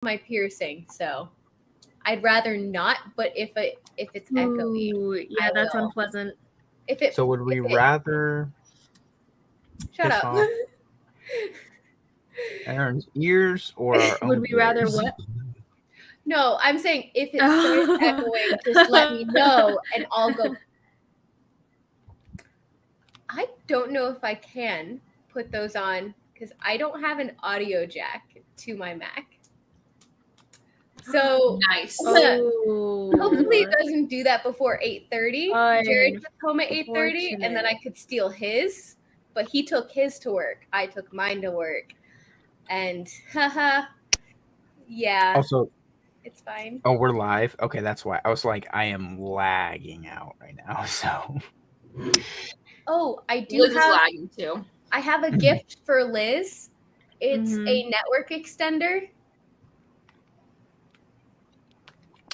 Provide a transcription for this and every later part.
my piercing, so I'd rather not. But if it's echoey, Ooh, yeah, that's unpleasant. So would we rather shut piss up? off Aaron's ears or our own Would we rather ears? what? No, I'm saying if it starts echoing, just let me know and I'll go. I don't know if I can put those on because I don't have an audio jack to my Mac. So Nice. hopefully it doesn't do that before 8:30. Jared was home at 8:30, and then I could steal his, but he took his to work. I took mine to work, and yeah. Also, it's fine. Oh, we're live? Okay, that's why. I was like, I am lagging out right now, so. Oh, I do Liz have. is lagging too. I have a gift for Liz. It's a network extender.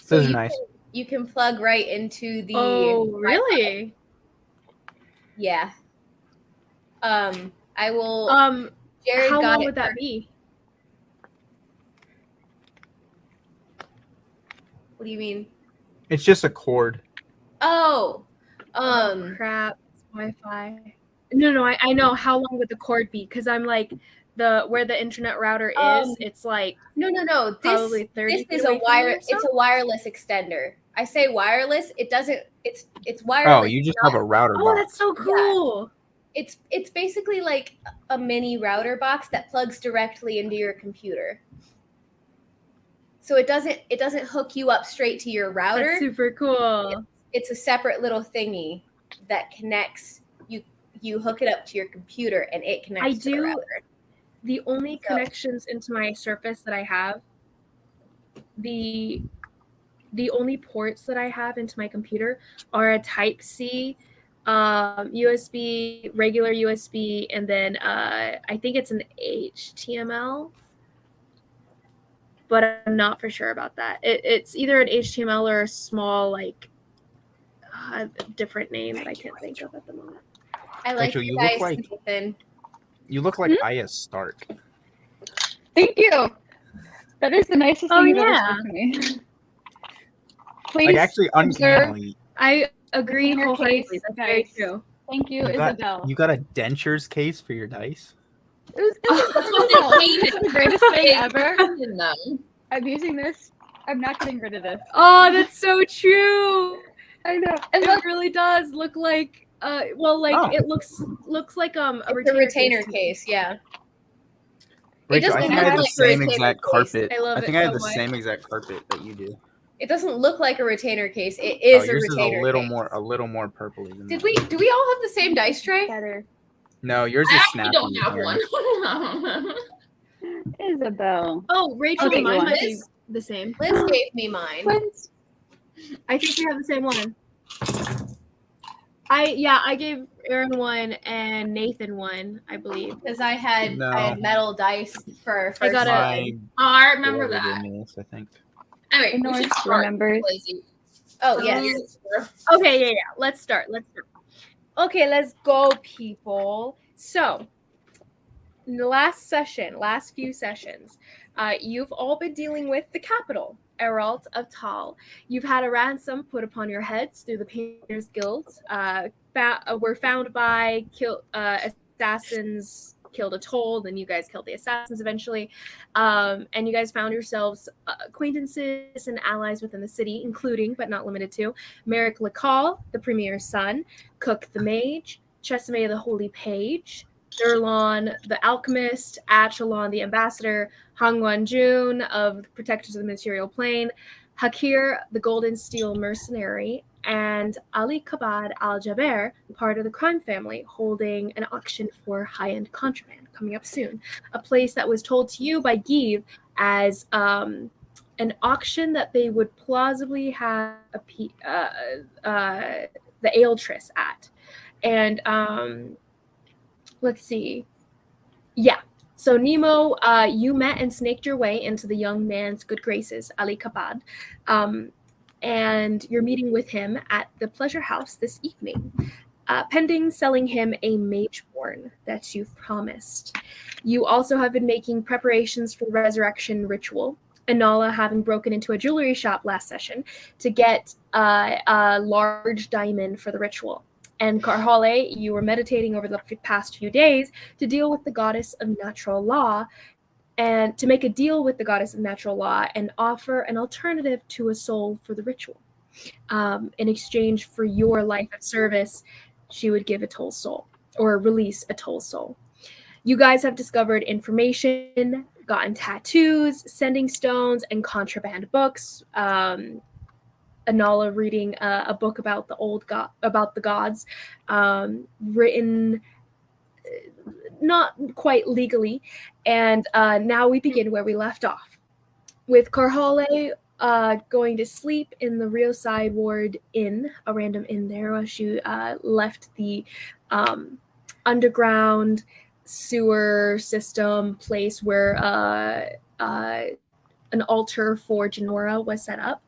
So This is nice. You can plug right into the. Oh, really? Yeah. I will. Jared how long would that be? What do you mean? It's just a cord. Oh. Crap. It's Wi-Fi. No, I know. How long would the cord be? Because I'm like, where the internet router is, it's like no. Probably 30 This is a it's a wireless extender. I say wireless. It doesn't. It's wireless. Oh, you just have a router box. Oh, that's so cool. Yeah. It's basically like a mini router box that plugs directly into your computer. So it doesn't hook you up straight to your router. That's super cool. It's a separate little thingy that connects. You hook it up to your computer and it connects to the router. The only connections into my Surface that I have, the only ports that I have into my computer are a Type-C, USB, regular USB, and then I think it's an HTML, but I'm not for sure about that. It's either an HTML or a small, like, different name that I can't think of at the moment. I like Rachel, you look like Nathan. You look like Aya Stark. Thank you. That is the nicest thing you've ever said to me. Please, like actually uncannily. I agree wholeheartedly. That's very true. Thank you, Isabel. You got a dentures case for your dice? It's the greatest thing ever. I'm using this. I'm not getting rid of this. Oh, that's so true. I know. It really does look like it looks like a retainer case. Yeah. Rachel, I think I have the same exact carpet. I think I have the same exact carpet that you do. It doesn't look like a retainer case. It is a yours retainer is a little case. more purpley than Do we all have the same dice tray? Better. No, yours is snappy. I don't have one. Isabel. Oh, Rachel, mine might be the same. Liz gave me mine. Twins. I think we have the same one. I gave Aaron one and Nathan one, I believe. Because I had metal dice for first time. I remember that. I think. Anyway, North remembers. Oh yes. Okay, yeah. Let's start. Okay, let's go, people. So, in the last few sessions, you've all been dealing with the capital, Eralt of Tal. You've had a ransom put upon your heads through the Painters Guild. Were found by assassins, killed a toll, then you guys killed the assassins eventually. And you guys found yourselves acquaintances and allies within the city, including, but not limited to, Merrick Lacal, the Premier's son, Cook the Mage, Chesame the Holy Page, Durlon the Alchemist, Achelon the Ambassador, Hangwan Jun of Protectors of the Material Plane, Hakir the Golden Steel Mercenary, and Ali Kabad al-Jaber, part of the crime family, holding an auction for high-end contraband coming up soon. A place that was told to you by Give as an auction that they would plausibly have the Aeltress at. And let's see. Yeah. So Mnemo, you met and snaked your way into the young man's good graces, Ali Kabad. And you're meeting with him at the pleasure house this evening, pending selling him a Mageborn that you've promised. You also have been making preparations for the resurrection ritual. Inala having broken into a jewelry shop last session to get a large diamond for the ritual. And Karhale, you were meditating over the past few days to deal with the goddess of natural law and to make a deal with the goddess of natural law and offer an alternative to a soul for the ritual. In exchange for your life of service, she would give a toll soul or release a toll soul. You guys have discovered information, gotten tattoos, sending stones, and contraband books. Inala reading a book about about the gods, written not quite legally. And now we begin where we left off, with Karhale going to sleep in the Rio Side Ward Inn, a random inn there, while she left the underground sewer system place where an altar for Janora was set up.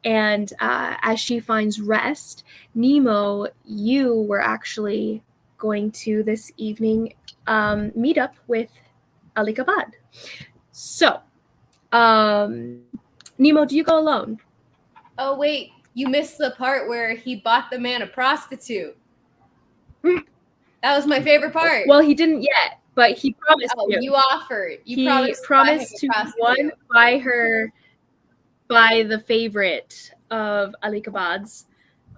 And as she finds rest, Mnemo, you were actually going to this evening meet up with Alikabad. So, Mnemo, do you go alone? Oh, wait. You missed the part where he bought the man a prostitute. That was my favorite part. Well, he didn't yet, but he promised to. You offered. He promised to one, buy the favorite of Alikabad's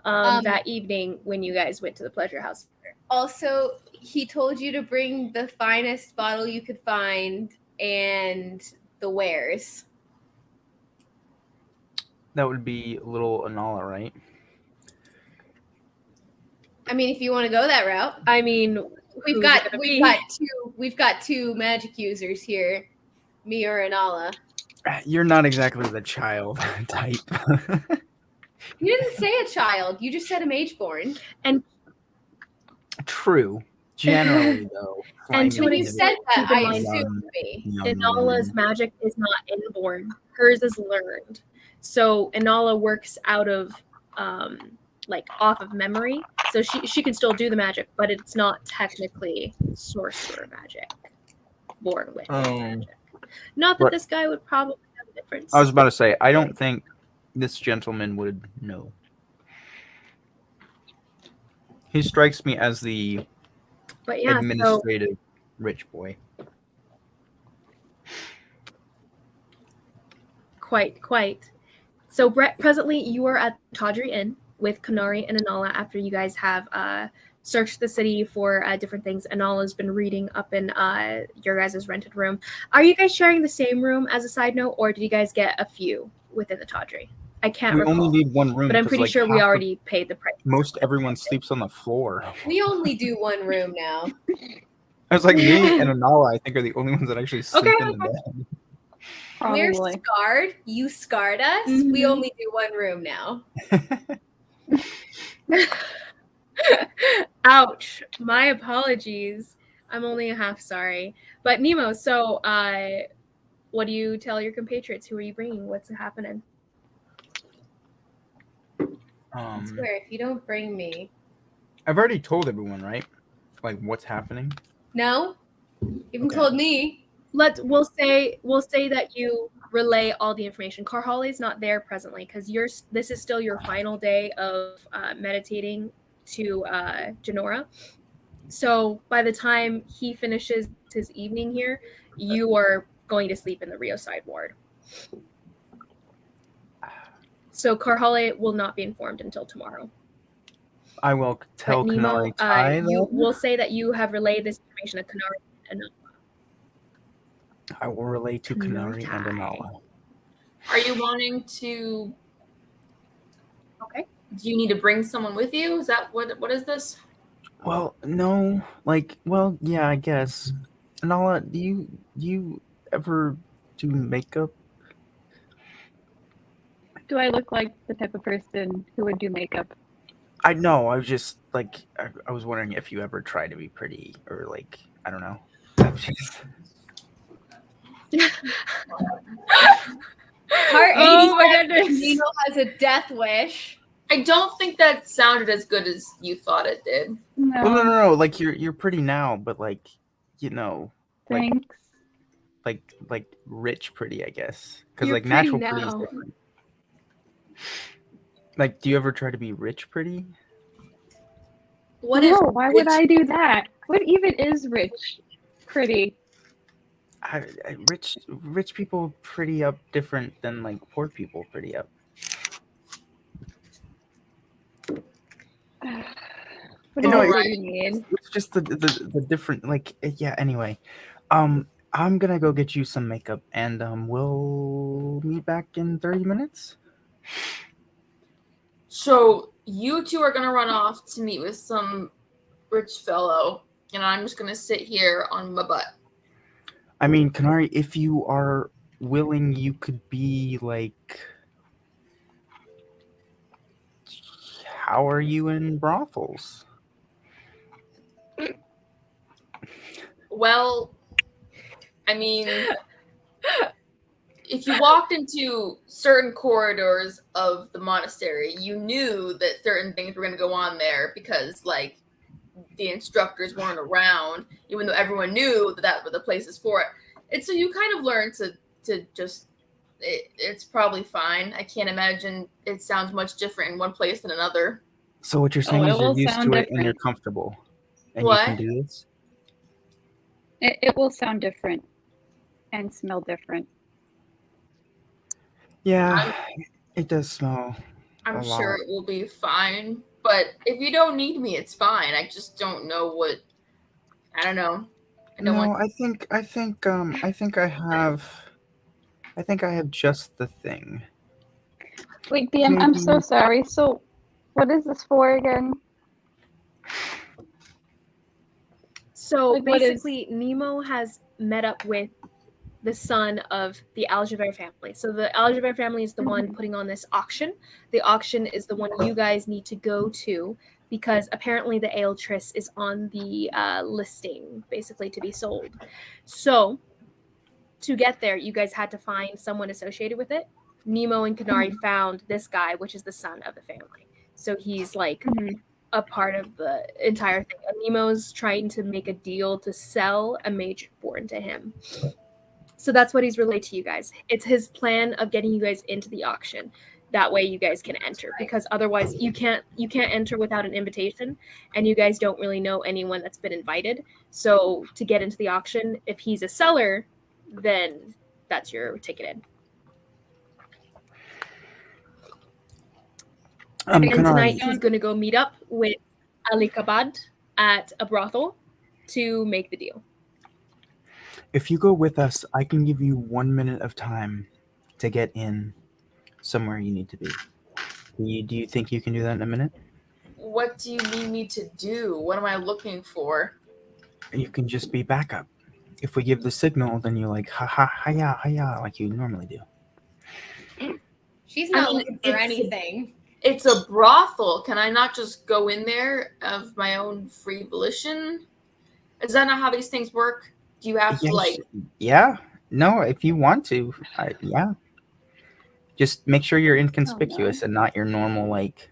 that evening when you guys went to the pleasure house. Also, he told you to bring the finest bottle you could find and the wares. That would be a little Inala, right? I mean, if you want to go that route. I mean, we've got two magic users here, me or Inala. You're not exactly the child type. You didn't say a child. You just said a mageborn. And true. Generally, though. And when you said that, I assumed me. Inala's magic is not inborn. Hers is learned. So Inala works out of, off of memory. So she can still do the magic, but it's not technically sorcerer magic. Born with magic. Not that this guy would probably have a difference. I was about to say, I don't think this gentleman would know. He strikes me as the administrative rich boy. Quite. So presently you are at Tawdry Inn with Kanari and Inala after you guys have searched the city for different things. Inala's been reading up in your guys' rented room. Are you guys sharing the same room as a side note, or did you guys get a few within the Tawdry? I can't recall. We only need one room. But I'm pretty sure we already paid the price. Most everyone sleeps on the floor. We only do one room now. It's like me and Inala, I think, are the only ones that actually sleep in the bed. We're scarred. You scarred us. Mm-hmm. We only do one room now. Ouch. My apologies. I'm only a half sorry. But Mnemo, so what do you tell your compatriots? Who are you bringing? What's happening? I swear, if you don't bring me... I've already told everyone, right? Like, what's happening? No. You haven't told me. We'll say that you relay all the information. Karhale's not there presently because this is still your final day of meditating to Janora. So by the time he finishes his evening here, you are going to sleep in the Rio Side Ward. So Karhale will not be informed until tomorrow. I will tell Kanari. We'll say that you have relayed this information to Kanari and Inala. I will relay to Kanari and Inala. Are you wanting to? Okay. Do you need to bring someone with you? Is that what is this? Well, no. Yeah, I guess. Inala, do you ever do makeup? Do I look like the type of person who would do makeup? I know. I was just I was wondering if you ever try to be pretty or I don't know. Oh my goodness! Nino has a death wish. I don't think that sounded as good as you thought it did. No. Well, no. You're pretty now, but Thanks. like rich pretty, I guess, because You're like pretty natural pretty is now. different. Like, do you ever try to be rich pretty? What No, is why would I do that? What even is rich? Pretty. Rich people pretty up different than like poor people pretty up. What do No, you, Alright. what do you mean? it's just the different like yeah. Anyway, I'm gonna go get you some makeup, and we'll meet back in 30 minutes. So you two are gonna run off to meet with some rich fellow, and I'm just gonna sit here on my butt. I mean, Kanari, if you are willing, you could be like, how are you in brothels? Well, I mean, if you walked into certain corridors of the monastery, you knew that certain things were going to go on there because, like, the instructors weren't around, even though everyone knew that were the places for it. And so you kind of learn to just, it's probably fine. I can't imagine it sounds much different in one place than another. So what you're saying it is you're will used sound to it and you're different. comfortable, and What? you can do this. It will sound different and smell different. Yeah, it does smell. I'm a sure lot. it will be fine. But if you don't need me, it's fine. I just don't know what. I don't know. I don't No, want. I think I have just the thing. Wait, DM, I'm so Maybe sorry. So, what is this for again? So Like, what is- basically, Mnemo has met up with the son of the Aljaver family. So the Aljaver family is the one putting on this auction. The auction is the one you guys need to go to because apparently the Aeltris is on the listing, basically to be sold. So to get there, you guys had to find someone associated with it. Mnemo and Kanari found this guy, which is the son of the family. So he's like a part of the entire thing. And Mnemo's trying to make a deal to sell a mage born to him. So that's what he's relayed to you guys. It's his plan of getting you guys into the auction. That way you guys can enter, because otherwise you can't enter without an invitation, and you guys don't really know anyone that's been invited. So to get into the auction, if he's a seller, then that's your ticket in. And tonight he's going to go meet up with Ali Kabad at a brothel to make the deal. if you go with us, I can give you 1 minute of time to get in somewhere you need to be. Do you think you can do that in a minute? What do you need me to do? What am I looking for? You can just be backup. If we give the signal, then you're like, ha ha, hiya, hiya, like you normally do. She's not looking for anything. It's a brothel. Can I not just go in there of my own free volition? Is that not how these things work? Do you have to, like... Yeah. No, if you want to. Yeah. Just make sure you're inconspicuous and not your normal, like...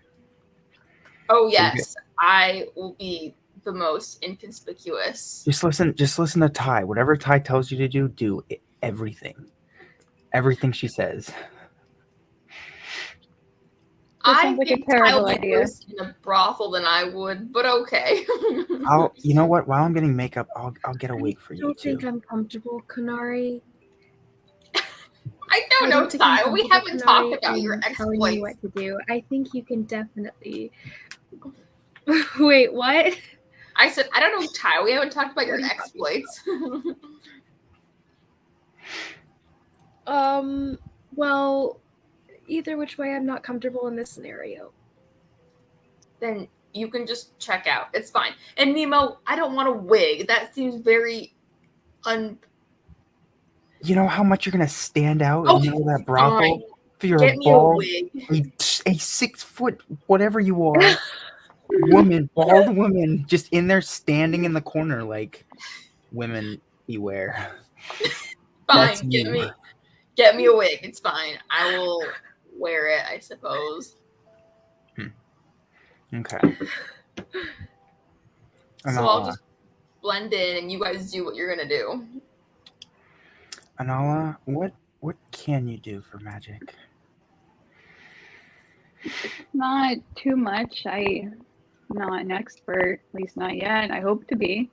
Oh, yes. I will be the most inconspicuous. Just listen to Ty. Whatever Ty tells you to do everything. Everything she says. I like think a terrible I'll be idea. worse in a brothel than I would, but okay. You know what? While I'm getting makeup, I'll get a wig for you I don't too. think I'm comfortable, Kanari. I don't know, Ty. We haven't talked about your exploits. Telling you what to do. I think you can definitely. Wait, what? I said, I don't know, Ty. We haven't talked about your exploits. Well, either which way, I'm not comfortable in this scenario. Then you can just check out. It's fine. And Mnemo, I don't want a wig. That seems very You know how much you're gonna stand out in the middle of that brothel? If you're Get a me bald, a wig. a 6 foot, whatever you are, woman, bald woman, just in there standing in the corner, like, women beware. Fine, get me a wig. It's fine. I will wear it, I suppose. Okay. So I'll just blend in, and you guys do what you're gonna do. Anala, what can you do for magic? Not too much. I'm not an expert, at least not yet. I hope to be.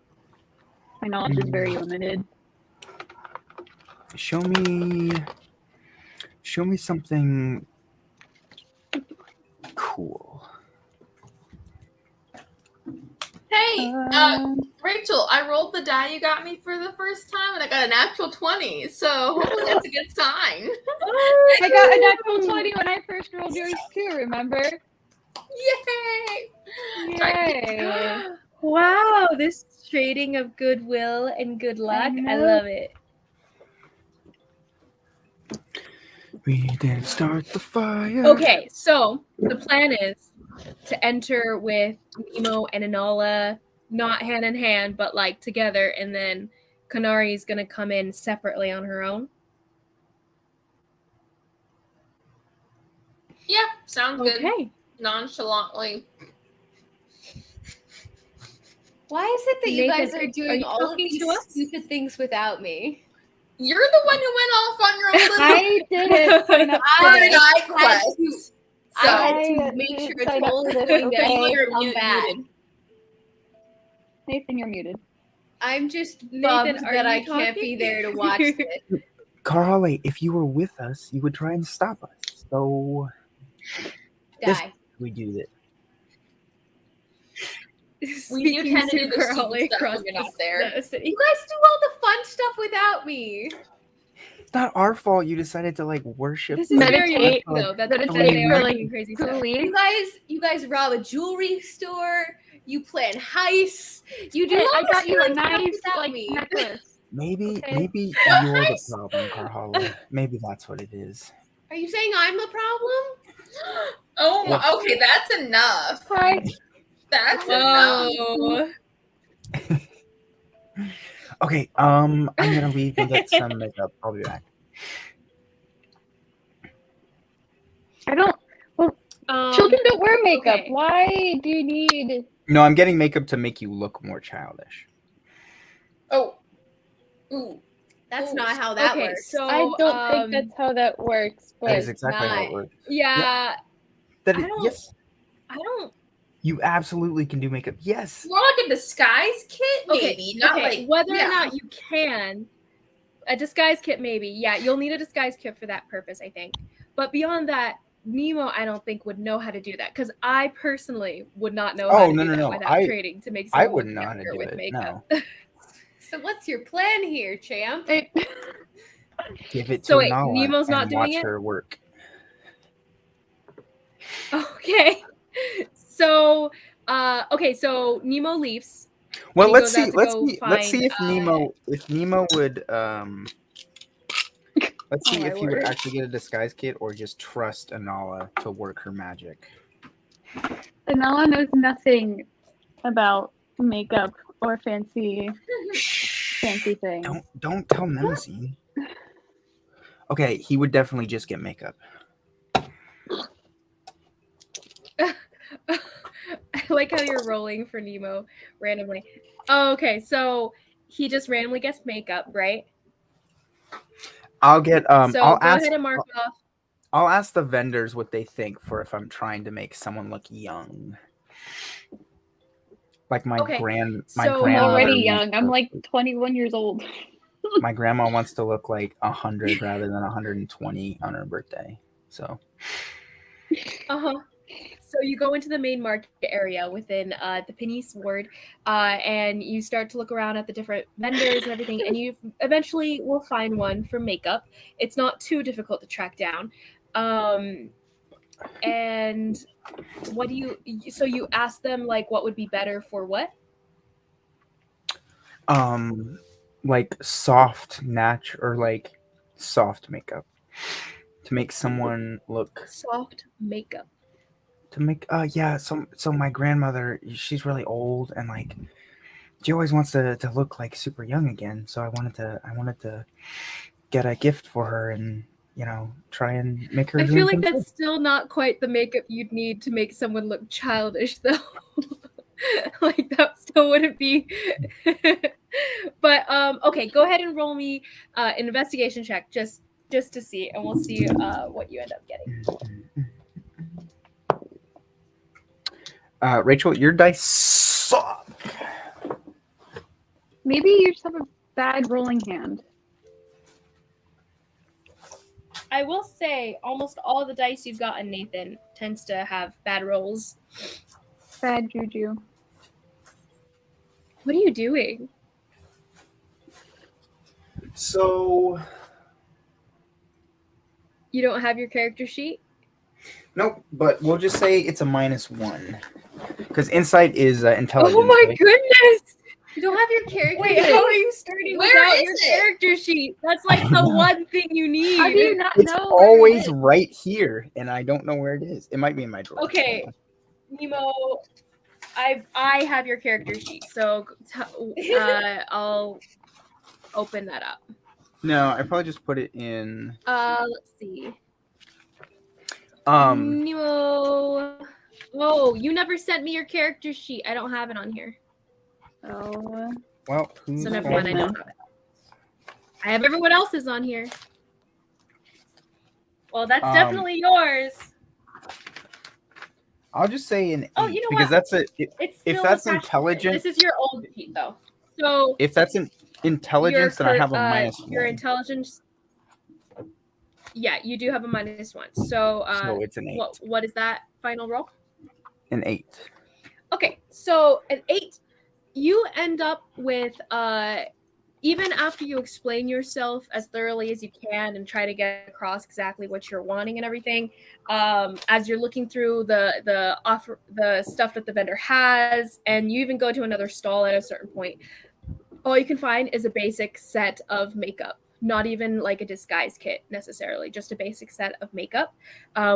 My knowledge is very limited. Show me something cool. Hey, Rachel, I rolled the die you got me for the first time, and I got a natural 20. So hopefully that's a good sign. I got a natural 20 when I first rolled yours too. Remember? Yay! Yay! Wow, this trading of goodwill and good luck. I love it. We didn't start the fire. Okay, so the plan is to enter with Mnemo and Anala, not hand in hand, but like together, and then Kanari's gonna come in separately on her own. Yeah, sounds good. Okay. Nonchalantly. Why is it that you Nathan, guys are doing you all of talking these to us? stupid things without me? You're the one who went off on your own little I didn't sign up for this. side quest. So I had to make sure sign up Toll for is this, doing that. okay? you're Come back. muted. Nathan, you're muted. I'm just Nathan, bummed are that you I can't talking? be there to watch this. Carly, if you were with us, you would try and stop us. So Die. we do this. We do tend to do the Carly stupid stuff across when you're not there. the city. You guys do all the fun stuff without me. It's not our fault you decided to like worship. This is very Meditate, unique, though. That's meditate they for, are like, doing crazy stuff. You guys rob a jewelry store. You plan heists. You do. Hey, all I this got you a fun stuff nice without like me. necklace. Maybe Okay. maybe What you're the heist? problem, Carly. Maybe that's what it is. Are you saying I'm the problem? Oh my, Yes. okay, that's enough. Hi. That's enough. Whoa. Okay, I'm gonna leave and get some makeup. I'll be back. I don't. Children don't wear makeup. okay. Why do you need? No, I'm getting makeup to make you look more childish. Oh. Ooh. That's Ooh. not how that Okay, works. so I don't think that's how that works. That But is exactly how it not. works. yeah. That I is, don't- yes, I don't. you absolutely can do makeup. Yes. More like a disguise kit, maybe. Not okay. like Whether yeah. or not you can, a disguise kit maybe. Yeah, you'll need a disguise kit for that purpose, I think. But beyond that, Mnemo, I don't think would know how to do that because I personally would not know how to do that without trading to make I someone wouldn't look know how to younger do with it. makeup. No. So what's your plan here, champ? Give it to So wait, Nala Nemo's not and doing watch it? her work. Okay. So, okay, so Mnemo leaves. Well, he let's goes out see. to Let's go see. Let's see find, if Nemo would let's see Oh, my if he would word. actually get a disguise kit or just trust Anala to work her magic. Anala knows nothing about makeup or fancy things. Don't tell Nemesis. Okay, he would definitely just get makeup. I like how you're rolling for Nemo randomly. Oh, okay, so he just randomly gets makeup, right? I'll get So I'll go ask ahead and mark off. I'll ask the vendors what they think for if I'm trying to make someone look young. Like my Okay, my so, I'm grandmother already wants young. I'm to- like 21 years old. my grandma wants to look like 100 rather than 120 on her birthday. So Uh-huh. So you go into the main market area within the Penny's Ward, and you start to look around at the different vendors and everything, and you eventually will find one for makeup. It's not too difficult to track down. And what do you ask them, like, what would be better for what? like soft or like soft makeup to make someone look Soft makeup. to make yeah, so my grandmother, she's really old and like she always wants to look like super young again, so I wanted to get a gift for her and try and make her I feel like something that's still not quite the makeup you'd need to make someone look childish, though. Like, that still wouldn't be But okay, go ahead and roll me an investigation check just to see, and we'll see what you end up getting. Rachel, your dice suck. Maybe you just have a bad rolling hand. I will say almost all the dice you've gotten, Nathan, tends to have bad rolls. Bad juju. What are you doing? So You don't have your character sheet? nope, but we'll just say it's a -1 because insight is intelligence. Oh my right? goodness! You don't have your character. Wait, how are you starting Where without is your it? character sheet? That's like the one thing you need. How do you not It's know? where it always is? right here, and I don't know where it is. It might be in my drawer. Okay, Nemo, I have your character sheet, so I'll open that up. No, I probably just put it in. Let's see. Um, Nemo. Oh, you never sent me your character sheet. I don't have it on here. Oh, well, who's So never fault mind, I is don't have it. I have everyone else's on here. Well, that's definitely yours. I'll just say an 8 Oh, you know because what? that's a. It's If still that's attached to it. intelligent- This is your old sheet, though. So If that's an intelligence, then I have a -1. Your intelligence. Yeah, you do have a -1. So, So it's an 8. what is that final roll? An 8. Okay, so an 8, you end up with even after you explain yourself as thoroughly as you can and try to get across exactly what you're wanting and everything, as you're looking through the stuff that the vendor has, and you even go to another stall at a certain point, all you can find is a basic set of makeup. Not even like a disguise kit necessarily, just a basic set of makeup,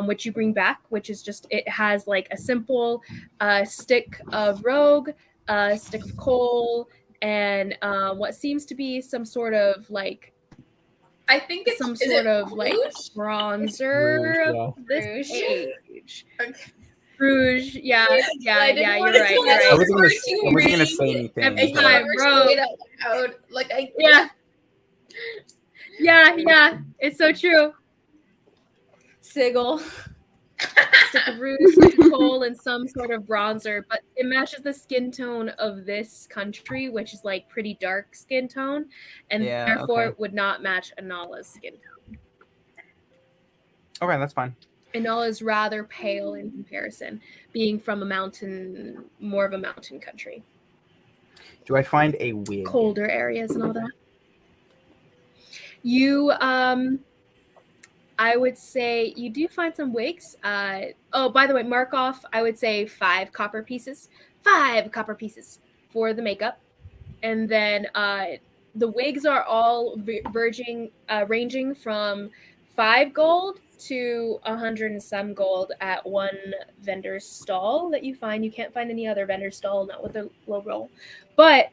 which you bring back, which is just, it has like a simple stick of rogue, a stick of coal, and what seems to be some sort of like, I think it's some is sort it of like rouge? bronzer Rouge, of this Rouge. age. Okay. Rouge, yeah, I you're didn't right, want you're to right, tell you're that I right. wasn't gonna. First you I wasn't gonna read say anything. every but- time. Never say it out loud. Like I Yeah, it's so true. Sigil. Stick of rouge, stick of coal, and some sort of bronzer, but it matches the skin tone of this country, which is like pretty dark skin tone, and Yeah, therefore okay. it would not match Anala's skin tone. Okay, that's fine. Anala is rather pale in comparison, being from more of a mountain country, Do I find a wig? colder areas and all that. You, I would say you do find some wigs. Oh, by the way, mark off, I would say 5 copper pieces. 5 copper pieces for the makeup. And then the wigs are all ranging from 5 gold to 100 and some gold at one vendor's stall that you find. You can't find any other vendor stall, not with a low roll. But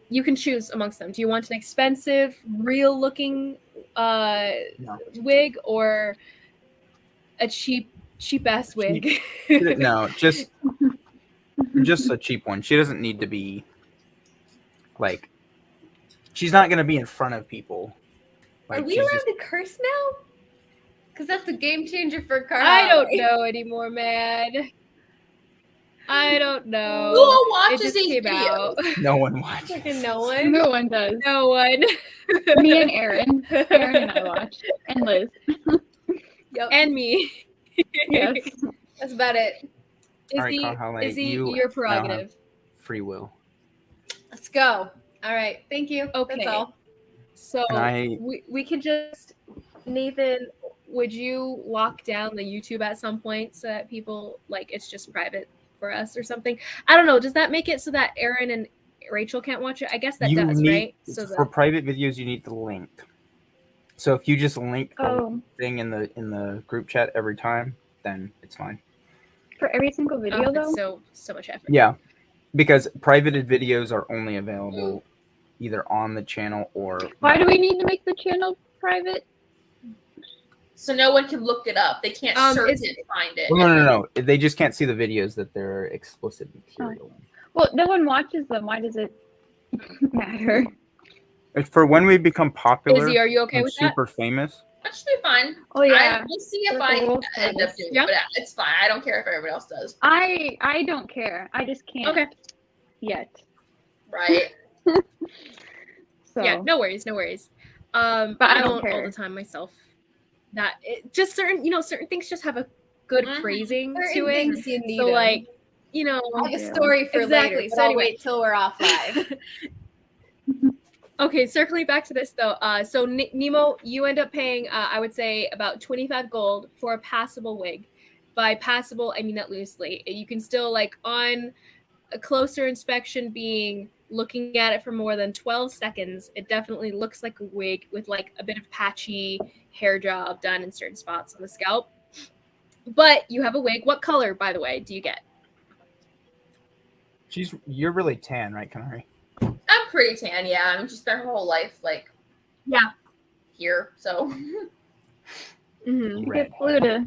you can choose amongst them. Do you want an expensive, real-looking wig or a cheap ass wig? No, just a cheap one. She doesn't need to be like. She's not gonna be in front of people. Are we she's allowed just- to curse now? Because that's a game changer for Carl. I don't know anymore, man. I don't know. who It watches just these came videos? out. No one watches. Fucking no one. no one does. No one. Me and Aaron. Aaron and I watch. And Liz. Yep. And me. Yes. That's about it. All right, Carl, you your now prerogative? Free will. Let's go. All right. Thank you. Okay. That's all. So And we can just, Nathan, would you lock down the YouTube at some point so that people, like, it's just private for us or something? I don't know. Does that make it so that Aaron and Rachel can't watch it? I guess that You does, need- right? So for private videos, you need the link. So if you just link the Oh, thing in the group chat every time, then it's fine. for every single video though? it's so much effort. Yeah, because privated videos are only available either on the channel or. Why do we need to make the channel private? So no one can look it up. They can't search it and find it. Well, no. They just can't see the videos that they're explicit material. Well, no one watches them. Why does it matter. It's for when we become popular. Izzy, are you okay and with that? super famous. That should be fine. Oh yeah. We'll see if For I the world end up service. doing Yeah. it, but it's fine. I don't care if everybody else does. I don't care. I just can't Okay. yet. Right. So Yeah, no worries. But I I don't don't all care. the time myself. That just certain things just have a good phrasing to Certain it. things you need So 'em. like, I have a Yeah. story for Exactly. later, but So I'll anyway. wait till we're off live. Okay, circling back to this though. So Nemo, you end up paying, I would say, about 25 gold for a passable wig. By passable, I mean that loosely. You can still, like, on a closer inspection, being looking at it for more than 12 seconds, it definitely looks like a wig with like a bit of patchy hair job done in certain spots on the scalp. But you have a wig. What color, by the way, do you get? You're really tan, right, Canary? I'm pretty tan, yeah. I mean, she spent her whole life, like, Yeah. here, so. Mm-hmm. You Red get blue to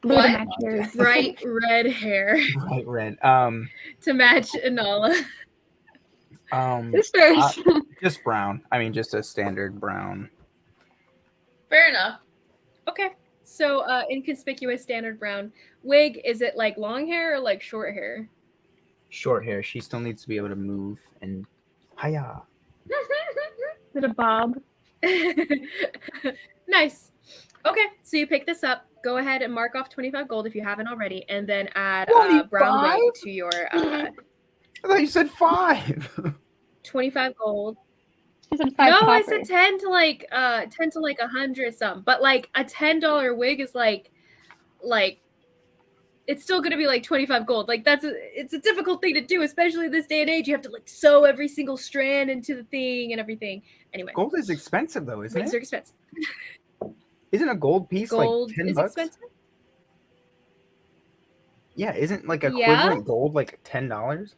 blue What? to match yours. Bright red hair Bright red. to match Anala. Sisters. Just brown. I mean, just a standard brown. Fair enough. Okay. So inconspicuous standard brown wig. Is it like long hair or like short hair? Short hair. She still needs to be able to move and hiya. Is it a bob? Nice. Okay, so you pick this up. Go ahead and mark off 25 gold if you haven't already, and then add brown 25? wig to your I thought you said 5. 25 gold. Is it 5 No, copper? I said 10 to like 100 some. But like a $10 wig is like it's still gonna be like 25 gold. Like it's a difficult thing to do, especially this day and age. You have to like sew every single strand into the thing and everything. Anyway, Gold is expensive though, isn't wigs it? are expensive. Isn't a gold piece Gold like 10 is bucks? expensive. Yeah, isn't like Yeah. equivalent gold like $10?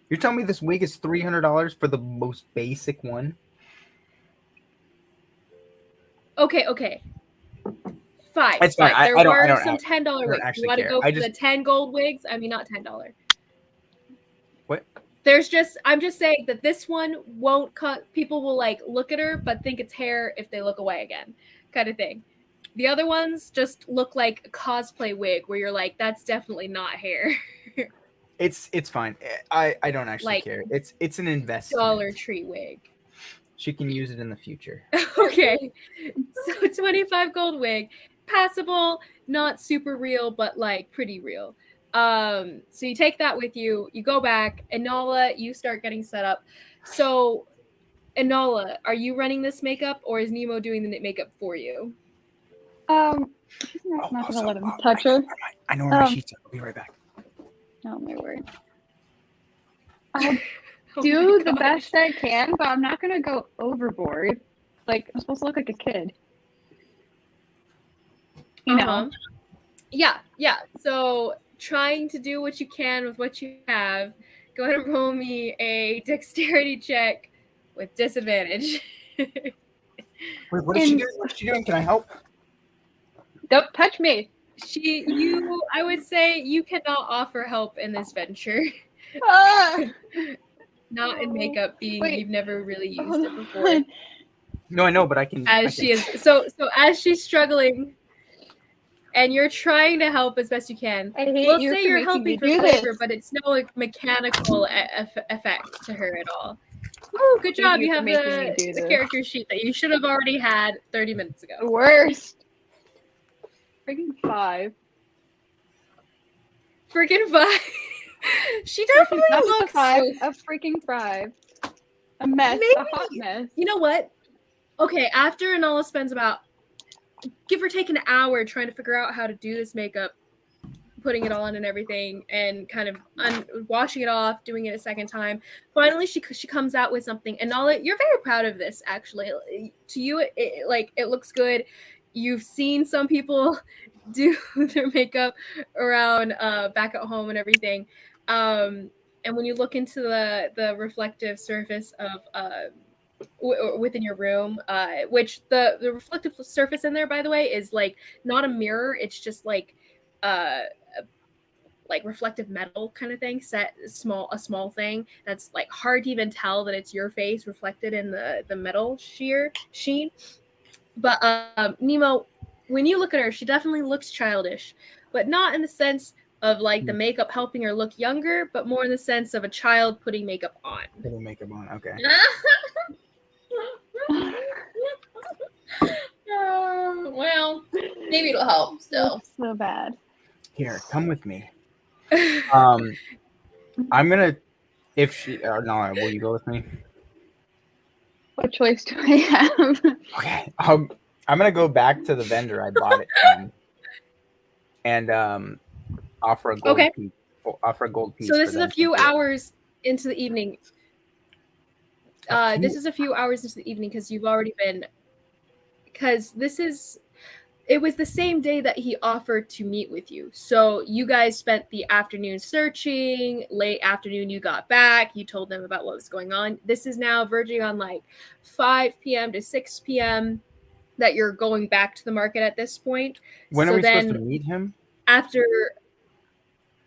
You're telling me this wig is $300 for the most basic one? Okay. Fine. It's fine. There I don't were act- some $10 wigs. actually You want to care. go I for the just- 10 gold wigs? I mean, not $10. What? I'm just saying that this one won't cut. People will like look at her, but think it's hair if they look away again, kind of thing. The other ones just look like a cosplay wig, where you're like, that's definitely not hair. It's fine. I don't actually Like, care. It's an investment. Dollar Tree wig. She can use it in the future. Okay, so 25 gold wig, passable, not super real, but like pretty real. So you take that with you. You go back, Anala. You start getting set up. So, Anala, are you running this makeup, or is Nemo doing the makeup for you? She's not gonna let him touch her. I know where my sheets are. I'll be right back. Oh my word. I'll Oh do my the gosh. best I can, but I'm not gonna go overboard. Like, I'm supposed to look like a kid. You know. Yeah. So trying to do what you can with what you have. Go ahead and roll me a dexterity check with disadvantage. Wait, what is she doing? What's she doing? Can I help? Don't touch me. I would say you cannot offer help in this venture. Ah! Not in makeup, being Wait. you've never really used Hold it before. on. No, I know, but I can. As she is so as she's struggling and you're trying to help as best you can. I hate We'll you say for you're making helping me for do flavor, this. but it's no like mechanical effect to her at all. Oh, good job. you You for have making me do the this. character sheet that you should have already had 30 minutes ago. The worst. Freaking 5. Freaking 5. She Not definitely just a looks 5, a freaking 5. A mess, Maybe. a hot mess. You know what? Okay, after Anala spends about give or take an hour trying to figure out how to do this makeup, putting it on and everything, and kind of washing it off, doing it a second time. Finally, she comes out with something. Anala, you're very proud of this, actually. To you, it looks good. You've seen some people do their makeup around back at home and everything. And when you look into the reflective surface of within your room, which the reflective surface in there, by the way, is like not a mirror. It's just like like reflective metal kind of thing, a small thing that's like hard to even tell that it's your face reflected in the metal sheen. But Mnemo, when you look at her, she definitely looks childish, but not in the sense of like the makeup helping her look younger, but more in the sense of a child putting makeup on. Putting makeup on, okay. Well, maybe it'll help still. That's so bad. Here, come with me. I'm gonna. If she, no, will you go with me? What choice do I have? Okay. I'm gonna go back to the vendor I bought it from, and offer a gold piece. Offer a gold piece. So this is a few hours into the evening. This is a few hours into the evening because you've already been. Because it was the same day that he offered to meet with you. So you guys spent the afternoon searching, late afternoon you got back, you told them about what was going on. This is now verging on like 5 p.m. to 6 p.m. that you're going back to the market at this point. When are we supposed to meet him? After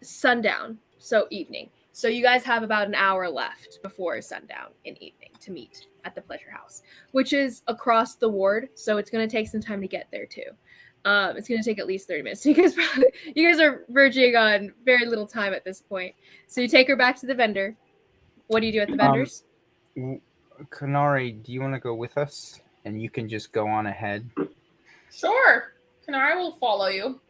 sundown, so evening. So you guys have about an hour left before sundown in evening to meet at the Pleasure House, which is across the ward. So it's going to take some time to get there too. It's going to take at least 30 minutes. So you guys are verging on very little time at this point. So you take her back to the vendor. What do you do at the vendors? Kanari, do you want to go with us? And you can just go on ahead. Sure. Kanari will follow you.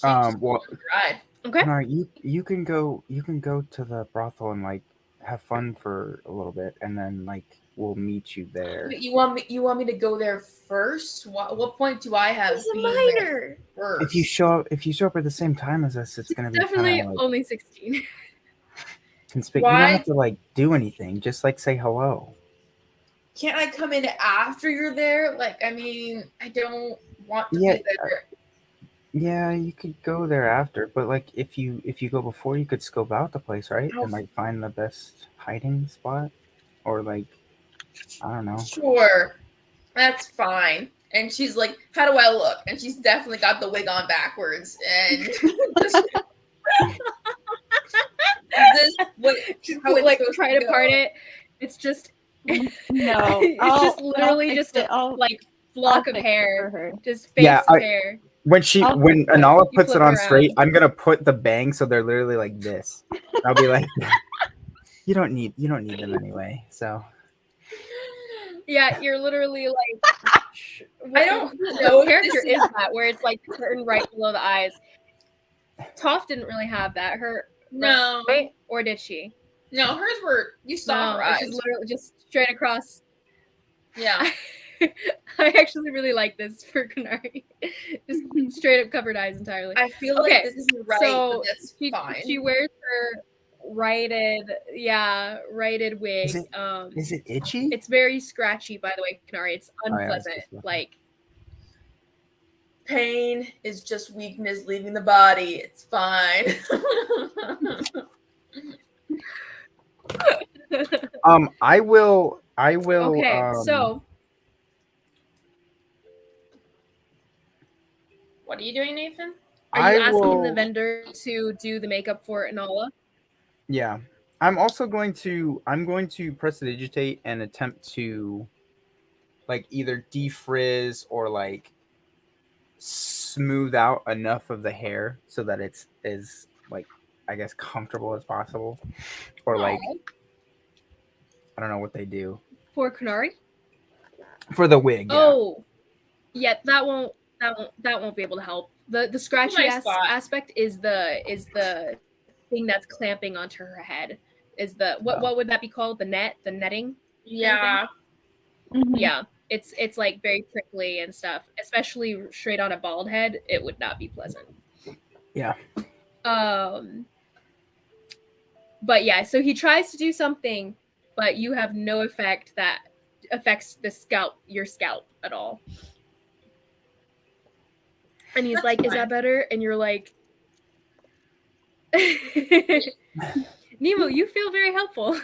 Well, ride. Okay. Kanari, you can go to the brothel and like have fun for a little bit, and then like we'll meet you there. You want me to go there first? What point do I have? He's a minor. If you show up at the same time as us, it's gonna be definitely like, only 16. You don't have to like do anything. Just like say hello. Can't I come in after you're there? Like, I mean, I don't want to be there. Yeah, you could go there after, but like if you go before, you could scope out the place, right? And like find the best hiding spot, or like I don't know. Sure, that's fine. And she's like, "How do I look?" And she's definitely got the wig on backwards. And she's like trying to part it. It's just no. It's just literally just a like flock of hair, just face of hair. When Anala puts it on straight, I'm gonna put the bangs so they're literally like this. I'll be like, you don't need them anyway. So yeah, you're literally like, I don't know. What character is that where it's like curtain right below the eyes? Toph didn't really have that. No, right? Or did she? No, hers were. You saw her eyes. It's literally just straight across. Yeah. I actually really like this for Kanari. Just straight up covered eyes entirely. I feel like this isn't right, so but that's fine. She wears her righted wig. Is it itchy? It's very scratchy, by the way, Kanari. It's unpleasant. Like pain is just weakness leaving the body. It's fine. I will. Okay, so. What are you doing, Nathan? Are you asking the vendor to do the makeup for Anala? Yeah. I'm going to prestidigitate and attempt to like either defrizz or like smooth out enough of the hair so that it's as like I guess comfortable as possible. Or like I don't know what they do. For Kanari? For the wig. Yeah. Oh. Yeah, that won't be able to help. The scratchy aspect is the thing that's clamping onto her head. Is the what would that be called? The netting? Yeah. Mm-hmm. Yeah. It's like very prickly and stuff. Especially straight on a bald head, it would not be pleasant. Yeah. But yeah, so he tries to do something, but you have no effect that affects your scalp at all. And he's like, "Is that better?" And you're like, "Mnemo, you feel very helpful."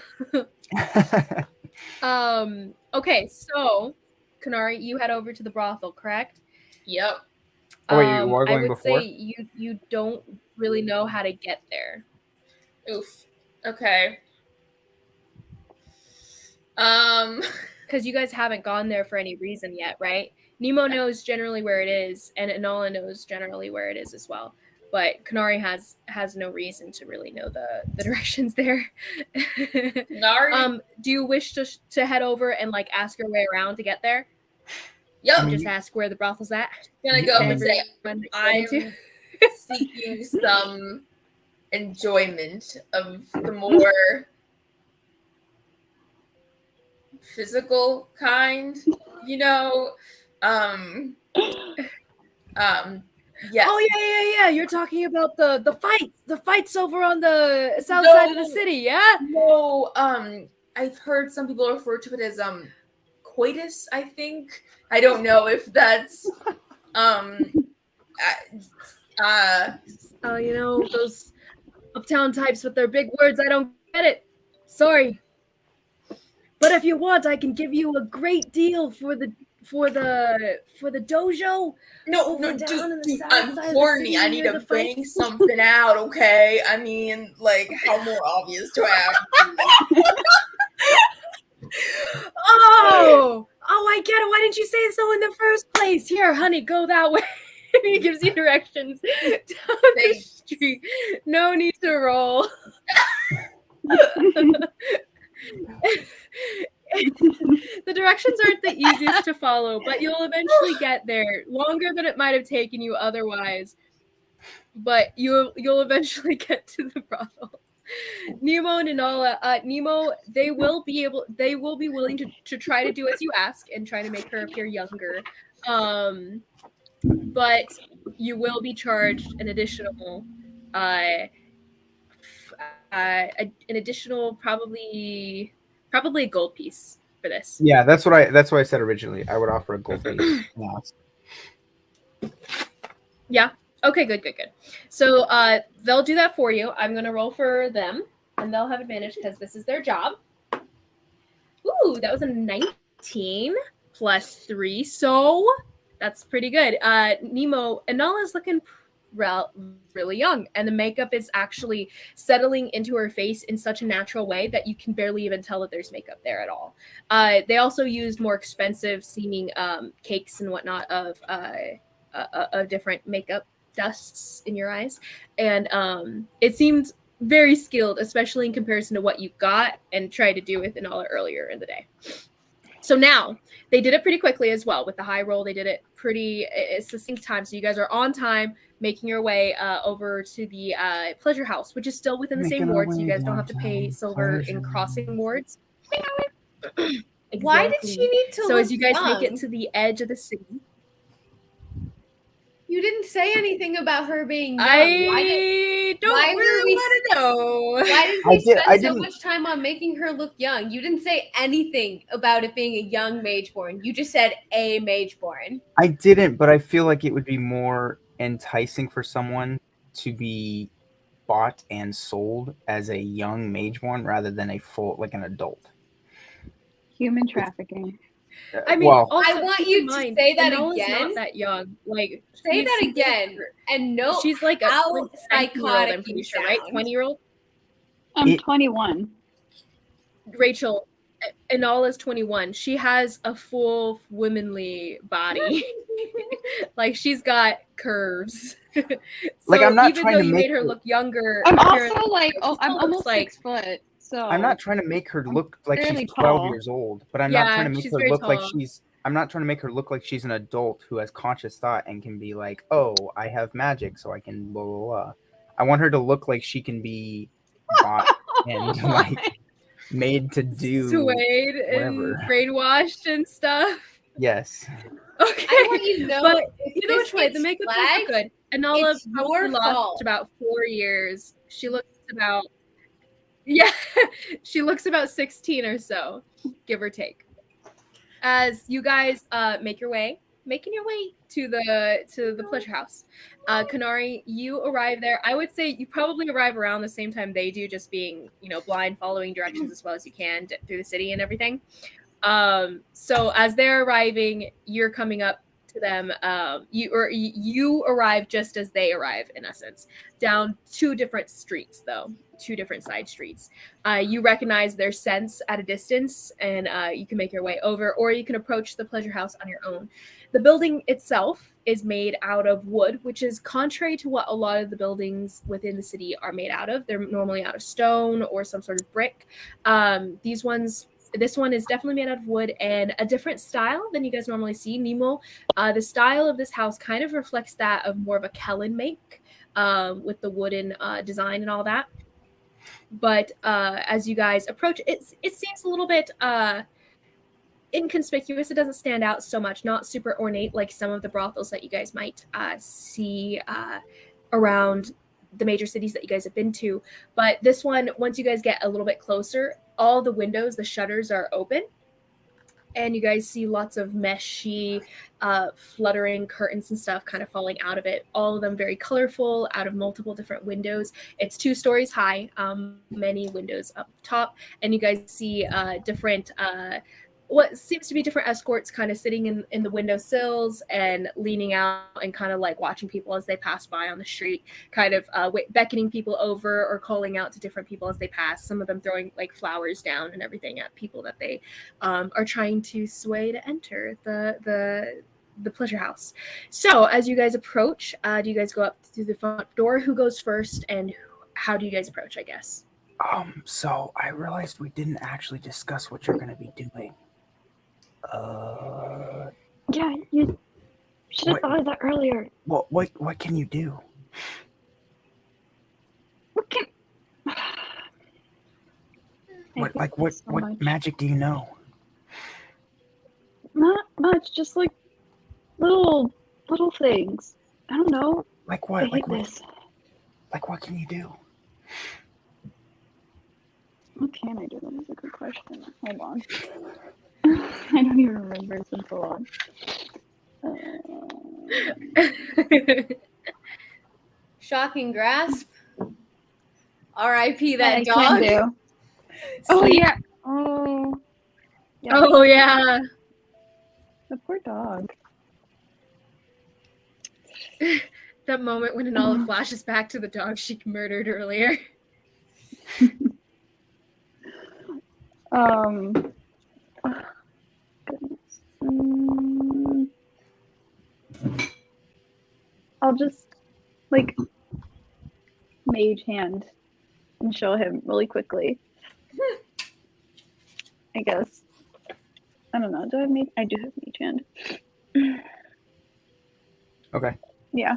Okay, so Kanari, you head over to the brothel, correct? Yep. Oh, wait, you are going I would before? say you don't really know how to get there. Oof. Okay. Because you guys haven't gone there for any reason yet, right? Mnemo knows generally where it is, and Inala knows generally where it is as well. But Kanari has no reason to really know the directions there. Kanari? Do you wish to head over and like ask your way around to get there? Yep. And just ask where the brothel's at? Gonna go up and say, I'm I'm seeking some enjoyment of the more physical kind, you know. Yes. Oh yeah. You're talking about the fights over on the south side of the city, yeah? No, I've heard some people refer to it as coitus, I think. I don't know if that's you know, those uptown types with their big words, I don't get it. Sorry. But if you want, I can give you a great deal for the dojo. No, dude, I'm horny. I need to bang something out, okay? I mean, like, how more obvious do I have to be? Oh, I get it. Why didn't you say so in the first place? Here, honey, go that way. He gives you directions down the street. No need to roll. The directions aren't the easiest to follow, but you'll eventually get there. Longer than it might have taken you otherwise, but you'll eventually get to the brothel. Mnemo and Inala, Mnemo, they will be willing to try to do as you ask and try to make her appear younger. But you will be charged an additional probably a gold piece for this. Yeah, that's what I said originally. I would offer a gold piece. Yeah. Okay, good. So they'll do that for you. I'm gonna roll for them, and they'll have advantage because this is their job. Ooh, that was a 19 plus 3, so that's pretty good. Mnemo, Inala's looking really young, and the makeup is actually settling into her face in such a natural way that you can barely even tell that there's makeup there at all. They also used more expensive seeming cakes and whatnot of different makeup dusts in your eyes, and it seemed very skilled, especially in comparison to what you got and tried to do with Inala earlier in the day. So now they did it pretty quickly as well with the high roll. They did it pretty succinct time. So you guys are on time, making your way over to the pleasure house, which is still within the same ward. So you guys don't have to pay silver in crossing wards. Exactly. Why did she need to? So look as you guys young? make it to the edge of the city. You didn't say anything about her being young. I don't really want to know. Why did we spend so much time on making her look young? You didn't say anything about it being a young mageborn. You just said a mageborn. I didn't, but I feel like it would be more enticing for someone to be bought and sold as a young mageborn rather than a full, like an adult. Human trafficking. I mean, well, also, I want you to say that again. Not that young. Like, say that again, and no, she's like a psychotic. I'm pretty sure, right? 20-year-old. I'm 21. Rachel, Inala's 21. She has a full womanly body. Like, she's got curves. So like, I'm not even trying though to you make made her look younger. I'm also like, I'm almost like 6 foot. So I'm not trying to make her look like she's 12 tall. years old, but I'm not trying to make her look like she's. I'm not trying to make her look like she's an adult who has conscious thought and can be like, oh, I have magic, so I can blah blah blah. I want her to look like she can be bought and like made to do swayed whatever. And brainwashed and stuff. Yes. Okay. I want you to know, but either which way, the makeup is good. Inala probably lost about 4 years. She looks about she looks about 16 or so, give or take. As you guys making your way to the pleasure house. Kanari, you arrive there. I would say you probably arrive around the same time they do, just being, blind, following directions as well as you can through the city and everything. So as they're arriving, you're coming up to to them. You arrive just as they arrive, in essence, down 2 different streets, though 2 different side streets. You recognize their scents at a distance, and you can make your way over, or you can approach the pleasure house on your own. The building itself is made out of wood, which is contrary to what a lot of the buildings within the city are made out of. They're normally out of stone or some sort of brick. This one is definitely made out of wood and a different style than you guys normally see. Mnemo, the style of this house kind of reflects that of more of a Kellen make, with the wooden design and all that. But as you guys approach, it seems a little bit inconspicuous. It doesn't stand out so much, not super ornate like some of the brothels that you guys might see around the major cities that you guys have been to. But this one, once you guys get a little bit closer, all the windows, the shutters are open, and you guys see lots of meshy, fluttering curtains and stuff kind of falling out of it. All of them very colorful, out of multiple different windows. It's 2 stories high, many windows up top, and you guys see different what seems to be different escorts kind of sitting in the windowsills and leaning out and kind of like watching people as they pass by on the street, kind of beckoning people over or calling out to different people as they pass. Some of them throwing like flowers down and everything at people that they are trying to sway to enter the pleasure house. So as you guys approach, do you guys go up through the front door? Who goes first, and how do you guys approach, I guess? So I realized we didn't actually discuss what you're going to be doing. Yeah, you should have thought of that earlier. What can you do? What can... What magic do you know? Not much, just like little things. I don't know. Like what? I hate this. Like what can you do? What can I do? That is a good question. Hold on. I don't even remember. It's been so long. Shocking grasp. R.I.P. that yeah, dog. I can do. Oh yeah. Oh. Yeah. Oh yeah. The poor dog. That moment when Anala flashes back to the dog she murdered earlier. Goodness. I'll just like mage hand and show him really quickly. I guess. I don't know. Do I have mage? I do have mage hand. Okay. Yeah.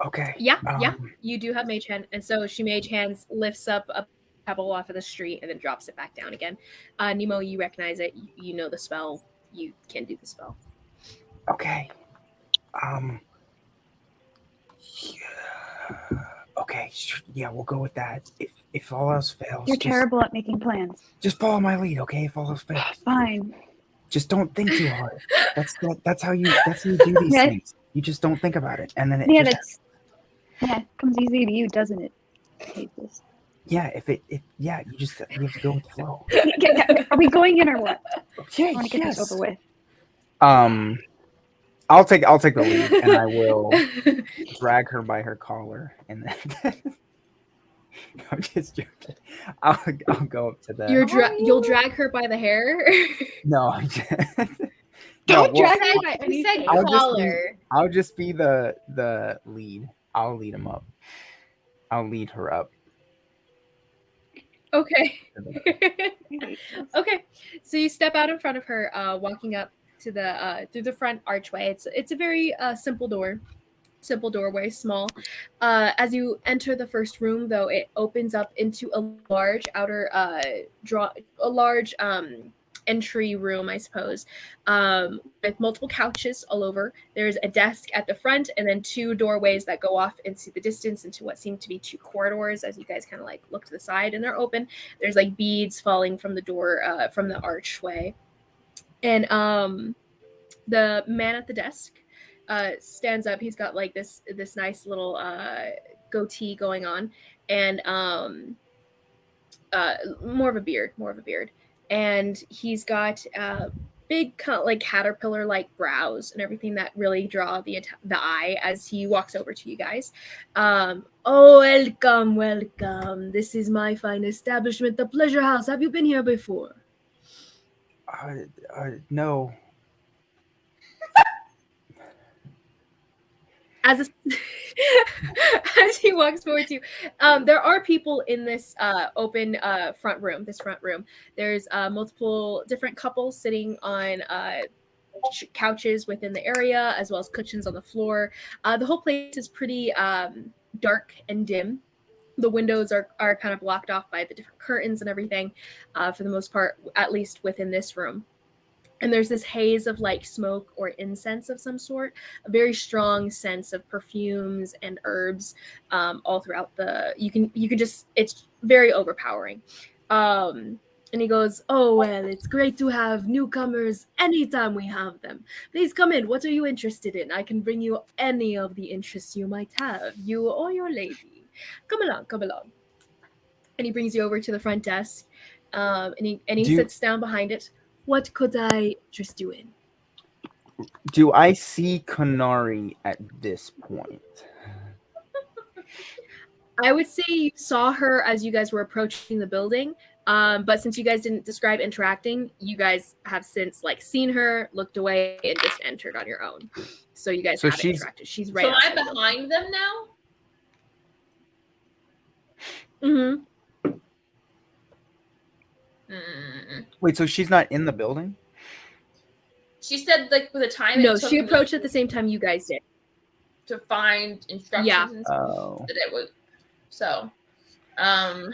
Okay. Yeah, you do have mage hand, and so she mage hands, lifts up a pebble off of the street, and then drops it back down again. Mnemo, you recognize it. You know the spell. You can do the spell. Okay. Okay. Yeah, we'll go with that. If all else fails, You're terrible at making plans. Just follow my lead, okay? If all else fails, fine. Just don't think too hard. That's how you do these things. You just don't think about it, and then it it comes easy to you, doesn't it? I hate this. Yeah, you have to go with the flow. Are we going in or what? Yeah, I want to get this over with. I'll take the lead, and I will drag her by her collar, and then I'm just joking. I'll go up to the. You'll drag her by the hair. No, I'm just. Don't drag her by He said I'll collar. I'll just be the lead. I'll lead him up. I'll lead her up. Okay. Okay. So you step out in front of her, walking up to the through the front archway. It's a very simple doorway, small. As you enter the first room, though, it opens up into a large outer entry room, I suppose, with multiple couches all over. There's a desk at the front, and then 2 doorways that go off into the distance into what seem to be 2 corridors as you guys kind of like look to the side, and they're open. There's like beads falling from the door, from the archway. And the man at the desk stands up. He's got like this nice little goatee going on, and more of a beard. And he's got big like caterpillar-like brows and everything that really draw the eye as he walks over to you guys. Oh, welcome. This is my fine establishment, the Pleasure House. Have you been here before? No. As as he walks forward to you, there are people in this open front room. There's multiple different couples sitting on couches within the area, as well as cushions on the floor. The whole place is pretty dark and dim. The windows are kind of blocked off by the different curtains and everything, for the most part, at least within this room. And there's this haze of like smoke or incense of some sort, a very strong sense of perfumes and herbs all throughout you can just, it's very overpowering. And he goes, oh, well, it's great to have newcomers anytime we have them. Please come in. What are you interested in? I can bring you any of the interests you might have, you or your lady. Come along. And he brings you over to the front desk, and he sits down behind it. What could I interest you in? Do I see Kanari at this point? I would say you saw her as you guys were approaching the building, but since you guys didn't describe interacting, you guys have since like seen her, looked away, and just entered on your own. So you guys haven't interacted. She's right. So I'm behind them now? Mm-hmm. Wait, so she's not in the building? She said like with a time. No, she approached at the same time you guys did to find instructions. Yeah. That it would. So, to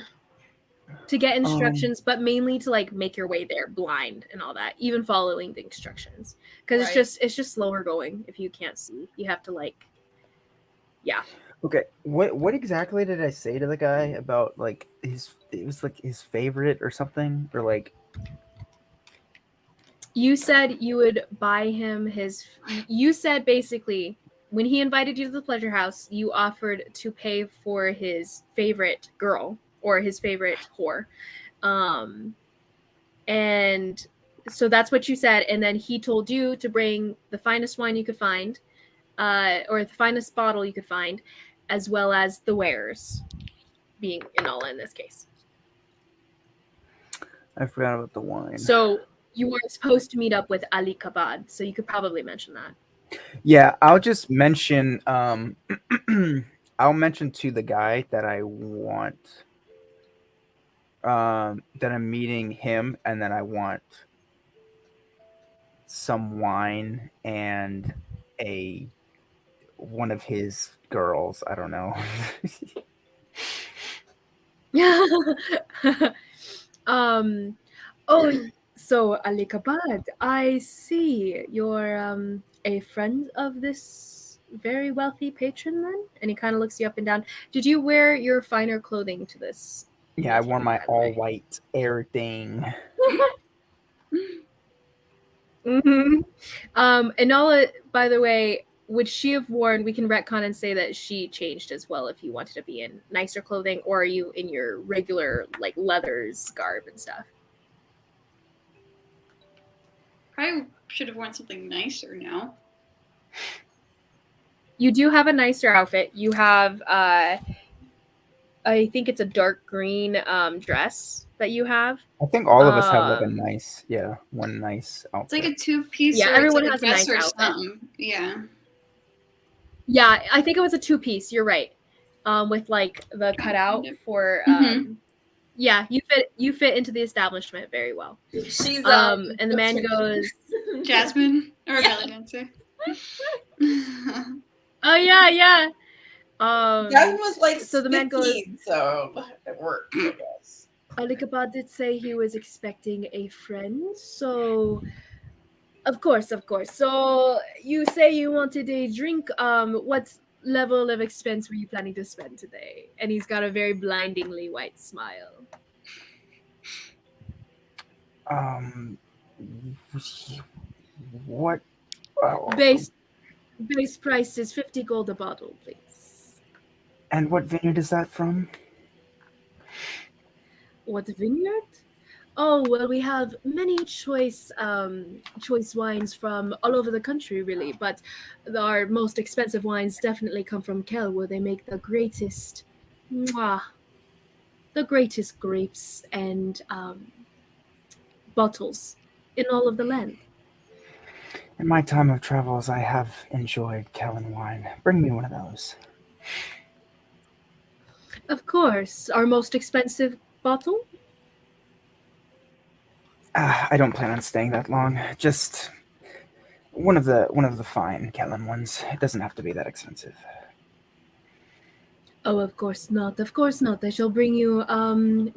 get instructions, but mainly to like make your way there blind and all that, even following the instructions, because it's just slower going if you can't see. You have to like, yeah. Okay, what exactly did I say to the guy about like it was like his favorite or something, or like? You said you would buy him you said basically when he invited you to the Pleasure House, you offered to pay for his favorite girl or his favorite whore. And so that's what you said. And then he told you to bring the finest wine you could find, or the finest bottle you could find, as well as the wares being Enola in this case. I forgot about the wine. So you were supposed to meet up with Ali Kabad, so you could probably mention that. Yeah, I'll just mention I'll mention to the guy that I want that I'm meeting him, and then I want some wine and one of his girls. I don't know. So Ali Kabad, I see you're a friend of this very wealthy patron then? And he kind of looks you up and down. Did you wear your finer clothing to this? Yeah, I wore my all white everything. Mm-hmm. Enola, by the way, would she have worn, we can retcon and say that she changed as well if you wanted to be in nicer clothing, or are you in your regular like leathers garb and stuff? Probably should have worn something nicer now. You do have a nicer outfit. You have I think it's a dark green dress that you have. I think all of us have like one nice outfit. It's like a two-piece. Yeah, everyone has a nice outfit. outfit. Yeah. Yeah, I think it was a two-piece. You're right. With like the cutout for yeah, you fit into the establishment very well. She's and the man goes, Jasmine or a belly dancer. oh yeah. That was like so the man goes, so it worked, I guess. Ali Kabad did say he was expecting a friend, so of course. So you say you wanted a drink. What level of expense were you planning to spend today? And he's got a very blindingly white smile. What? Base price is 50 gold a bottle, please. And what vineyard is that from? What vineyard? Oh, well, we have many choice wines from all over the country, really. But our most expensive wines definitely come from Kel, where they make mwah, the greatest grapes and bottles in all of the land. In my time of travels, I have enjoyed Kellen wine. Bring me one of those. Of course, our most expensive bottle. I don't plan on staying that long. Just one of the fine Kellen ones. It doesn't have to be that expensive. Oh, of course not. Of course not. I shall bring you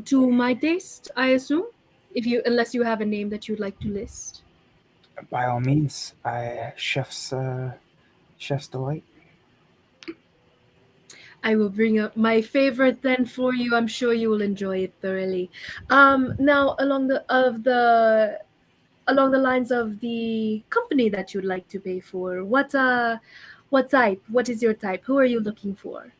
to my taste, I assume. Unless you have a name that you'd like to list. By all means, chef's delight. I will bring up my favorite then for you. I'm sure you will enjoy it thoroughly. Now along the lines of the company that you'd like to pay for, what type? What is your type? Who are you looking for?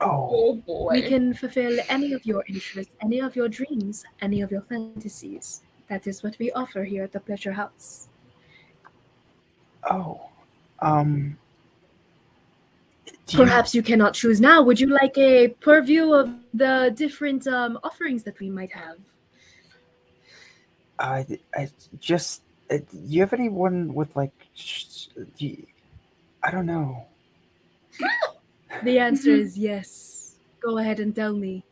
Oh, Oh boy. We can fulfill any of your interests, any of your dreams, any of your fantasies. That is what we offer here at the Pleasure House. oh, um, do you, Perhaps you cannot choose now. Would you like a purview of the different offerings that we might have? I just, do you have anyone with like, I don't know. The answer is yes. Go ahead and tell me.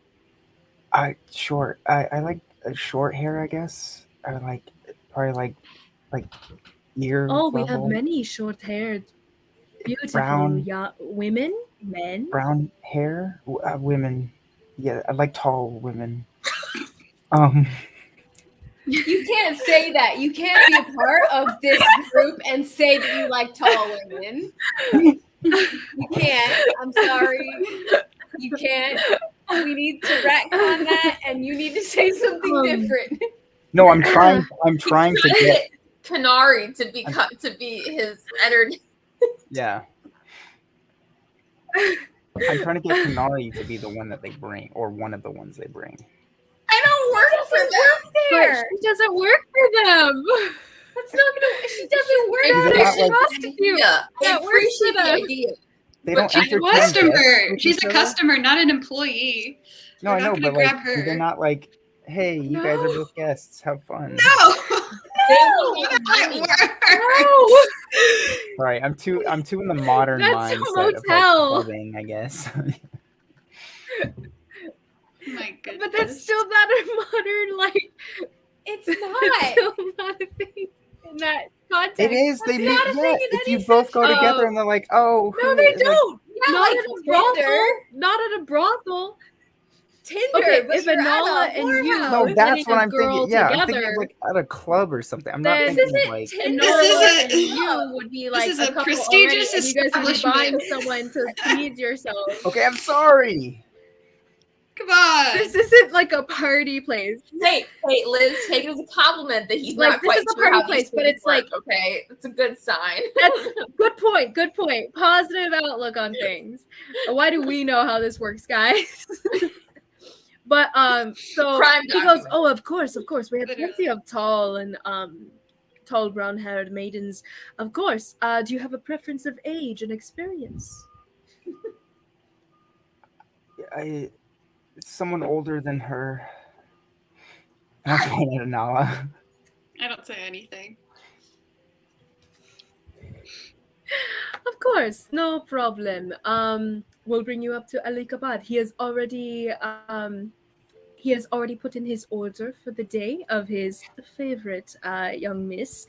Short. I like short hair, I guess. I like probably like ear Oh, we have level. many short-haired, beautiful Brown. women, men. Brown hair, women. Yeah, I like tall women. Um, You can't say that. You can't be a part of this group and say that you like tall women. You can't. I'm sorry. You can't. We need to retcon that, and you need to say something different. no, I'm trying. I'm trying to get Kanari to be his energy. Yeah. I'm trying to get Kanari to be the one that they bring, or one of the ones they bring. I don't work for them. There. But she doesn't work for them. That's not gonna. She doesn't work. Is it not like Prostitute. Yeah, I That works appreciate for the them. idea. they But don't she's a entertain guests Customer. with She's each a other? customer, not an employee. No, We're I not know, gonna but like, grab her. they're not like, hey, you guys are No. both guests. Have fun. No. They will That's have not how money. it works. Sorry, I'm too in the modern That's a mindset of like motel. clubbing, I guess. My goodness. But that's still not a modern, like, It's it's not. still not a thing in that context. It is. They That's meet. not a Yeah, thing in if any you both go sense. together Oh. and they're like, oh, No, who- they like, don't. Yeah, Not like at a brothel. Tinder. Not at a brothel. Tinder, Okay, but if you're Enola at a and you whorehouse. No, are that's getting what a I'm thinking. girl Yeah, I'm thinking together, of like at a club or something. I'm not then thinking This of like. isn't Tinder. Enola and This you would be like is a a couple prestigious already, and you guys would be buying establishment. someone to please yourself. Okay, I'm sorry. Come on. This isn't like a party place. Hey, Liz, take it as a compliment that he's Like, not this quite is a sure party how place, these but things it's work, like- okay, it's a good sign. That's good point. Good point. Positive outlook on things. Why do we know how this works, guys? But so Crime he goes, document. oh, of course, we have Literally. plenty of tall and tall brown-haired maidens. Of course. Do you have a preference of age and experience? Someone older than her. I'm pointing at Nala. I don't say anything. Of course, no problem. We'll bring you up to Alikabad. He has already put in his order for the day of his favorite young miss.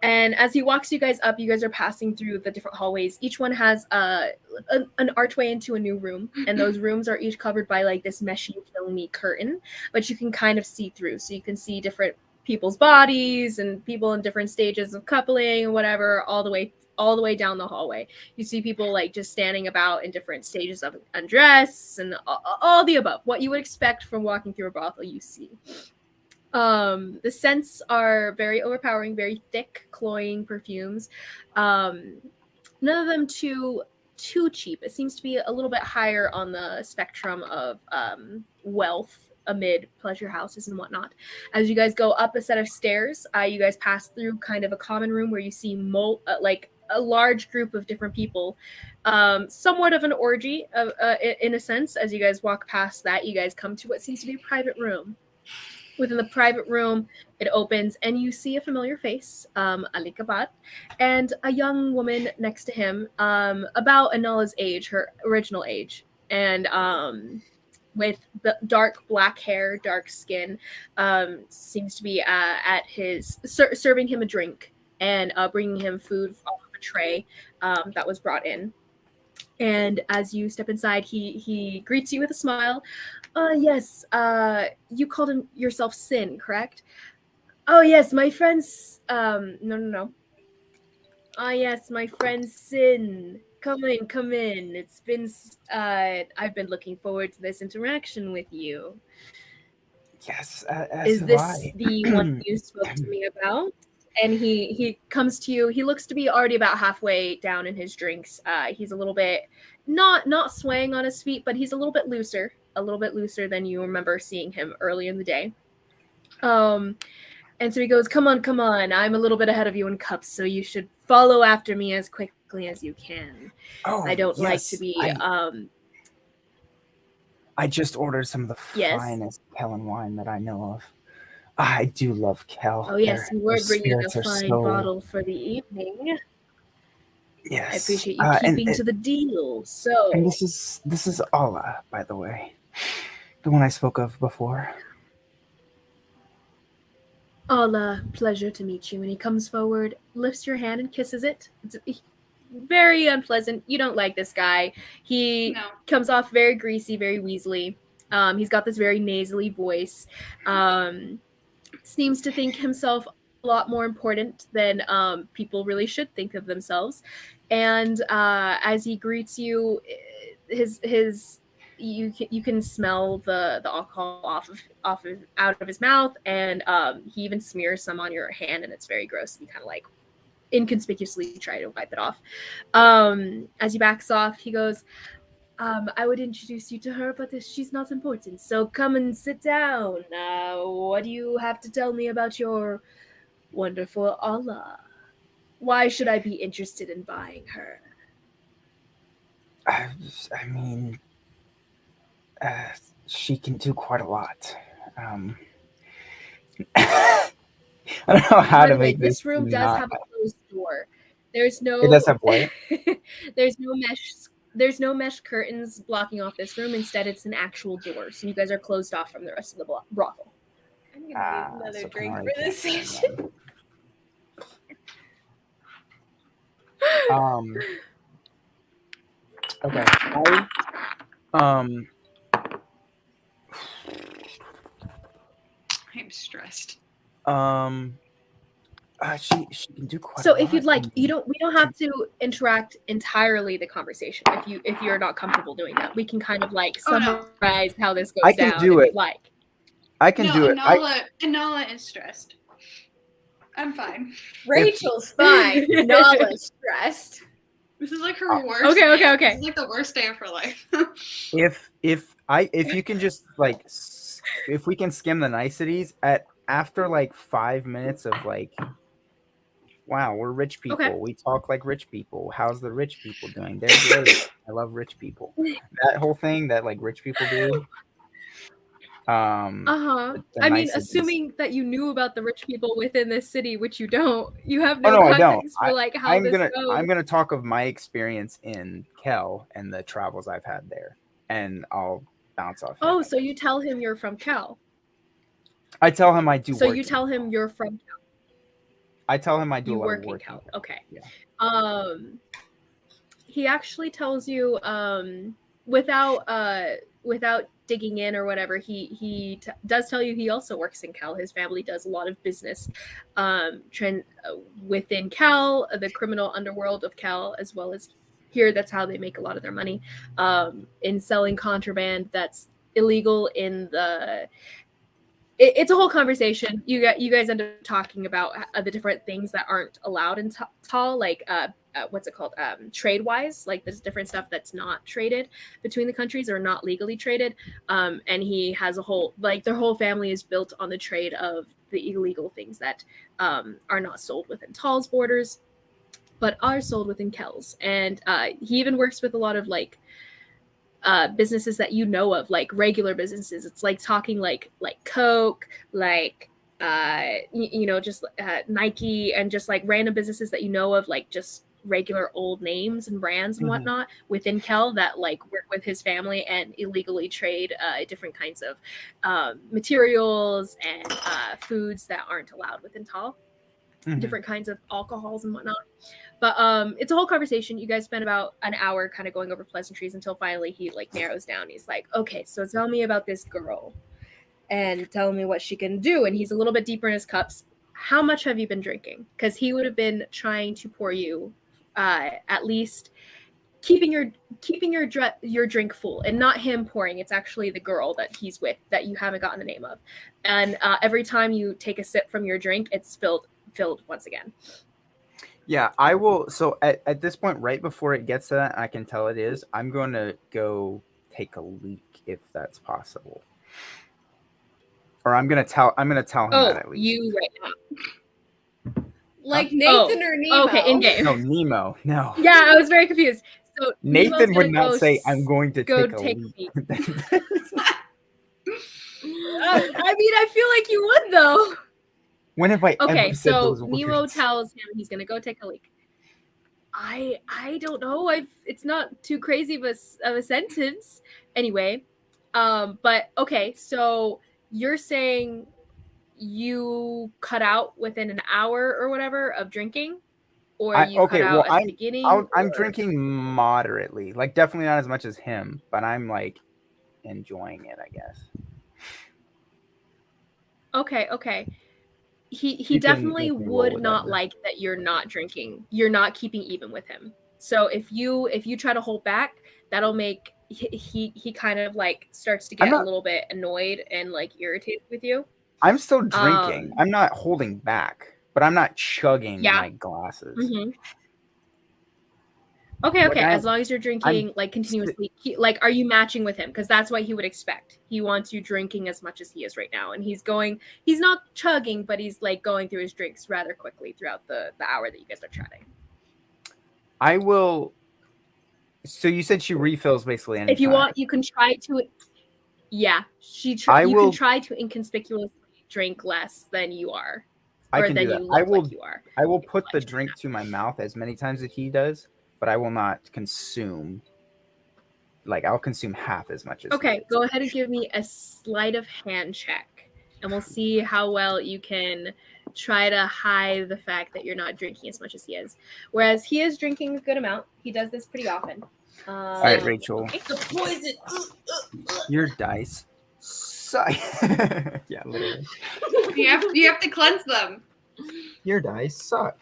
And as he walks you guys up, you guys are passing through the different hallways. Each one has an archway into a new room, and those rooms are each covered by like this meshy, filmy curtain, but you can kind of see through, so you can see different people's bodies and people in different stages of coupling and whatever, all the way down the hallway. You see people like just standing about in different stages of undress and all the above. What you would expect from walking through a brothel, you see. The scents are very overpowering, very thick, cloying perfumes. None of them too cheap. It seems to be a little bit higher on the spectrum of wealth amid pleasure houses and whatnot. As you guys go up a set of stairs, you guys pass through kind of a common room where you see like a large group of different people, somewhat of an orgy in a sense. As you guys walk past that, you guys come to what seems to be a private room. Within the private room, it opens and you see a familiar face, Alikabat, and a young woman next to him, about Anala's age, her original age, and with the dark black hair, dark skin, seems to be at his serving him a drink and bringing him food off of a tray that was brought in. And as you step inside, he greets you with a smile. Yes, you called yourself Sin, correct? Oh, yes, my friend's, no. Yes, my friend Sin. Come in. It's been, I've been looking forward to this interaction with you. Yes, as Is have this I. the one you spoke to me about? And he comes to you. He looks to be already about halfway down in his drinks. He's a little bit not swaying on his feet, but he's a little bit looser than you remember seeing him early in the day. And so he goes, come on. I'm a little bit ahead of you in cups, so you should follow after me as quickly as you can. Oh, I don't like yes, to be I just ordered some of the finest Kellen wine that I know of. I do love Kel. Oh, yes, you were bringing a spirits are fine so... bottle for the evening. Yes. I appreciate you keeping to the deal. So, And this is Allah, by the way. The one I spoke of before. Allah, pleasure to meet you. And he comes forward, lifts your hand and kisses it. It's very unpleasant. You don't like this guy. He comes off very greasy, very weaselly. He's got this very nasally voice. Seems to think himself a lot more important than people really should think of themselves. And as he greets you, you can smell the alcohol out of his mouth, and he even smears some on your hand, and it's very gross. You kind of like inconspicuously try to wipe it off. As he backs off, he goes, I would introduce you to her, but she's not important. So come and sit down. What do you have to tell me about your wonderful Allah? Why should I be interested in buying her? I mean, she can do quite a lot. I don't know how to make this room does have a closed door. There's no. It does have what? There's no mesh curtains blocking off this room. Instead, it's an actual door. So you guys are closed off from the rest of the brothel. I'm gonna need another drink for this session. Okay. I'm stressed. She can do quite. So a lot. if you'd like, we don't have to interact entirely the conversation. If you're not comfortable doing that, we can kind of like summarize how this goes down. I can do it. Like, I can do it. Anala is stressed. I'm fine. Rachel's fine. Nala's stressed. This is like her worst. Okay. This is like the worst day of her life. if you can just like, if we can skim the niceties after like 5 minutes of like, wow, we're rich people. Okay. We talk like rich people. How's the rich people doing? They're great. I love rich people. That whole thing that like rich people do. I mean, assuming that you knew about the rich people within this city, which you don't, you have no context for like how this goes. I'm gonna talk of my experience in Kel and the travels I've had there, and I'll bounce off. Oh, so you tell him you're from Kel. I tell him I do. So you tell him you're from Kel. I tell him I do. You a lot work of in work Kel. Okay. Yeah. He actually tells you, without digging in or whatever, he does tell you he also works in Cal. His family does a lot of business within Cal, the criminal underworld of Cal, as well as here. That's how they make a lot of their money, in selling contraband that's illegal in the... It's a whole conversation. You guys end up talking about the different things that aren't allowed in Tal, like what's it called, trade wise, like there's different stuff that's not traded between the countries or not legally traded, and he has a whole, like their whole family is built on the trade of the illegal things that are not sold within Tal's borders but are sold within Kel's. And he even works with a lot of like businesses that you know of, like regular businesses. It's like talking like Coke, like just Nike, and just like random businesses that you know of, like just regular old names and brands and whatnot within Kel that like work with his family and illegally trade different kinds of materials and foods that aren't allowed within Tal. Different kinds of alcohols and whatnot. But it's a whole conversation. You guys spend about an hour kind of going over pleasantries until finally he like narrows down. He's like, okay, so tell me about this girl and tell me what she can do. And he's a little bit deeper in his cups. How much have you been drinking? Because he would have been trying to pour you at least keeping your drink full, and not him pouring. It's actually the girl that he's with that you haven't gotten the name of. And every time you take a sip from your drink, it's filled once again. Yeah, I will. So at this point, right before it gets to that, I can tell it is, I'm going to go take a leak if that's possible. Or I'm going to tell him that at least. You right now. Like Nathan or Nemo? Okay, in game. No, Nemo. No. Yeah, I was very confused. So Nathan would not say, I'm going to go take a leak. I mean, I feel like you would though. When have I ever said those words? Nemo tells him he's gonna go take a leak. I don't know. It's not too crazy of a sentence. Anyway, but okay. So you're saying you cut out within an hour or whatever of drinking, or you cut out at the beginning? I'm drinking moderately, like definitely not as much as him, but I'm like enjoying it, I guess. Okay. He definitely would not like that you're not drinking. You're not keeping even with him. So if you try to hold back, that'll make he kind of like starts to get a little bit annoyed and like irritated with you. I'm still drinking. I'm not holding back, but I'm not chugging my glasses. Mm-hmm. Okay. As long as you're drinking like continuously, like, are you matching with him? Because that's what he would expect. He wants you drinking as much as he is right now, and he's not chugging, but he's like going through his drinks rather quickly throughout the hour that you guys are chatting. I will. So you said she refills basically anytime. If you want, you can try to. Yeah, you can try to inconspicuously drink less than you are. I can do that. I will put the drink to my mouth as many times as he does. But I will not consume, like I'll consume half as much as. Okay, go ahead and give me a sleight of hand check, and we'll see how well you can try to hide the fact that you're not drinking as much as he is. Whereas he is drinking a good amount. He does this pretty often. All right, Rachel. Okay. The poison. Your dice suck. Yeah, literally. You have to cleanse them. Your dice suck.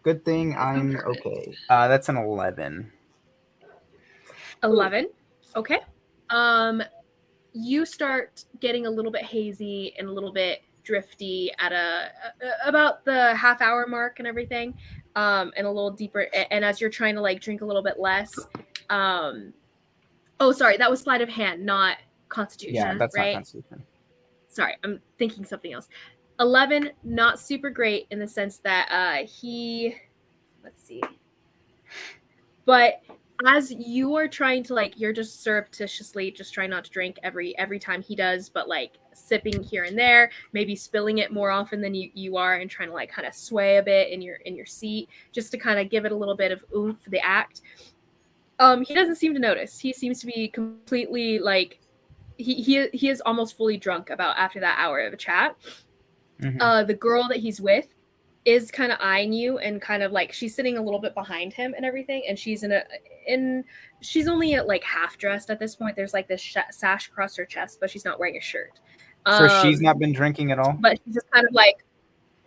Good thing I'm okay. That's an 11. 11. Okay. You start getting a little bit hazy and a little bit drifty at about the half hour mark and everything, and a little deeper. And as you're trying to like drink a little bit less, sorry, that was sleight of hand, not Constitution. Yeah, that's right? Not Constitution. Sorry, I'm thinking something else. 11, not super great in the sense that let's see. But as you are trying to like, you're just surreptitiously just trying not to drink every time he does, but like sipping here and there, maybe spilling it more often than you are, and trying to like kind of sway a bit in your seat just to kind of give it a little bit of oomph to the act. He doesn't seem to notice. He seems to be completely like he is almost fully drunk about after that hour of a chat. Mm-hmm. The girl that he's with is kind of eyeing you and kind of like she's sitting a little bit behind him and everything, and she's she's only like half dressed at this point. There's like this sash across her chest, but she's not wearing a shirt. So she's not been drinking at all? But she's just kind of like,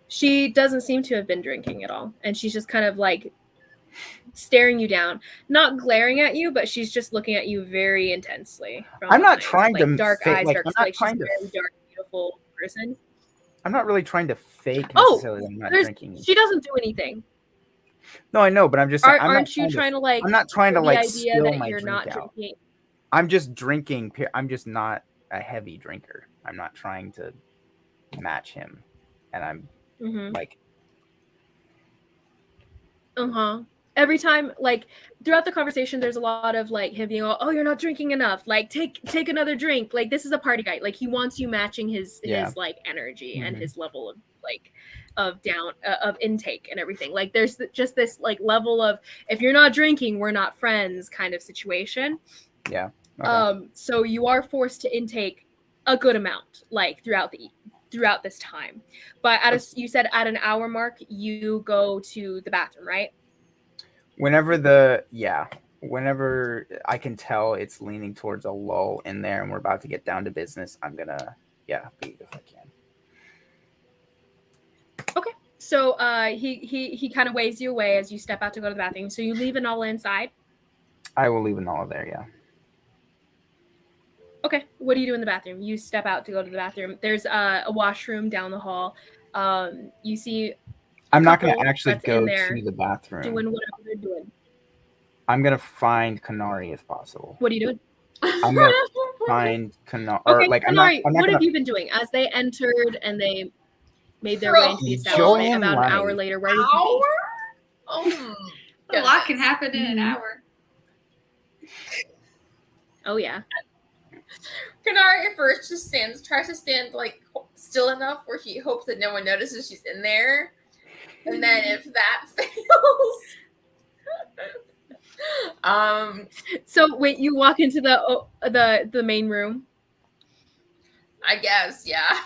she doesn't seem to have been drinking at all, and she's just kind of like staring you down, not glaring at you, but she's just looking at you very intensely. I'm not trying to dark eyes, like, dark. I'm not like trying she's to. A very dark, beautiful person. I'm not really trying to fake necessarily. I'm not drinking. She doesn't do anything. No, I know, but I'm just saying. Aren't you trying to like? I'm not trying to the like idea spill that my you're drink not out. drinking. I'm just drinking. I'm just not a heavy drinker. I'm not trying to match him, and I'm like. Every time, like throughout the conversation, there's a lot of like him being, "Oh, you're not drinking enough. Like, take another drink. Like, this is a party guy. Like, he wants you matching his like energy and his level of like of intake and everything. Like, there's just this like level of if you're not drinking, we're not friends kind of situation. Yeah. Okay. So you are forced to intake a good amount, like throughout this time. But you said at an hour mark, you go to the bathroom, right? Whenever I can tell it's leaning towards a lull in there and we're about to get down to business, I'm gonna leave if I can. Okay. So he kind of waves you away as you step out to go to the bathroom. So you leave Anala inside? I will leave Anala there, yeah. Okay. What do you do in the bathroom? You step out to go to the bathroom. There's a washroom down the hall. You see I'm not going to actually go to the bathroom. Doing whatever they're doing. I'm going to find Kanari if possible. What are you doing? I'm going to find Kanari. Okay, like, Kanari, what have you been doing? As they entered and they made their way into the establishment about an hour later, where would you be? A lot can happen in an hour. Oh, yeah. Kanari at first just tries to stand like still enough where he hopes that no one notices she's in there. And then if that fails, so wait, you walk into the main room? I guess, yeah.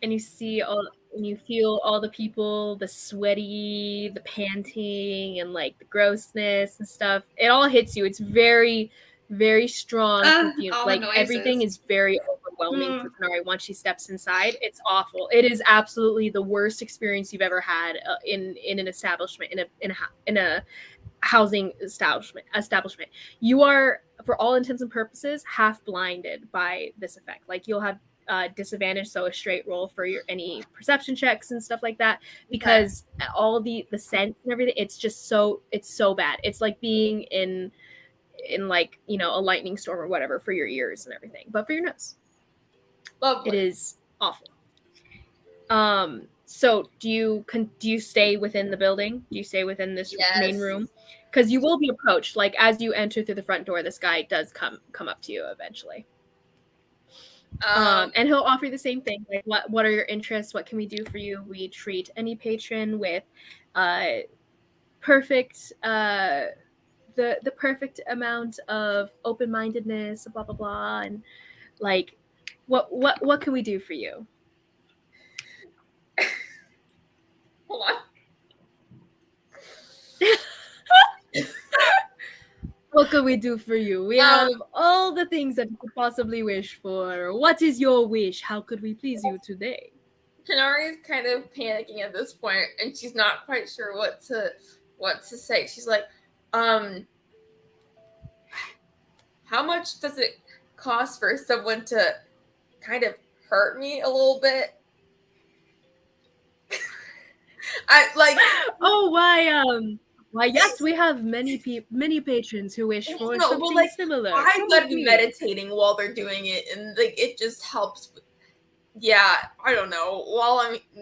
And you see and you feel all the people, the sweaty, the panting, and like the grossness and stuff. It all hits you. It's very, very strong perfume. Like everything is very overwhelming for Kanari once she steps inside. It's awful. It is absolutely the worst experience you've ever had in an establishment, in a housing establishment. You are, for all intents and purposes, half blinded by this effect. Like you'll have disadvantage, so a straight roll for any perception checks and stuff like that, because all the scent and everything, it's so bad. It's like being in like, you know, a lightning storm or whatever for your ears and everything, but for your nose. Lovely. It is awful. So do you stay within the building? Do you stay within this main room? Because you will be approached. Like as you enter through the front door, this guy does come up to you eventually. And he'll offer you the same thing. Like, what are your interests? What can we do for you? We treat any patron with perfect the perfect amount of open-mindedness, blah blah blah, and like what can we do for you? Hold on. What can we do for you? We have all the things that you could possibly wish for. What is your wish? How could we please you today? Kanari is kind of panicking at this point, and she's not quite sure what to say. She's like, how much does it cost for someone to kind of hurt me a little bit? Why, yes, we have many patrons who wish for something similar. I gotta be meditating while they're doing it, and like it just helps. Yeah, I don't know.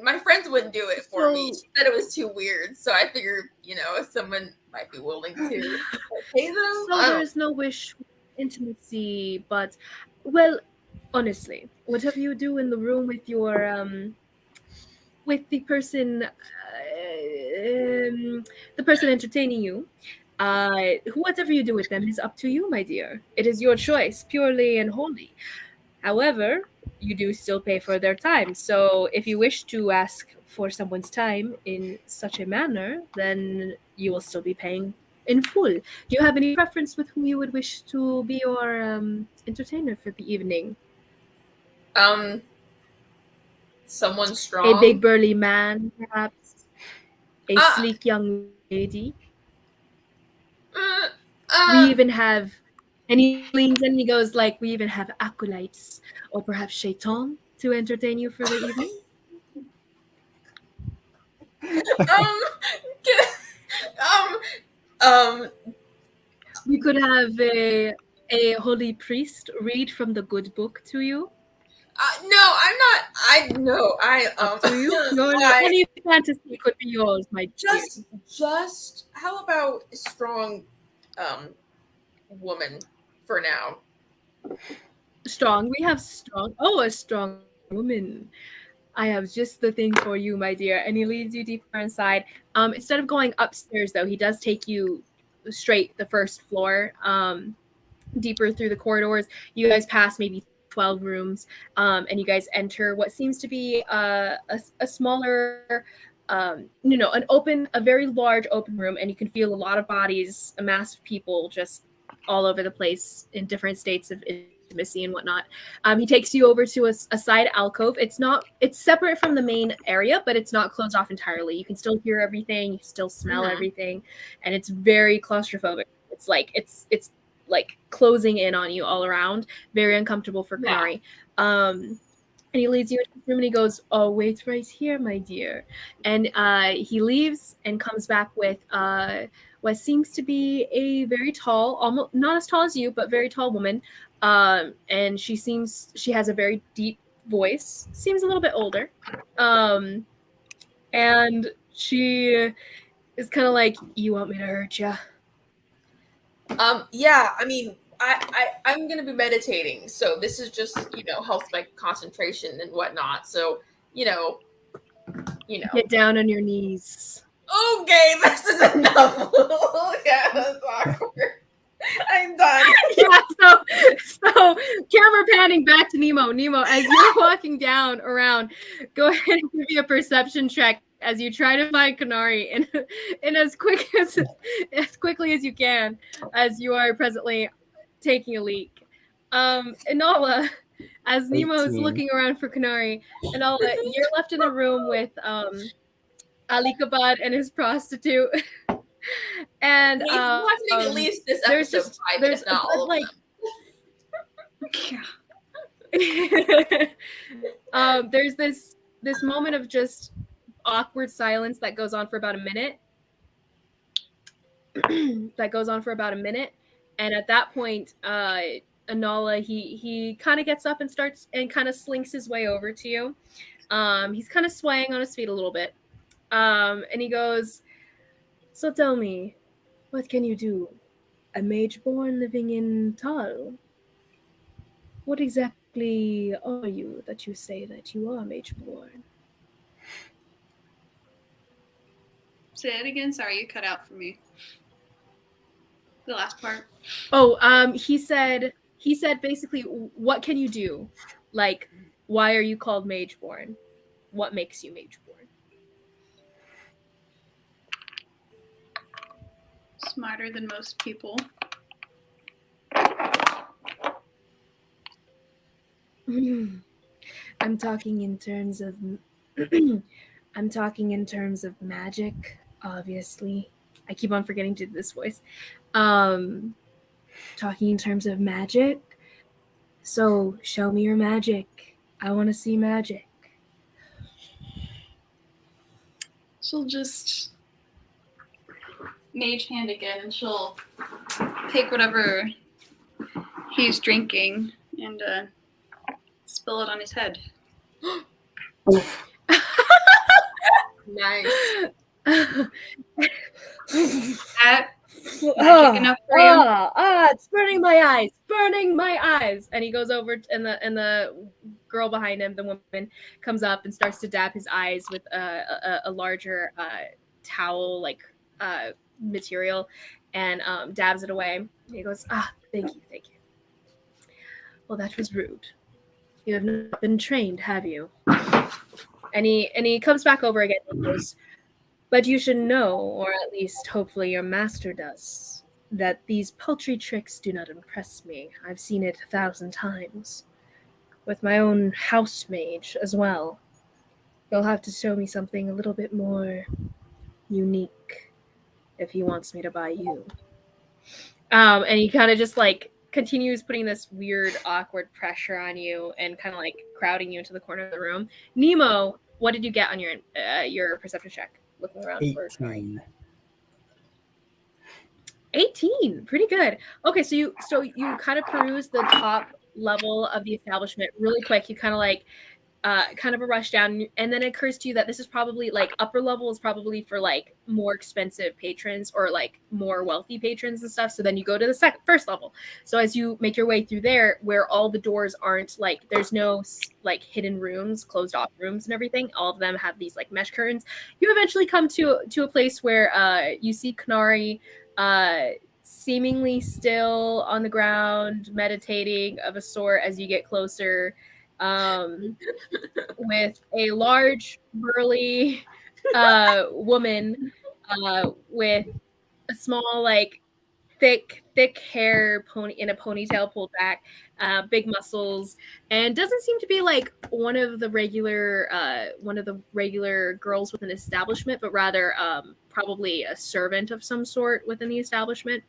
My friends wouldn't do it for me. She said it was too weird, so I figured, you know, if someone might be willing to pay them. So there's no wish for intimacy, but well, honestly, whatever you do in the room with your with the person entertaining you, whatever you do with them is up to you, my dear. It is your choice, purely and wholly. However, you do still pay for their time. So if you wish to ask for someone's time in such a manner, then you will still be paying in full. Do you have any preference with whom you would wish to be your entertainer for the evening? Someone strong. A big burly man, perhaps? A sleek young lady? We even have, and he leans in and he goes like, we even have acolytes or perhaps shaitan to entertain you for the evening. We could have a holy priest read from the good book to you. No, I'm not. Up to you. Any fantasy could be yours, my dear. Just how about a strong woman for now? Strong. We have strong. Oh, a strong woman. I have just the thing for you, my dear. And he leads you deeper inside. Instead of going upstairs, though, he does take you straight the first floor, deeper through the corridors. You guys pass maybe 12 rooms, and you guys enter what seems to be a smaller, a very large open room, and you can feel a lot of bodies, a mass of people just all over the place in different states of intimacy and whatnot. He takes you over to a side alcove. It's separate from the main area, but it's not closed off entirely. You can still hear everything, you still smell everything, and it's very claustrophobic. It's like closing in on you all around. Very uncomfortable for Kanari. And he leads you into the room and he goes, "Oh, wait right here, my dear." And he leaves and comes back with what seems to be a very tall, almost not as tall as you, but very tall woman. And she has a very deep voice, seems a little bit older. And she is kind of like, "You want me to hurt you?" Yeah, I mean, I'm gonna be meditating, so this is just helps my concentration and whatnot. So Get down on your knees. Okay, this is enough. Yeah, that's awkward. I'm done. Yeah, so camera panning back to Nemo. Nemo, as you're walking down around, go ahead and give me a perception check as you try to find Kanari in as quickly as you can, as you are presently taking a leak. Inala, as Nemo is looking around for Kanari, Inala, you're left in a room with Alikabad and his prostitute. And you have to make at least this episode 5 minutes, not all of them. There's this moment of just awkward silence that goes on for about a minute. And at that point, Anala, he kind of gets up and starts and kind of slinks his way over to you. He's kind of swaying on his feet a little bit. And he goes, "So tell me, what can you do? A mage-born living in Tal? What exactly are you that you say that you are mage-born?" Say it again. Sorry, you cut out for me. The last part. Oh, he said basically, what can you do? Like, why are you called mage-born? What makes you mage-born? Smarter than most people. I'm talking in terms of magic, obviously. I keep on forgetting to do this voice. Talking in terms of magic. So show me your magic. I want to see magic. She'll just mage hand again, and she'll take whatever he's drinking and spill it on his head. Nice. Enough for you? It's burning my eyes. And he goes over, and the girl behind him, the woman, comes up and starts to dab his eyes with a larger towel material, and dabs it away. And he goes, thank you. Well, that was rude. You have not been trained, have you? And he comes back over again and goes, but you should know, or at least hopefully your master does, that these paltry tricks do not impress me. I've seen it 1,000 times. With my own house mage as well. You'll have to show me something a little bit more unique if he wants me to buy you. And he kind of just continues putting this weird, awkward pressure on you and kind of crowding you into the corner of the room. Nemo, what did you get on your perception check? looking around for Kanari. 18. 18, pretty good. Okay, so you kind of peruse the top level of the establishment really quick. You kind of like kind of a rush down, and then it occurs to you that this is probably like upper level is probably for like more expensive patrons or like more wealthy patrons and stuff. So then you go to the first level. So as you make your way through there, where all the doors aren't like, there's no like hidden rooms, closed off rooms and everything. All of them have these like mesh curtains. You eventually come to a place where you see Kanari seemingly still on the ground, meditating of a sort as you get closer, with a large, burly woman with a small, like, thick hair in a ponytail pulled back, big muscles, and doesn't seem to be like one of the regular girls within the establishment, but rather probably a servant of some sort within the establishment.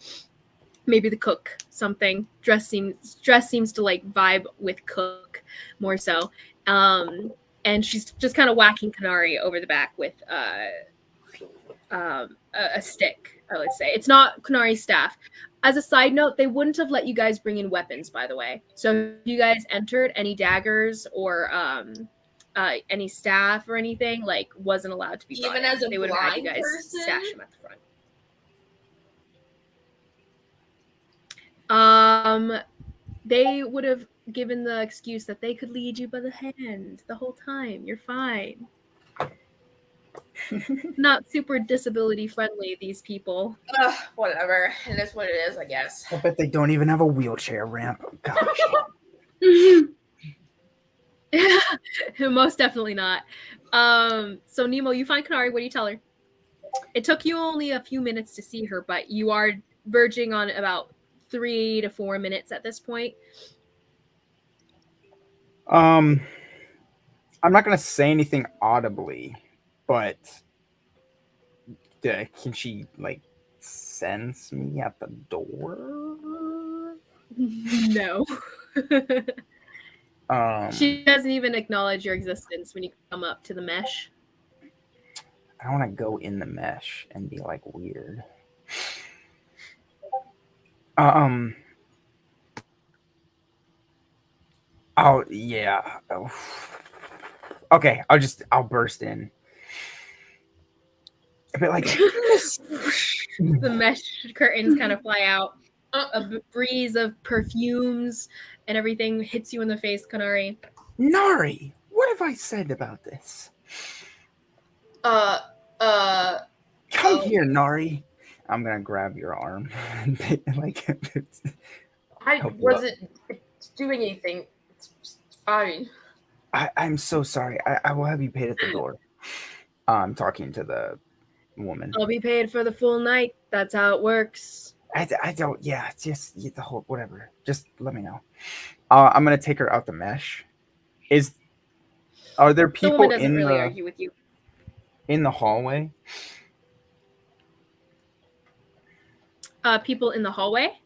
Maybe the cook, something. Dress seems to like vibe with cook more so. And she's just kind of whacking Kanari over the back with a stick, I would say. It's not Kanari's staff. As a side note, they wouldn't have let you guys bring in weapons, by the way. So if you guys entered, any daggers or any staff or anything, like, wasn't allowed to be brought Even in. as a They would have had you blind guys person? stash them at the front. They would have given the excuse that they could lead you by the hand the whole time. You're fine. Not super disability friendly, these people. Whatever. And that's what it is, I guess. I bet they don't even have a wheelchair ramp. Gosh. Most definitely not. So Mnemo, you find Kanari. What do you tell her? It took you only a few minutes to see her, but you are verging on about 3 to 4 minutes at this point. I'm not gonna say anything audibly, but can she like sense me at the door? No. She doesn't even acknowledge your existence when you come up to the mesh. I want to go in the mesh and be like weird. Oh yeah. Oh. Okay, I'll burst in. A bit like the mesh curtains kind of fly out. A breeze of perfumes and everything hits you in the face, Kanari. Nari, what have I said about this? Come here, Nari. I'm gonna grab your arm. Like, I wasn't doing anything. It's fine. I'm so sorry. I will have you paid at the door. I'm talking to the woman. I'll be paid for the full night. That's how it works. I don't. Yeah, just the whole whatever. Just let me know. I'm gonna take her out the mesh. Are there people woman doesn't really argue with you in the hallway? People in the hallway.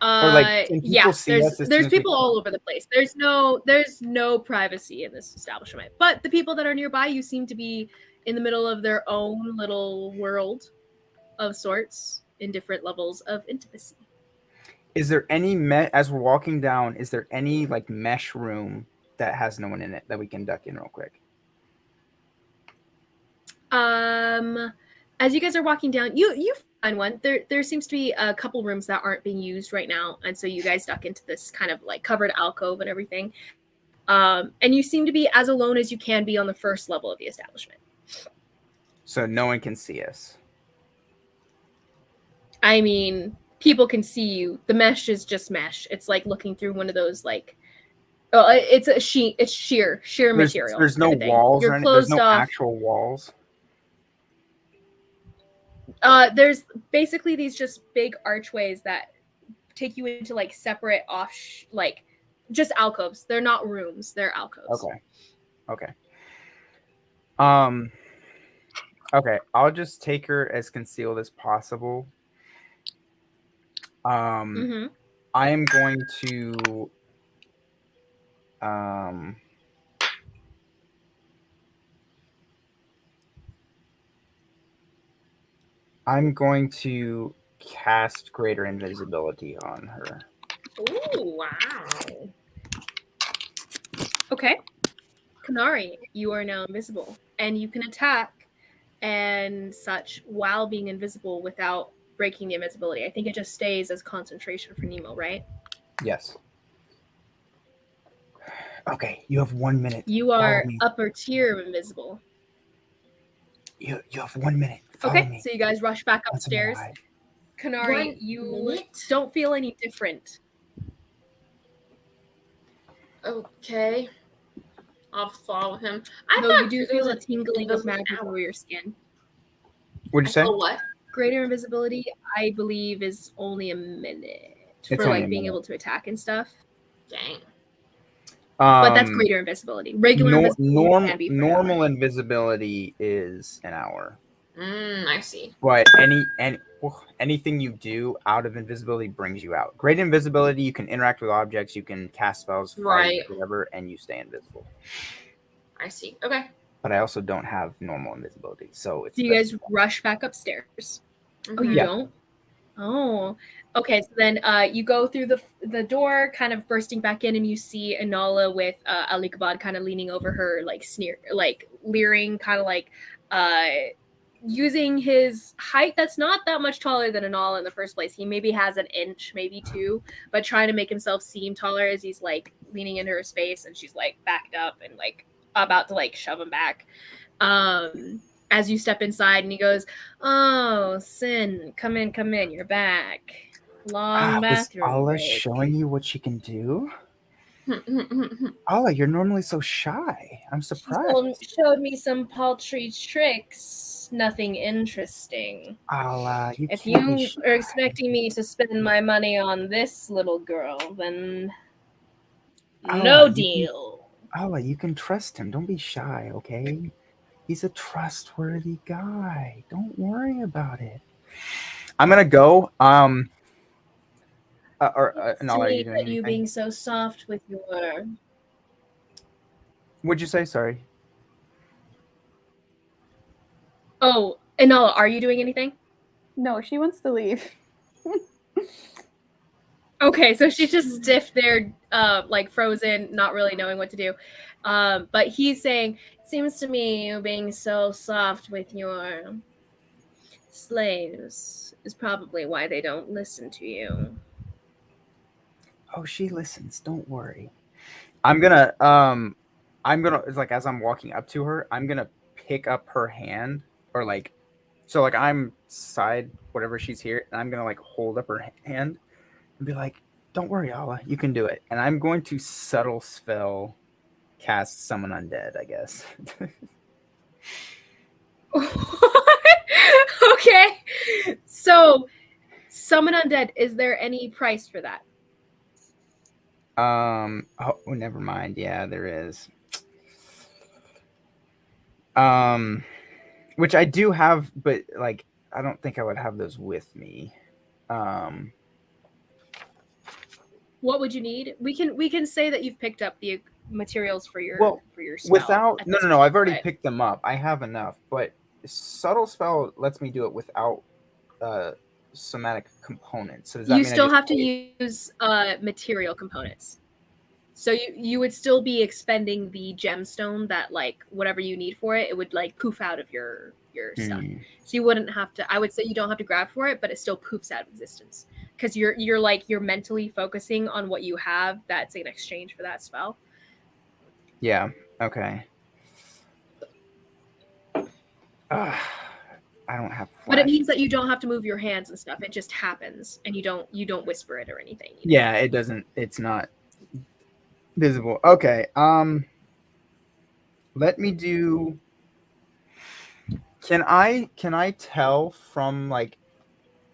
Or like, yeah, there's people all over the place. There's no privacy in this establishment. But the people that are nearby, you seem to be in the middle of their own little world of sorts in different levels of intimacy. Is there any as we're walking down, is there any like mesh room that has no one in it that we can duck in real quick? As you guys are walking down, you find one. There seems to be a couple rooms that aren't being used right now, and so you guys duck into this kind of like covered alcove and everything. And you seem to be as alone as you can be on the first level of the establishment. So no one can see us. I mean, people can see you. The mesh is just mesh. It's like looking through one of those like, it's a sheet. It's sheer material. There's no walls or anything. There's no actual walls. There's basically these just big archways that take you into like separate like just alcoves. They're not rooms. They're alcoves. Okay. Okay. I'll just take her as concealed as possible. I am going to I'm going to cast Greater Invisibility on her. Ooh, wow. Okay. Kanari, you are now invisible, and you can attack and such while being invisible without breaking the invisibility. I think it just stays as concentration for Mnemo, right? Yes. Okay, you have 1 minute. You are upper tier of invisible. You have 1 minute. Follow Okay, me. so you guys rush back Once upstairs. more, Kanari, you don't feel any different. Okay. I'll follow him. No, you do feel a tingling of magic over your skin. What'd you say? What? Greater invisibility, I believe, is only a minute It's for only like a being minute. able to attack and stuff. Dang. But that's greater invisibility. Regular invisibility can be for normal invisibility is an hour. I see. But anything you do out of invisibility brings you out. Great invisibility, you can interact with objects, you can cast spells, fight, Right. whatever, and you stay invisible. I see. Okay. But I also don't have normal invisibility, so it's. Do you guys rush back upstairs? Mm-hmm. Oh, you don't? Oh, okay. So then you go through the door, kind of bursting back in, and you see Inala with Alikabad kind of leaning over her, like leering, kind of like using his height that's not that much taller than Inala in the first place. He maybe has an inch, maybe 2, but trying to make himself seem taller as he's like leaning into her space, and she's like backed up and like about to like shove him back. As you step inside, and he goes, "Oh, Sin, come in, you're back. Long bathroom Was Ala break." showing you what she can do? Ala, you're normally so shy. I'm surprised. She showed me some paltry tricks. Nothing interesting. Ala, you If can't be you shy. are expecting me to spend my money on this little girl, then no deal. Ala, you can trust him. Don't be shy, okay? He's a trustworthy guy. Don't worry about it. I'm gonna go. Nala, are you doing anything? You being so soft with your. What'd you say? Sorry. Oh, Inala, are you doing anything? No, she wants to leave. Okay, so she's just stiff there, like frozen, not really knowing what to do. But he's saying, "It seems to me you being so soft with your slaves is probably why they don't listen to you." Oh, she listens. Don't worry. I'm gonna it's like as I'm walking up to her, I'm gonna pick up her hand or like, so like I'm side whatever she's here, and I'm gonna like hold up her hand and be like, "Don't worry, Ala, you can do it." And I'm going to subtle spell cast summon undead, I guess. Okay, so summon undead. Is there any price for that? Oh, never mind. Yeah, there is. Which I do have, but like I don't think I would have those with me. What would you need? We can say that you've picked up the materials for your spell. Without no, I've already picked them up. I have enough, but subtle spell lets me do it without somatic components. So does that you mean still have to use material components? So you would still be expending the gemstone that like whatever you need for it, it would like poof out of your stuff. So you wouldn't have to. I would say you don't have to grab for it, but it still poofs out of existence because you're mentally focusing on what you have. That's in exchange for that spell. Yeah. Okay. I don't have flash. But it means that you don't have to move your hands and stuff. It just happens, and you don't whisper it or anything. Yeah, it doesn't. It's not visible. Okay. Let me do. Can I tell from like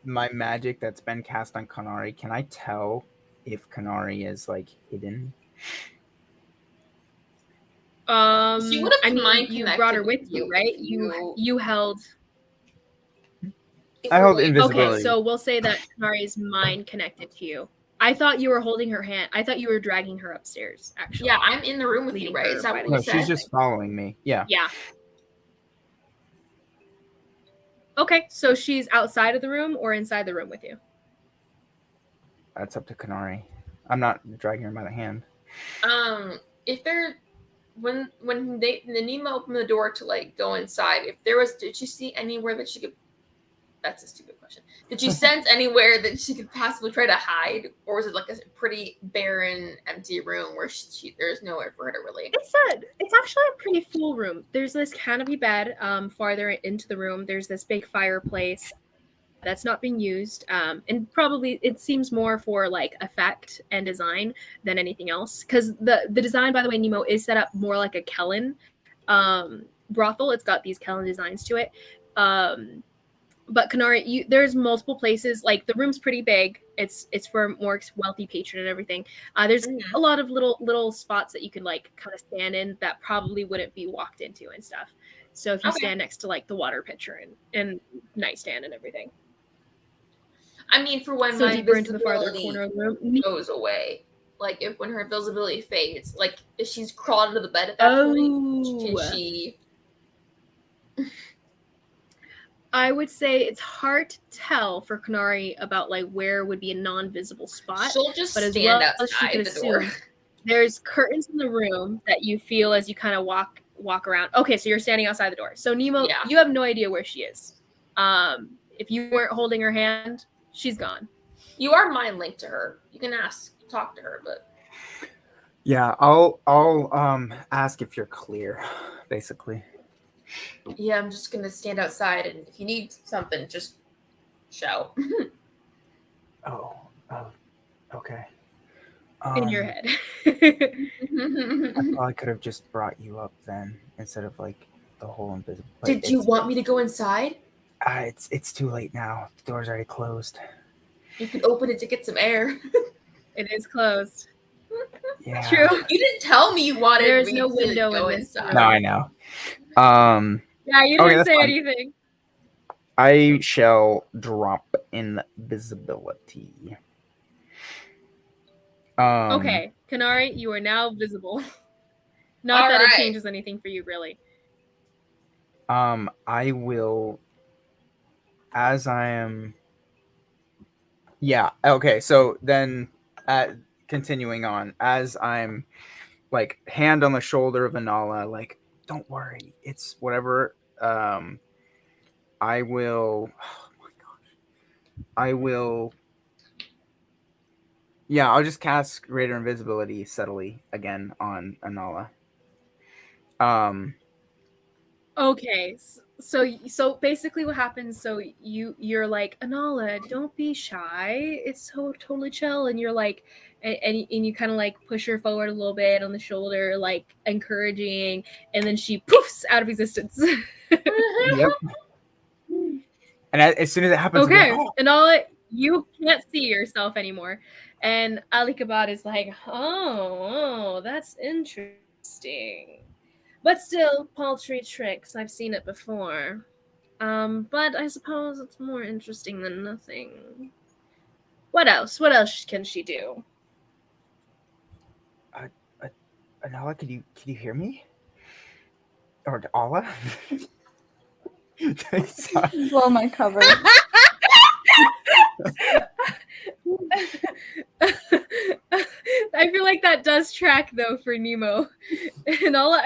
my magic that's been cast on Kanari? Can I tell if Kanari is like hidden? She would have you brought her with you, right? You held. I held invisibility. Okay, so we'll say that Kanari's mind connected to you. I thought you were holding her hand. I thought you were dragging her upstairs, actually. Yeah, I'm in the room with you, right? Is that what you said? She's just following me. Yeah. Yeah. Okay, so she's outside of the room or inside the room with you? That's up to Kanari. I'm not dragging her by the hand. If they're when the Nemo opened the door to like go inside, did she see anywhere that she could? That's a stupid question. Did you sense anywhere that she could possibly try to hide, or was it like a pretty barren, empty room where there's nowhere for her to really? It's actually a pretty full room. There's this canopy bed. Farther into the room, there's this big fireplace that's not being used, and probably it seems more for like effect and design than anything else. Because the design, by the way, Nemo, is set up more like a Kellen brothel. It's got these Kellen designs to it. But Kanari, there's multiple places. Like the room's pretty big. It's for a more wealthy patron and everything. There's a lot of little spots that you can like kind of stand in that probably wouldn't be walked into and stuff. So if you stand next to like the water pitcher and nightstand and everything. I mean, for when my deeper into the farther corner of the room goes away, like when her visibility fades, like if she's crawled into the bed at that point, can she? I would say it's hard to tell for Kanari about like where would be a non-visible spot. She'll just but stand outside the door. There's curtains in the room that you feel as you kind of walk around. Okay, so you're standing outside the door. So Nemo, you have no idea where she is. If you weren't holding her hand, she's gone. You are mind linked to her. You can talk to her, but yeah, I'll ask if you're clear, basically. Yeah, I'm just gonna stand outside, and if you need something, just shout. Oh, okay. In your head. I probably could have just brought you up then instead of like the whole invisible. Did you want me to go inside? It's too late now. The door's already closed. You can open it to get some air. It is closed. Yeah. True. You didn't tell me you wanted. There's no window go in this inside. room. No, I know. Yeah, you didn't say anything. I shall drop invisibility. Okay, Kanari, you are now visible. Not that it changes anything for you, really. I will, as I am. Yeah. Okay. So then, continuing on, as I'm, like, hand on the shoulder of Anala, like, don't worry, it's whatever. I will. Oh my gosh. I will. Yeah, I'll just cast Greater Invisibility subtly again on Anala. Okay, so basically what happens? So you're like, Anala, don't be shy. It's so totally chill, and you're like, and you kind of like push her forward a little bit on the shoulder, like encouraging, and then she poofs out of existence. Yep. And as soon as it happens, okay, like, oh. Anala, you can't see yourself anymore, and Alikabad is like, oh, that's interesting. But still, paltry tricks. I've seen it before. But I suppose it's more interesting than nothing. What else? What else can she do? Anala, can you hear me? Or Ala? Blow my cover. I feel like that does track though for Nemo. Nala.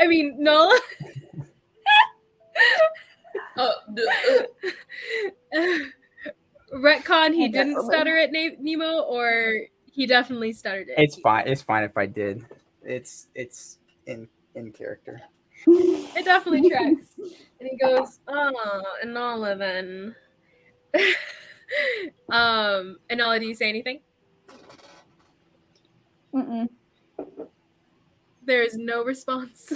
Retcon, he didn't stutter at Nemo, or he definitely stuttered it. It's fine. It's fine if I did. It's in character. It definitely tracks. And he goes, Anala then. Anala, do you say anything? Mm-mm. There is no response.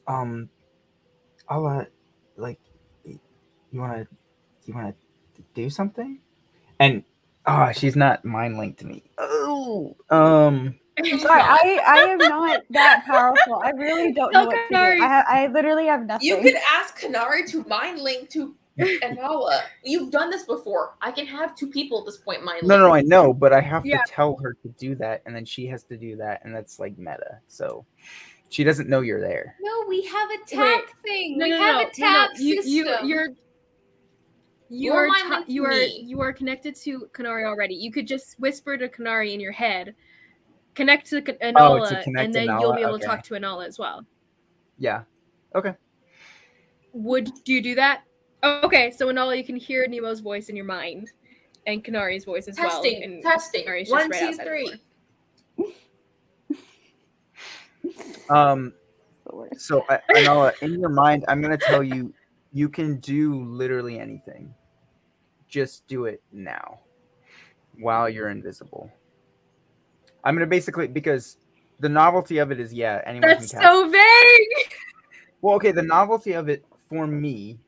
I'll like, you wanna do something? And she's not mind linked to me. Oh, Sorry, I am not that powerful. I really don't know what to do. I literally have nothing. You could ask Kanari to mind link to Anala. You've done this before. I can have two people at this point mind link. No, I know, but I have to tell her to do that, and then she has to do that, and that's like meta. So, She doesn't know you're there. No, we have a tap thing. No, we no, have no, a tap system. You are connected to Kanari already. You could just whisper to Kanari in your head, connect to Anala, and then you'll be able to talk to Anala as well. Yeah. Okay. Would you do that? Okay, so Anala, you can hear Nemo's voice in your mind, and Kanari's voice as well. And Testing. Kanari's 1, just 2, 3. So Anala, in your mind, I'm gonna tell you, you can do literally anything. Just do it now, while you're invisible. I'm gonna basically, because the novelty of it is, anyone can cast. That's so vague. Well, okay, the novelty of it for me,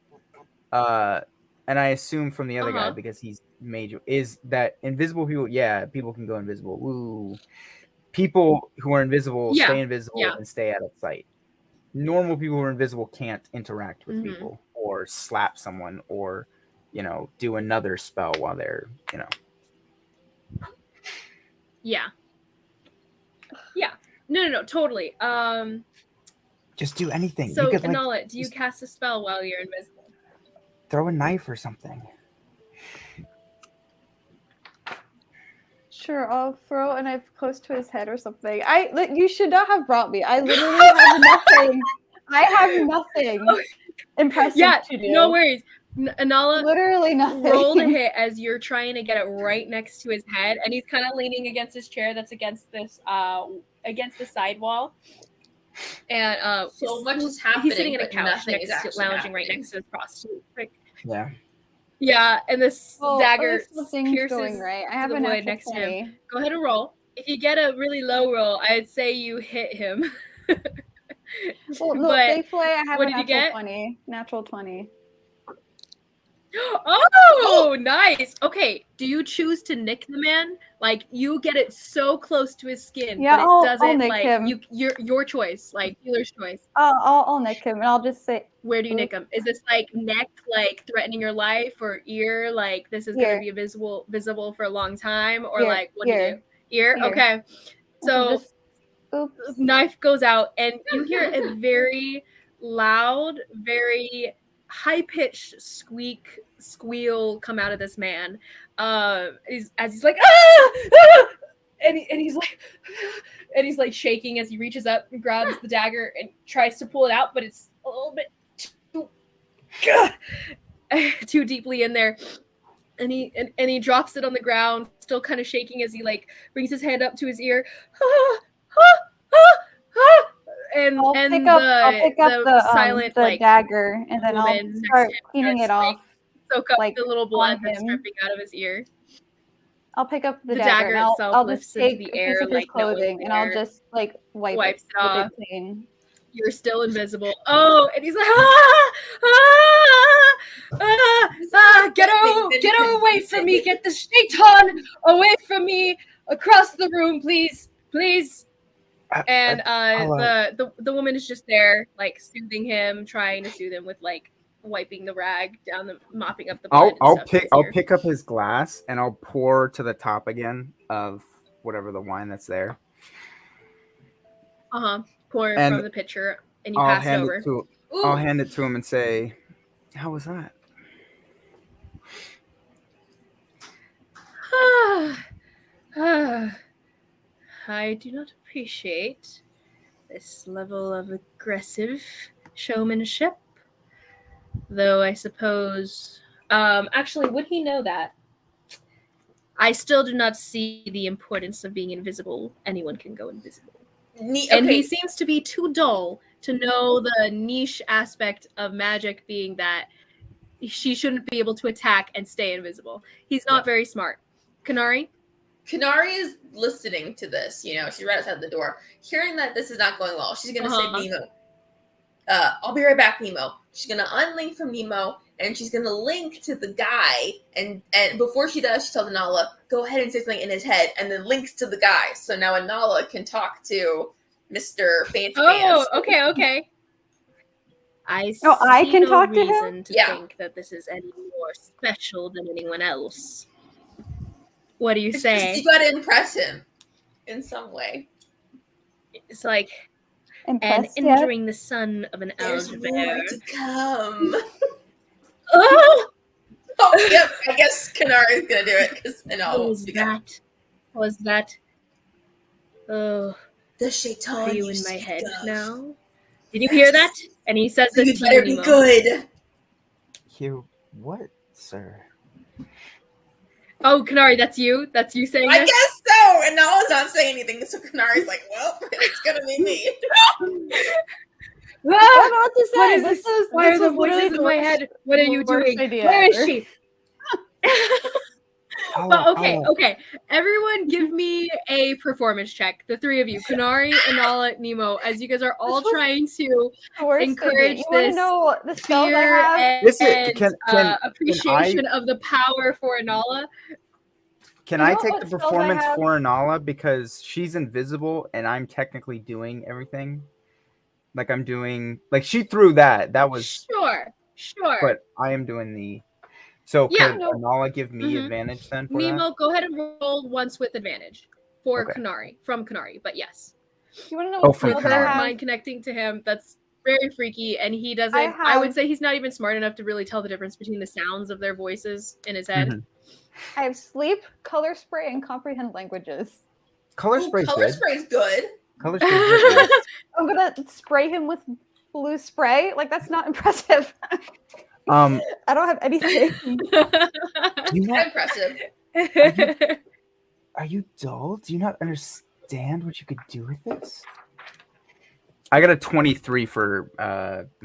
and I assume from the other guy because he's major, is that invisible people. Yeah, people can go invisible. Woo! People who are invisible stay invisible and stay out of sight. Normal people who are invisible can't interact with people or slap someone or, do another spell while they're, Yeah. No, totally. Just do anything. So, Anala, do you cast a spell while you're invisible? Throw a knife or something. Sure, I'll throw a knife close to his head or something. You should not have brought me. I literally have nothing. I have nothing impressive to do. No worries. Anala literally nothing. Rolled a hit as you're trying to get it right next to his head, and he's kind of leaning against his chair that's against this against the side wall. And so much is happening. He's sitting in a couch lounging right next to his prostitute. Yeah. Yeah, and this dagger pierces going right. I have the a wood next to him. Go ahead and roll. If you get a really low roll, I'd say you hit him. Well, thankfully I have what a did you get? 20. Natural 20. Oh, nice. Okay, do you choose to nick the man? Like, you get it so close to his skin, yeah, but it I'll doesn't nick him. your choice, like dealer's choice. I'll nick him, and I'll just say. Where do you nick him? Is this like neck, like threatening your life, or ear, like this is gonna be visible for a long time, or like what do you do? Ear. Okay, so knife goes out, and you hear a very loud, very high-pitched squeal come out of this man. He's like and he's like shaking as he reaches up and grabs the dagger and tries to pull it out, but it's a little bit too deeply in there. And he drops it on the ground, still kind of shaking as he like brings his hand up to his ear. And I'll pick up the silent the dagger, and then I'll start cleaning it off. Soak up the little blood that's dripping out of his ear. I'll pick up the dagger and itself I'll lifts just take into the a air, piece of his clothing, and I'll just like wipes it off. Clean. You're still invisible. Oh, and he's like, get away from me! Get the shaitan away from me! Across the room, please. And the woman is just there, like soothing him, trying to soothe him with like wiping the rag down, mopping up the blood. I'll pick up his glass and I'll pour to the top again of whatever the wine that's there. Pour from the pitcher, and you pass it over. I'll hand it to him and say, "How was that?" I do not appreciate this level of aggressive showmanship. Though I suppose... actually, would he know that? I still do not see the importance of being invisible. Anyone can go invisible. And he seems to be too dull to know the niche aspect of magic being that she shouldn't be able to attack and stay invisible. He's not very smart. Kanari is listening to this, she's right outside the door. Hearing that this is not going well, she's going to say, Mnemo, I'll be right back, Mnemo. She's going to unlink from Mnemo, and she's going to link to the guy. And before she does, she tells Anala, go ahead and say something in his head, and then links to the guy. So now Anala can talk to Mr. Fancy Pants. Oh, okay. I can talk to him? To think that this is any more special than anyone else. What do you say? You got to impress him in some way. It's like, Impressed and yet? injuring the son of an There's elder more bear. to come. Oh! Oh, yep. I guess Kanari's gonna do it because What was that? What was that? Oh, The shaitan. are you in my head now? Did you hear that? And he says So this you to you, better be Nemo. good. Hear what, sir? Oh, Kanari, that's you? That's you saying I this? guess so. And Nala's not saying anything, so Kanari's like, well, it's gonna be me. I don't know what to say. What is this this? is Why this are the was literally voices in my head? What are you worst doing? idea Where is ever. she? I'll, But okay, I'll- okay. Everyone give me a performance check. The three of you, Kanari, Anala, Nemo, as you guys are all This was trying to The worst encourage idea. You want to this know the spells I fear have? and Listen, can appreciation of the power for Anala. Can You I know take what the spells I performance have? for Anala because she's invisible and I'm technically doing everything? Like I'm doing, like she threw that. That was, Sure. but I am doing the. So Yeah. could Anala give me Mhm. advantage then for Nemo, go ahead and roll once with advantage for Okay. Kanari, from Kanari, but yes. You want to know Oh, what from With spells I her have? mind connecting to him, that's very freaky, and he doesn't. I would say he's not even smart enough to really tell the difference between the sounds of their voices in his head. Mhm. I have sleep, color spray, and comprehend languages. Color spray's Color good. spray's good. Color spray's good. I'm gonna spray him with blue spray. Like that's not impressive. I don't have anything. You not, Impressive. are you dull? Do you not understand what you could do with this? I got a 23 for my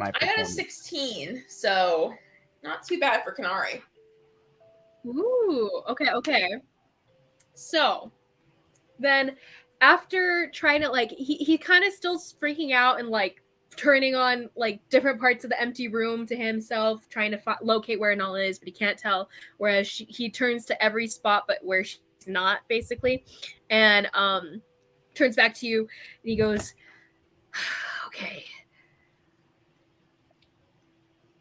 I got a performance. 16, so not too bad for Kanari. Ooh, okay. So then after trying to like he kind of still freaking out and like turning on like different parts of the empty room to himself, trying to locate where Nala is, but he can't tell. Whereas he turns to every spot but where she's not, basically, and turns back to you and he goes, okay.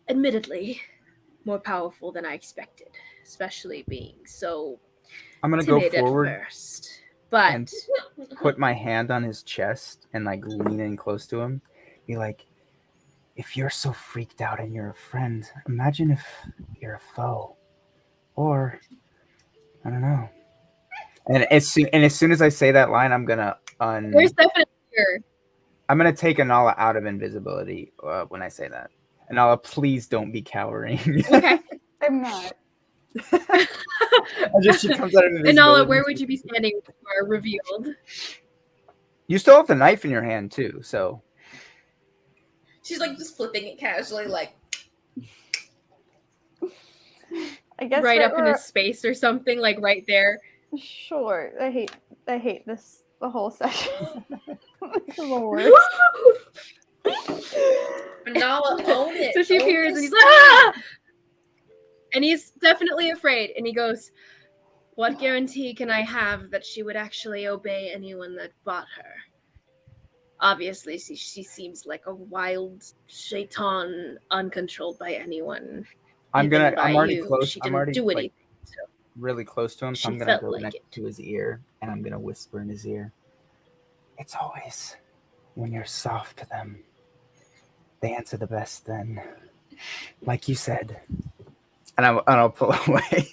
Admittedly, more powerful than I expected, especially being so I'm gonna go timid forward at first. But and put my hand on his chest and like lean in close to him. Be like, if you're so freaked out and you're a friend, imagine if you're a foe. Or I don't know. And as soon as I say that line, I'm gonna there's definitely fear. I'm gonna take Anala out of invisibility when I say that. Anala, please don't be cowering. Okay. I'm not. She comes out of invisibility. Anala, where would you be standing if you are revealed? You still have the knife in your hand too, so She's like just flipping it casually, like I guess right up in his space or something, like right there. Sure. I hate this the whole session. This is the worst. Nala, own it. So she Own appears this and he's like, thing. ah! And he's definitely afraid. And he goes, what guarantee can I have that she would actually obey anyone that bought her? Obviously, she seems like a wild shaitan, uncontrolled by anyone. I'm already you. close. She I'm didn't already do anything. so really close to him, so She I'm gonna felt go like next to his ear and I'm gonna whisper in his ear. It's always when you're soft to them, they answer the best then. Like you said. And I'll pull away.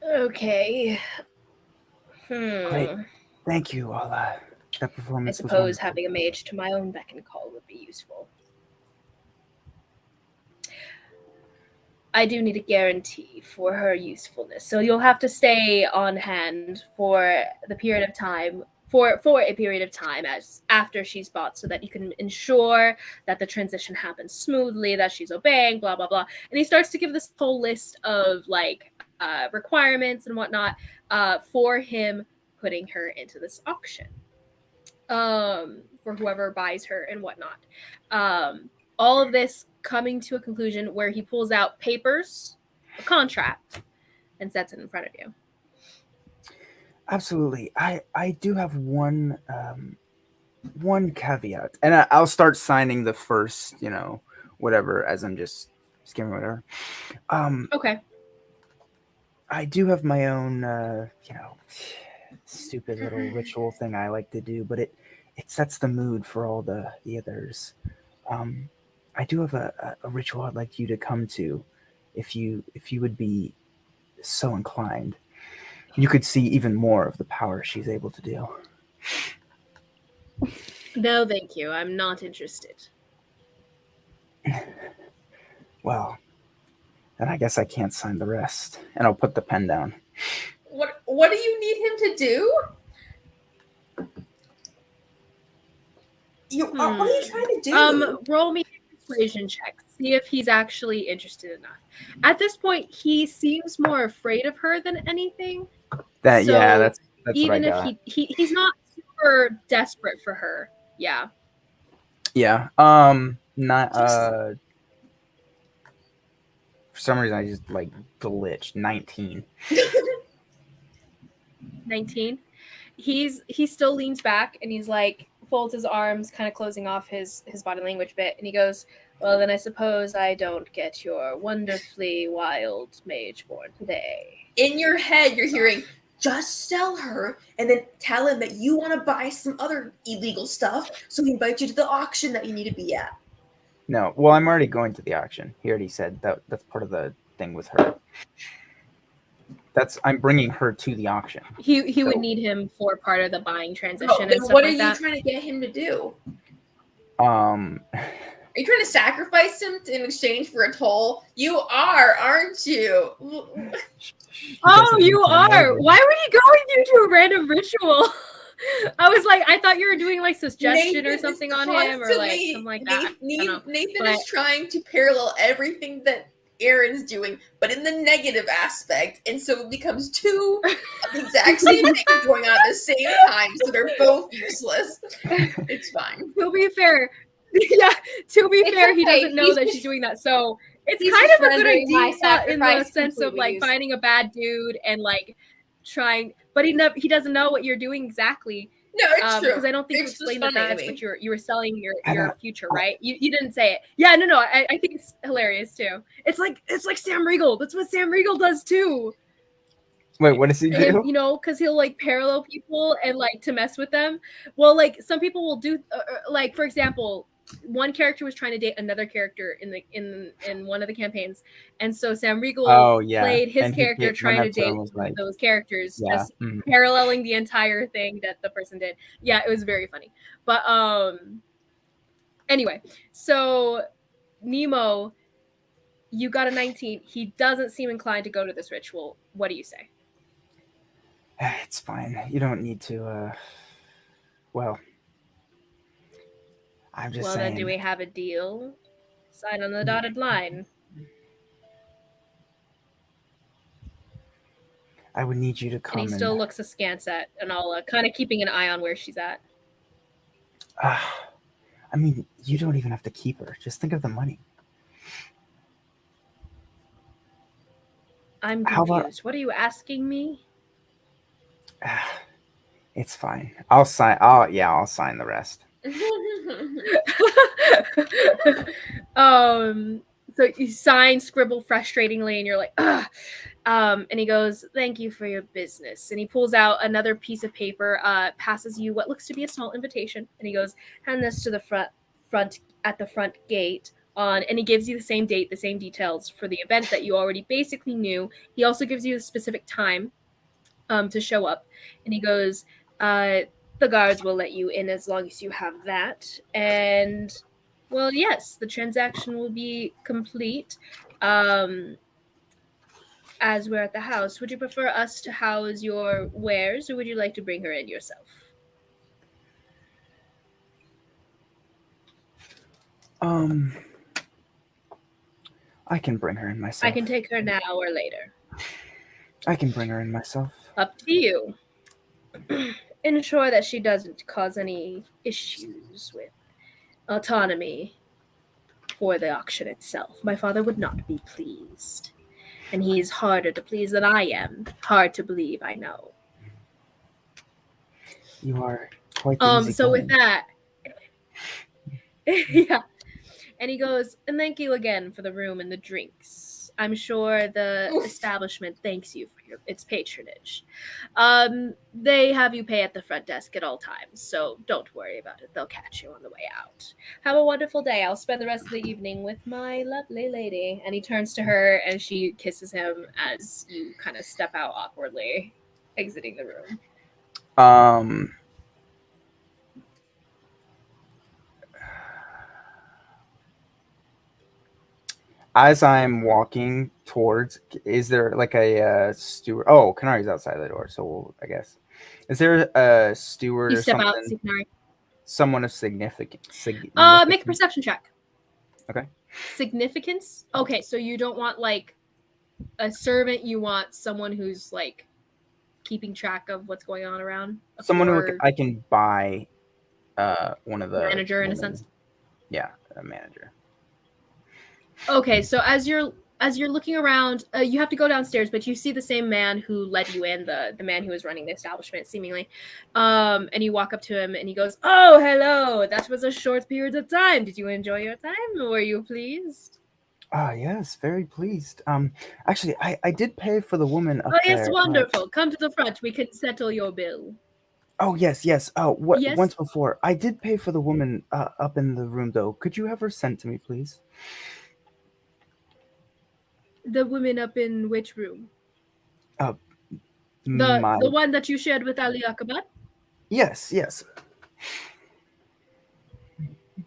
Okay. Great. Thank you, all. That performance I was suppose wonderful. having a mage to my own beck and call would be useful. I do need a guarantee for her usefulness, so you'll have to stay on hand for the period of time, for a period of time as after she's bought, so that you can ensure that the transition happens smoothly, that she's obeying, blah blah blah. And he starts to give this whole list of like requirements and whatnot for him putting her into this auction for whoever buys her and whatnot. All of this coming to a conclusion where he pulls out papers, a contract, and sets it in front of you. Absolutely. I do have one caveat, and I'll start signing the first, whatever, as I'm just skimming whatever. Okay. I do have my own, stupid little ritual thing I like to do, but it sets the mood for all the others. I do have a ritual I'd like you to come to, if you would be so inclined. You could see even more of the power she's able to do. No, thank you. I'm not interested. Well, then I guess I can't sign the rest, and I'll put the pen down. What do you need him to do? What are you trying to do? Roll me a persuasion check. See if he's actually interested enough. At this point, he seems more afraid of her than anything. That's even what I if he's not super desperate for her. Yeah. Yeah. Not for some reason I just like glitched. 19. 19. He still leans back and he's like folds his arms, kind of closing off his body language bit, and he goes, "Well, then I suppose I don't get your wonderfully wild mage born today." In your head, you're hearing, "Just sell her, and then tell him that you want to buy some other illegal stuff, so he invites you to the auction that you need to be at." No, well, I'm already going to the auction. He already said that's part of the thing with her. I'm bringing her to the auction. He would need him for part of the buying transition and stuff what like that. What are you trying to get him to do? Are you trying to sacrifice him in exchange for a toll? You are, aren't you? Oh, you are. Why would he go with you to a random ritual? I was like, I thought you were doing like suggestion or something on him, or like something like that. Nathan is trying to parallel everything that Aaron's doing, but in the negative aspect, and so it becomes two of the exact same thing going on at the same time, so they're both useless. It's fine. To be fair, he doesn't know that she's doing that, so it's kind of a good idea in the sense of like finding a bad dude and like trying, but he doesn't know what you're doing exactly. No, it's true. Because I don't think you explained that that's what you were selling your future, right? You didn't say it. Yeah, no. I think it's hilarious too. It's like Sam Riegel. That's what Sam Riegel does too. Wait, what does he do? And, because he'll like parallel people and like to mess with them. Well, like some people will do, like for example, one character was trying to date another character in one of the campaigns, and so Sam Riegel played his character trying to date those characters, just paralleling the entire thing that the person did. Yeah, it was very funny. But anyway, so Mnemo, you got a 19. He doesn't seem inclined to go to this ritual. What do you say? It's fine. You don't need to. Well. I'm just saying. Well, then do we have a deal? Sign on the dotted line. I would need you to come. And he still looks askance at Anala, kind of keeping an eye on where she's at. I mean, you don't even have to keep her. Just think of the money. I'm confused. What are you asking me? It's fine. I'll sign the rest. So you sign, scribble frustratingly, and you're like, ugh. And he goes, "Thank you for your business." And he pulls out another piece of paper, passes you what looks to be a small invitation, and he goes, "Hand this to the front at the front gate." And he gives you the same date, the same details for the event that you already basically knew. He also gives you a specific time to show up, and he goes, "The guards will let you in as long as you have that." And, well, yes, the transaction will be complete. As we're at the house, would you prefer us to house your wares, or would you like to bring her in yourself? I can bring her in myself. I can take her now or later. I can bring her in myself. Up to you. Ensure that she doesn't cause any issues with autonomy for the auction itself. My father would not be pleased. And he's harder to please than I am. Hard to believe, I know. You are quite so with that, yeah. And he goes, "And thank you again for the room and the drinks. I'm sure the establishment thanks you for its patronage. They have you pay at the front desk at all times, so don't worry about it. They'll catch you on the way out. Have a wonderful day. I'll spend the rest of the evening with my lovely lady. And he turns to her and she kisses him as you kind of step out awkwardly, exiting the room. As I'm walking towards, is there like a steward? Oh, Canari's outside the door, so I guess. Is there a steward You or step something? out, see Canary. Someone of significance. Make a perception check. Okay. Significance? Okay, so you don't want like a servant, you want someone who's like keeping track of what's going on around. Someone who I can buy one of the manager in a sense. Yeah, a manager. Okay, so as you're looking around, you have to go downstairs, but you see the same man who led you in, the man who was running the establishment, seemingly. And you walk up to him, and he goes, "Oh, hello! That was a short period of time. Did you enjoy your time? Were you pleased?" Yes, very pleased. Actually, I did pay for the woman up there. Oh, yes, wonderful. Come to the front. We can settle your bill. Oh, yes. Oh, Yes? once before. I did pay for the woman up in the room, though. Could you have her sent to me, please? The woman up in which room? The My... one that you shared with Ali Akabat? Yes.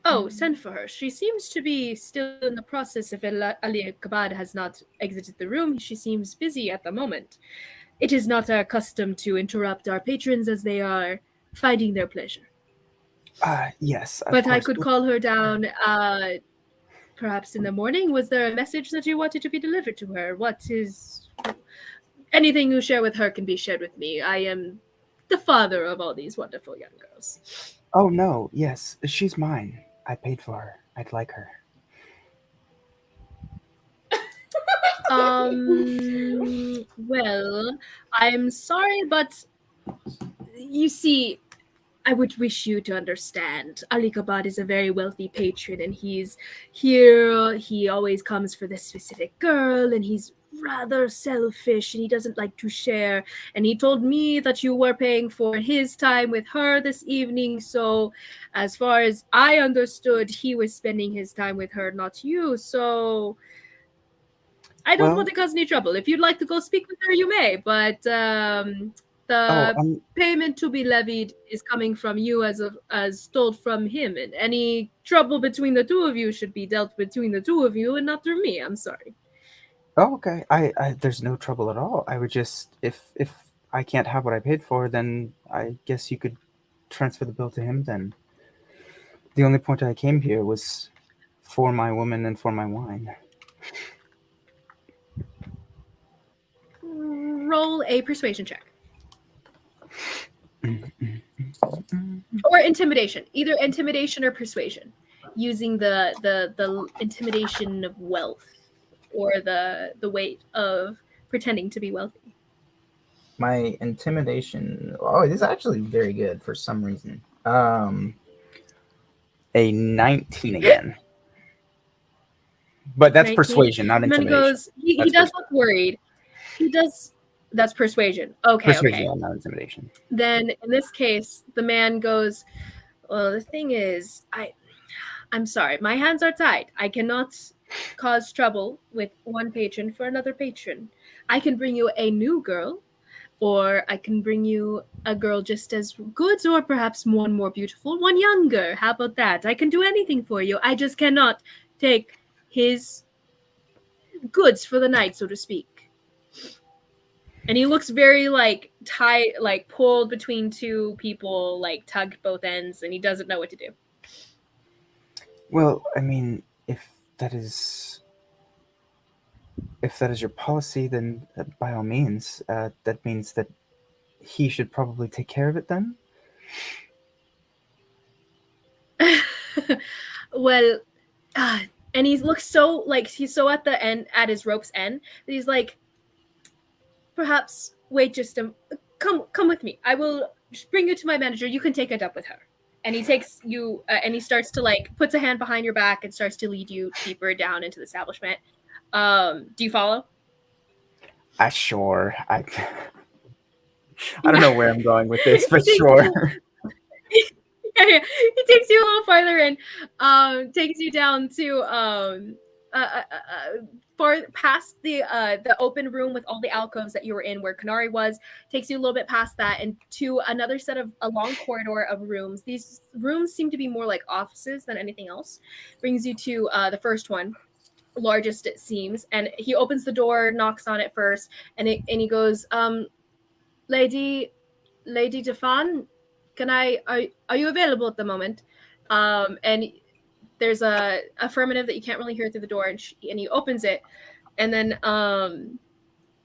Oh, send for her. She seems to be still in the process. If Ali Akabat has not exited the room, she seems busy at the moment. It is not our custom to interrupt our patrons as they are finding their pleasure. Yes. But I could call her down perhaps in the morning. Was there a message that you wanted to be delivered to her? Anything you share with her can be shared with me. I am the father of all these wonderful young girls. Oh, no. Yes. She's mine. I paid for her. I'd like her. Well, I'm sorry, but you see, I would wish you to understand. Ali Kabad is a very wealthy patron, and he's here. He always comes for this specific girl, and he's rather selfish, and he doesn't like to share. And he told me that you were paying for his time with her this evening, so as far as I understood, he was spending his time with her, not you. So I don't want to cause any trouble. If you'd like to go speak with her, you may, but the payment to be levied is coming from you as told from him, and any trouble between the two of you should be dealt between the two of you and not through me. I'm sorry. Oh, okay. I there's no trouble at all. I would just, if I can't have what I paid for, then I guess you could transfer the bill to him then. The only point I came here was for my woman and for my wine. Roll a persuasion check. Or intimidation. Either intimidation or persuasion. Using the intimidation of wealth or the weight of pretending to be wealthy. My intimidation... Oh, it is actually very good for some reason. A 19 again. But that's 19. Persuasion, not intimidation. And then goes, he does look worried. He does... That's persuasion. Okay, persuasion, not intimidation. Then in this case, the man goes, well, the thing is, I'm sorry, my hands are tied. I cannot cause trouble with one patron for another patron. I can bring you a new girl, or I can bring you a girl just as good, or perhaps one more beautiful, one younger. How about that? I can do anything for you. I just cannot take his goods for the night, so to speak. And he looks very tight, pulled between two people, tugged both ends, and he doesn't know what to do. Well, I mean, if that is your policy, then by all means, that means that he should probably take care of it then. Well, and he looks so he's so at the end, at his rope's end, that he's like, perhaps wait just come with me. I will bring you to my manager. You can take it up with her. And he takes you and he starts to puts a hand behind your back and starts to lead you deeper down into the establishment. Do you follow? Sure. I don't know where I'm going with this, but sure. Yeah. He takes you a little farther in, takes you down to far past the open room with all the alcoves that you were in, where Kanari was. Takes you a little bit past that and to another set of a long corridor of rooms. These rooms seem to be more like offices than anything else. Brings you to the first one, largest it seems, and he opens the door, knocks on it first, and he goes, Lady Defan, are you available at the moment? And there's a affirmative that you can't really hear through the door, and he opens it, and then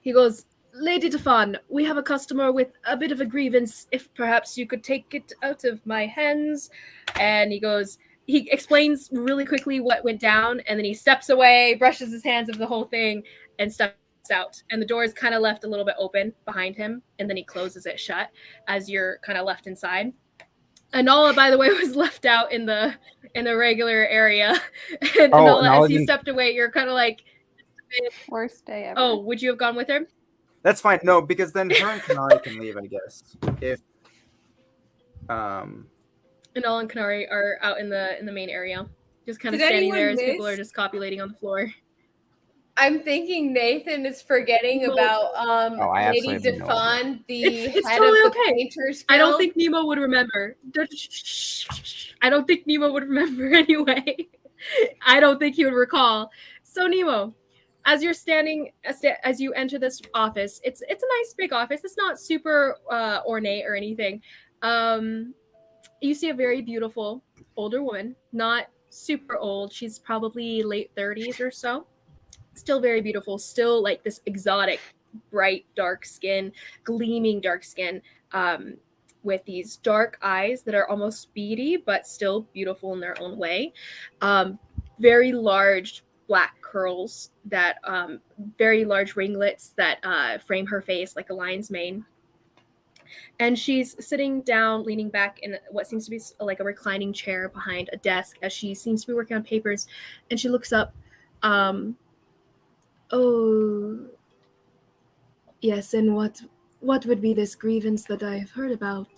he goes, Lady Defan, we have a customer with a bit of a grievance. If perhaps you could take it out of my hands. And he explains really quickly what went down, and then he steps away, brushes his hands of the whole thing, and steps out. And the door is kind of left a little bit open behind him, and then he closes it shut as you're kind of left inside. Anala, by the way, was left out in the regular area. And Anala, as he stepped away, you're kind of like, worst day ever. Oh, would you have gone with her? That's fine. No, because then her and Kanari can leave, I guess. If Anala and Kanari are out in the main area, just kind of standing there as people are just copulating on the floor. I'm thinking Nathan is forgetting about Lady Defan, the it's head totally of the Painters Guild. I don't think Mnemo would remember. I don't think Mnemo would remember anyway. I don't think he would recall. So Mnemo, as you're standing, as you enter this office, it's a nice big office. It's not super ornate or anything. You see a very beautiful older woman, not super old. She's probably late 30s or so. Still very beautiful, still like this exotic, bright, dark skin, gleaming dark skin, with these dark eyes that are almost beady, but still beautiful in their own way. Very large black curls that, very large ringlets that frame her face like a lion's mane. And she's sitting down, leaning back in what seems to be like a reclining chair behind a desk as she seems to be working on papers. And she looks up, Oh, yes, and what would be this grievance that I have heard about?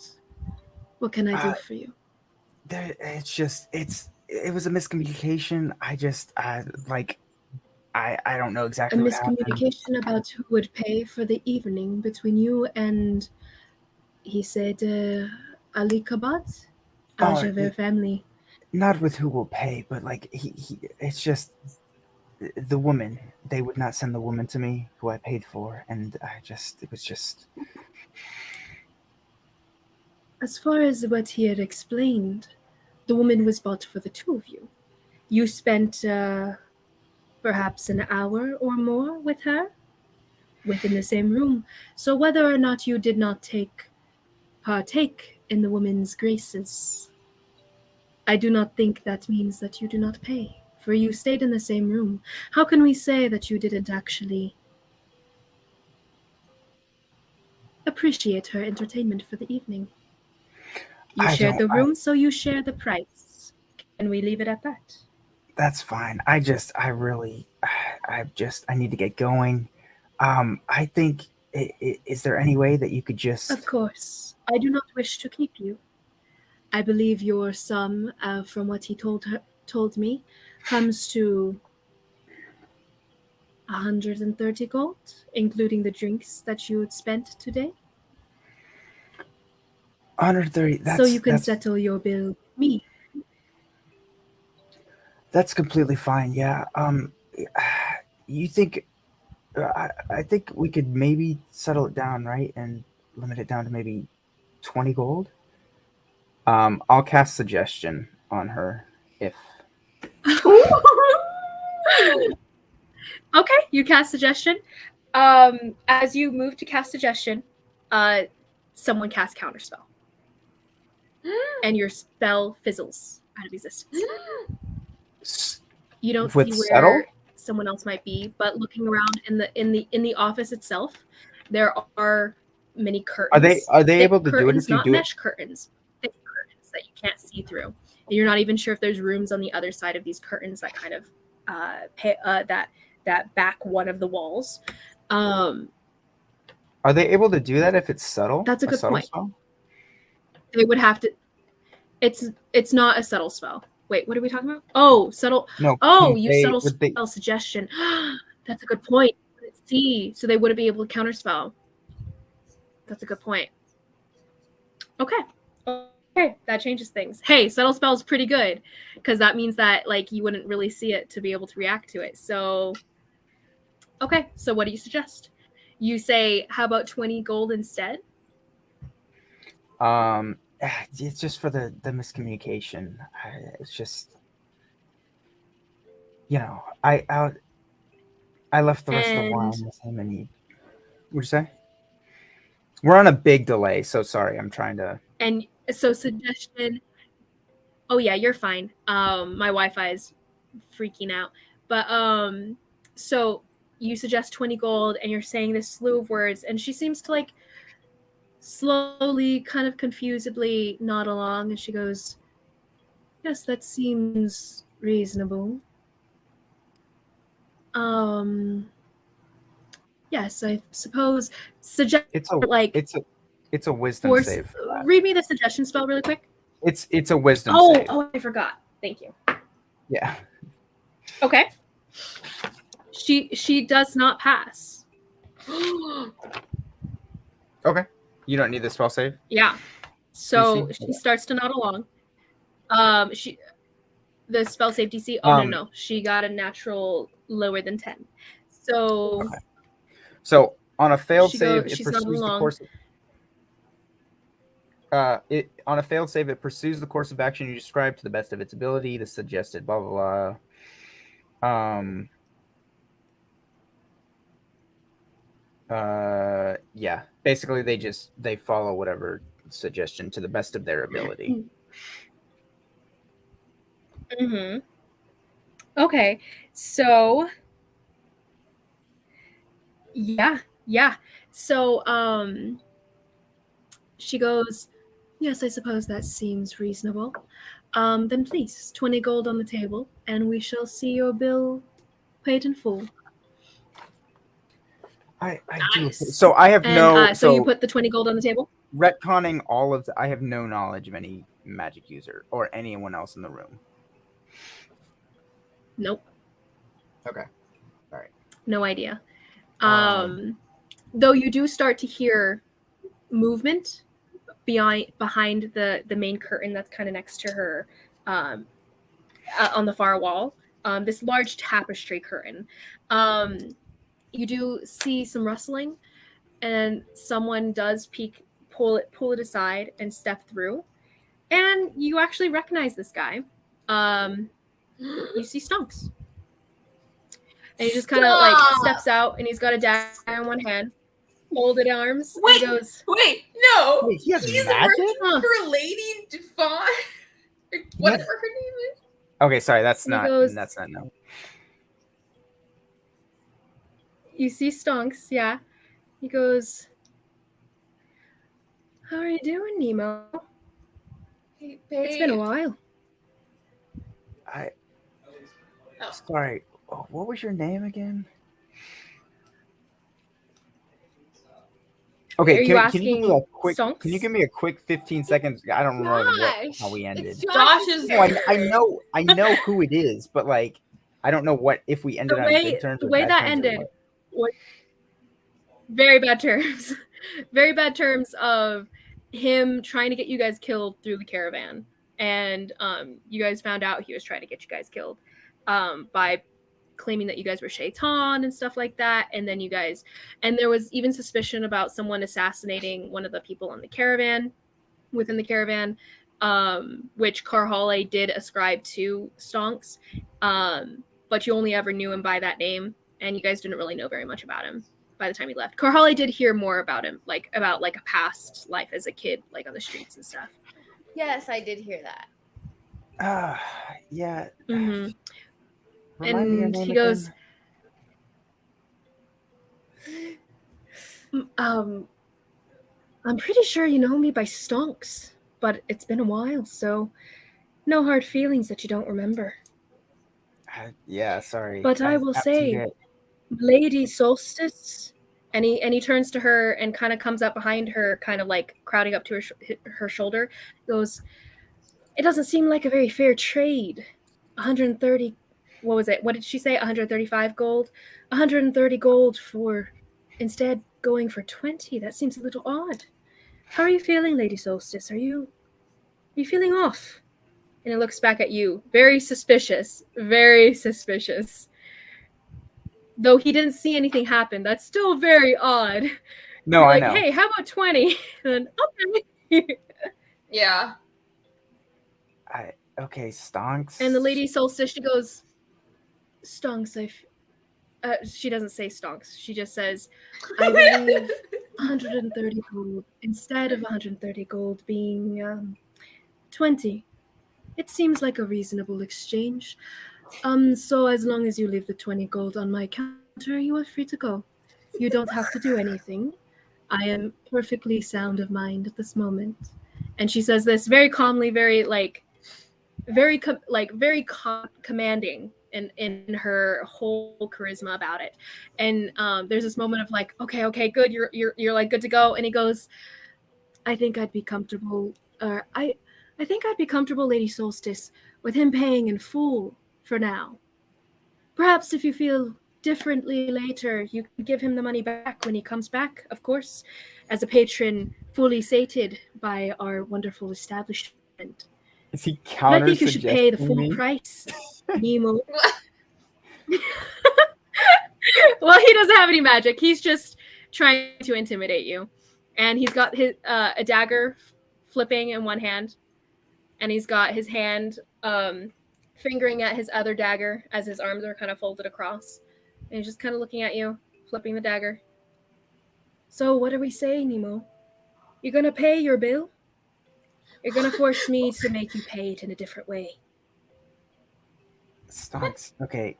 What can I do for you? It was a miscommunication. I don't know exactly a what happened. Miscommunication about who would pay for the evening between you and, he said, Ali Kabat, Al-Javer family. Not with who will pay, but like it's just the woman. They would not send the woman to me who I paid for, and it was just. As far as what he had explained, the woman was bought for the two of you. You spent perhaps an hour or more with her within the same room. So whether or not you did not partake in the woman's graces, I do not think that means that you do not pay, for you stayed in the same room. How can we say that you didn't actually appreciate her entertainment for the evening? You shared the room, so you share the price. Can we leave it at that? That's fine. I need to get going. I think, is there any way that you could just... Of course. I do not wish to keep you. I believe your sum, from what he told me, comes to 130 gold, including the drinks that you had spent today. 130. So you can settle your bill with me. That's completely fine. Yeah. You think? I think we could maybe settle it down, right, and limit it down to maybe 20 gold. I'll cast suggestion on her if. Okay, you cast suggestion. As you move to cast suggestion, someone casts counterspell. And your spell fizzles out of existence. You don't see where someone else might be, but looking around in the office itself, there are many curtains. Are they able to do it if you not do mesh curtains, thick curtains that you can't see through. And you're not even sure if there's rooms on the other side of these curtains that kind of that that back one of the walls. Are they able to do that if it's subtle? That's a good point. Spell? They would have to. It's not a subtle spell. Wait, what are we talking about? Oh, subtle. No. Oh, you subtle spell suggestion. That's a good point. Let's see. So they wouldn't be able to counterspell. That's a good point. Okay. Okay, that changes things. Hey, subtle spell is pretty good because that means that like you wouldn't really see it to be able to react to it. So, okay. So what do you suggest? You say, how about 20 gold instead? It's just for the miscommunication. It's just, you know, I left the rest of the wine with him, and he. What'd you say? We're on a big delay, so sorry. I'm trying to. And so suggestion. Oh yeah, you're fine. My Wi-Fi is freaking out. But so you suggest 20 gold, and you're saying this slew of words, and she seems to like slowly, kind of confusedly nod along, and she goes, "Yes, that seems reasonable. Yes, I suppose suggest It's a wisdom force, save. For that. Read me the suggestion spell really quick. It's a wisdom save. Oh, I forgot. Thank you. Yeah. Okay. She does not pass. Okay. You don't need the spell save? Yeah. So she starts to nod along. The spell save DC. Oh no, she got a natural lower than 10. So okay. So on a failed save, it pursues the course. On a failed save, it pursues the course of action you described to the best of its ability. The suggested blah blah blah. Yeah. Basically, they follow whatever suggestion to the best of their ability. Mm-hmm. Okay. So yeah. So she goes, "Yes, I suppose that seems reasonable. Then please, 20 gold on the table, and we shall see your bill paid in full." I do. So I have so you put the 20 gold on the table? Retconning all of I have no knowledge of any magic user or anyone else in the room. Nope. Okay. All right. No idea. Though you do start to hear movement behind the main curtain that's kind of next to her on the far wall. This large tapestry curtain. You do see some rustling, and someone does pull it aside and step through, and you actually recognize this guy. You see Stonks, and he just kind of like steps out, and he's got a dagger in one hand, folded arms. Wait, and he goes, no, wait, he has he's magic? working for Lady Devon, whatever her name is. Okay, sorry, that's not no. You see Stonks, yeah. He goes, "How are you doing, Nemo? Hey, it's been a while." Sorry, what was your name again? Okay, can you give me a quick? Stonks? Can you give me a quick 15 seconds? I don't remember how we ended. Josh is. No, I know who it is, but like, I don't know what if we ended on good terms. The way that ended. Very bad terms. Very bad terms of him trying to get you guys killed through the caravan. And you guys found out he was trying to get you guys killed by claiming that you guys were Shaitan and stuff like that. And then there was even suspicion about someone assassinating one of the people on the caravan, within the caravan, which Karhale did ascribe to Stonks. But you only ever knew him by that name, and you guys didn't really know very much about him by the time he left. Karhale did hear more about him, about a past life as a kid, like on the streets and stuff. Yes, I did hear that. Yeah. Mm-hmm. And he goes, "I'm pretty sure you know me by Stonks, but it's been a while, so no hard feelings that you don't remember." Yeah, sorry. But I will say, Lady Solstice, and he turns to her and kind of comes up behind her, kind of like crowding up to her shoulder. Goes, it doesn't seem like a very fair trade. 130. What was it? What did she say? 135 gold. 130 gold for instead going for 20. That seems a little odd. How are you feeling, Lady Solstice? Are you feeling off? And it looks back at you, very suspicious, very suspicious. Though he didn't see anything happen, that's still very odd. No, You're I like, know. hey, how about 20? And okay. Yeah. Okay, Stonks. And the Lady Solstice, she goes, Stonks, she doesn't say Stonks. She just says, I believe 130 gold instead of 130 gold being 20. It seems like a reasonable exchange. So as long as you leave the 20 gold on my counter, you are free to go. You don't have to do anything. I am perfectly sound of mind at this moment. And she says this very calmly, very commanding in her whole charisma about it. And there's this moment of like, okay, good, you're like good to go. And he goes, I think I'd be comfortable. I think I'd be comfortable, Lady Solstice, with him paying in full for now. Perhaps if you feel differently later, you can give him the money back when he comes back, of course, as a patron fully sated by our wonderful establishment. Is he But I think you should pay the full me? price, Nemo. Well, he doesn't have any magic. He's just trying to intimidate you. And he's got his a dagger flipping in one hand, and he's got his hand fingering at his other dagger as his arms are kind of folded across. And he's just kind of looking at you, flipping the dagger. So what are we saying, Nemo? You're going to pay your bill? You're going to force me to make you pay it in a different way. Stonks. Okay,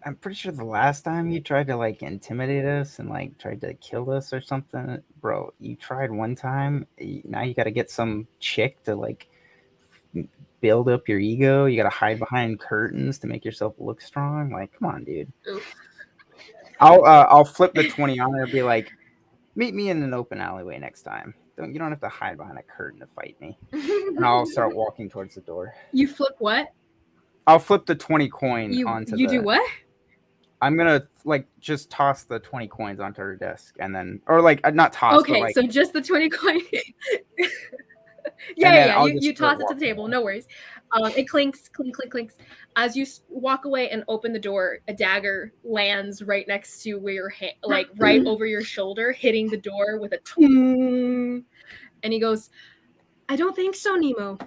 I'm pretty sure the last time you tried to like intimidate us and like tried to kill us or something, bro, you tried one time. Now you got to get some chick to like build up your ego. You got to hide behind curtains to make yourself look strong. Like, come on, dude. Oof. I'll flip the 20 on her and be like, meet me in an open alleyway next time. You don't have to hide behind a curtain to fight me. And I'll start walking towards the door. You flip what? I'll flip the 20 coin onto You do what? I'm gonna like just toss the 20 coins onto her desk and then, or like not toss. Okay, but, like, so just the 20 coin. then yeah. I'll You just toss start it to the walking table. away. No worries. It clinks, clink, clink, clinks. As you walk away and open the door, a dagger lands right next to where your hand, like right over your shoulder, hitting the door with a toom. And he goes, I don't think so, Nemo.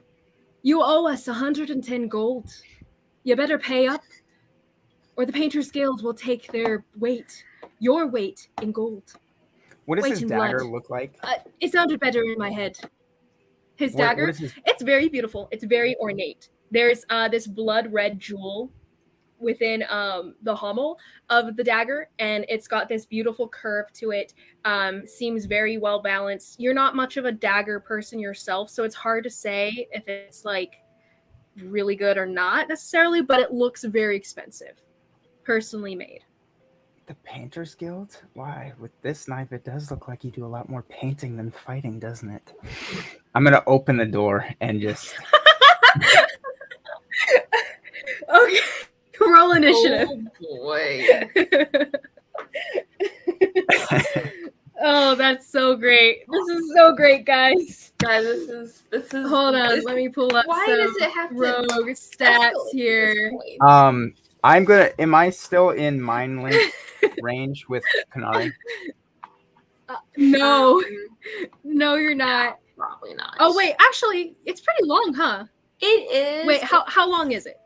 You owe us 110 gold. You better pay up, or the Painters Guild will take their weight, your weight in gold. What does Weight his in dagger blood. look like? It sounded better in my head. His dagger, it's very beautiful. It's very ornate. There's this blood red jewel within the pommel of the dagger, and it's got this beautiful curve to it. Seems very well balanced. You're not much of a dagger person yourself, so it's hard to say if it's like really good or not necessarily, but it looks very expensive. Personally made. The Painters Guild? Why? With this knife, it does look like you do a lot more painting than fighting, doesn't it? I'm gonna open the door and just. Okay, roll initiative. Oh boy. Oh, that's so great. This is so great, guys. Guys, this is. Hold on, let me pull up Why some does it have to rogue stats here. I'm gonna. Am I still in mind link range with Kanari? No, no, you're not. Probably not. Oh wait, actually, it's pretty long, huh? It is. Wait, how long is it?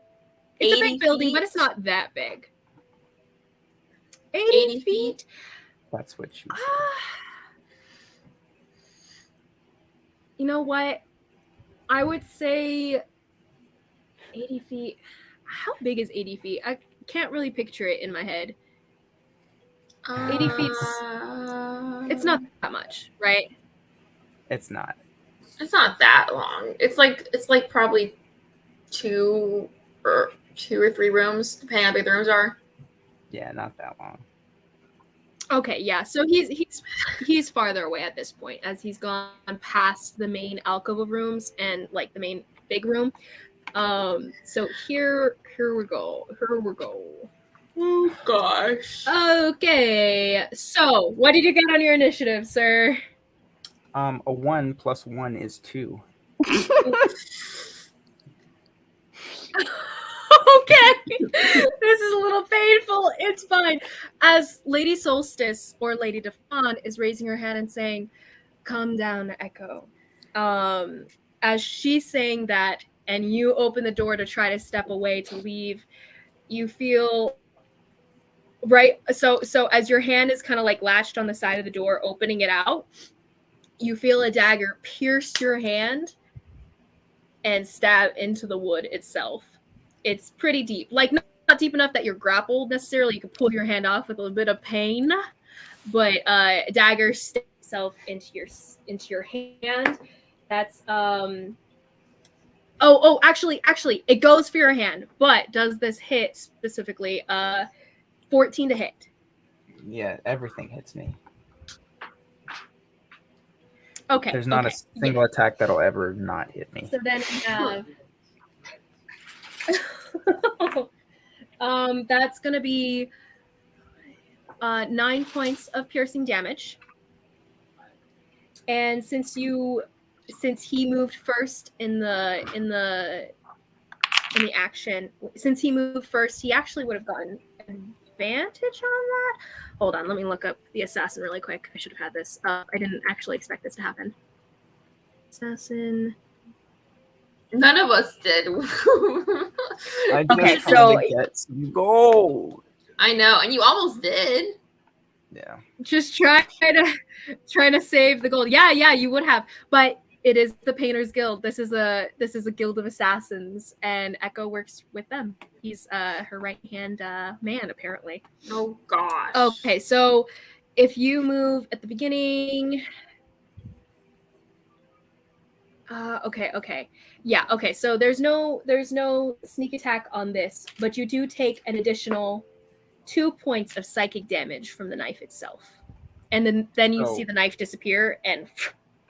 It's a 80 big building, feet. but it's not that big. 80 feet. That's what you. You know what? I would say 80 feet. How big is 80 feet? I can't really picture it in my head. 80 feet's it's not that much, right? It's not. It's not that long. It's like probably two or three rooms, depending on how big the rooms are. Yeah, not that long. Okay, yeah. So he's farther away at this point, as he's gone past the main alcove rooms and like the main big room. So here we go. Oh gosh. Okay. So what did you get on your initiative, sir? A 1 + 1 is 2. Okay. This is a little painful. It's fine. As Lady Solstice or Lady Defon is raising her hand and saying, "Calm down, Echo." As she's saying that, and you open the door to try to step away to leave, you feel right. So as your hand is kind of like latched on the side of the door, opening it out, you feel a dagger pierce your hand and stab into the wood itself. It's pretty deep, like not deep enough that you're grappled necessarily. You can pull your hand off with a little bit of pain, but dagger stabs itself into your hand. That's actually it goes for your hand, but does this hit specifically? 14 to hit. Yeah, everything hits me. Okay. There's not a single attack that'll ever not hit me. So then we have that's gonna be 9 points of piercing damage. And since he moved first in the action, since he moved first, he actually would have gotten advantage on that. Hold on, let me look up the assassin really quick. I should have had this. I didn't actually expect this to happen. Assassin. None of us did. I just wanted to get some gold. I know, and you almost did. Yeah. Just trying to save the gold. Yeah, you would have. But it is the Painters Guild. This is a guild of assassins, and Echo works with them. He's her right hand man, apparently. Oh gosh. Okay, so if you move at the beginning. Okay. Yeah, okay. So there's no sneak attack on this, but you do take an additional 2 points of psychic damage from the knife itself. And then you see the knife disappear and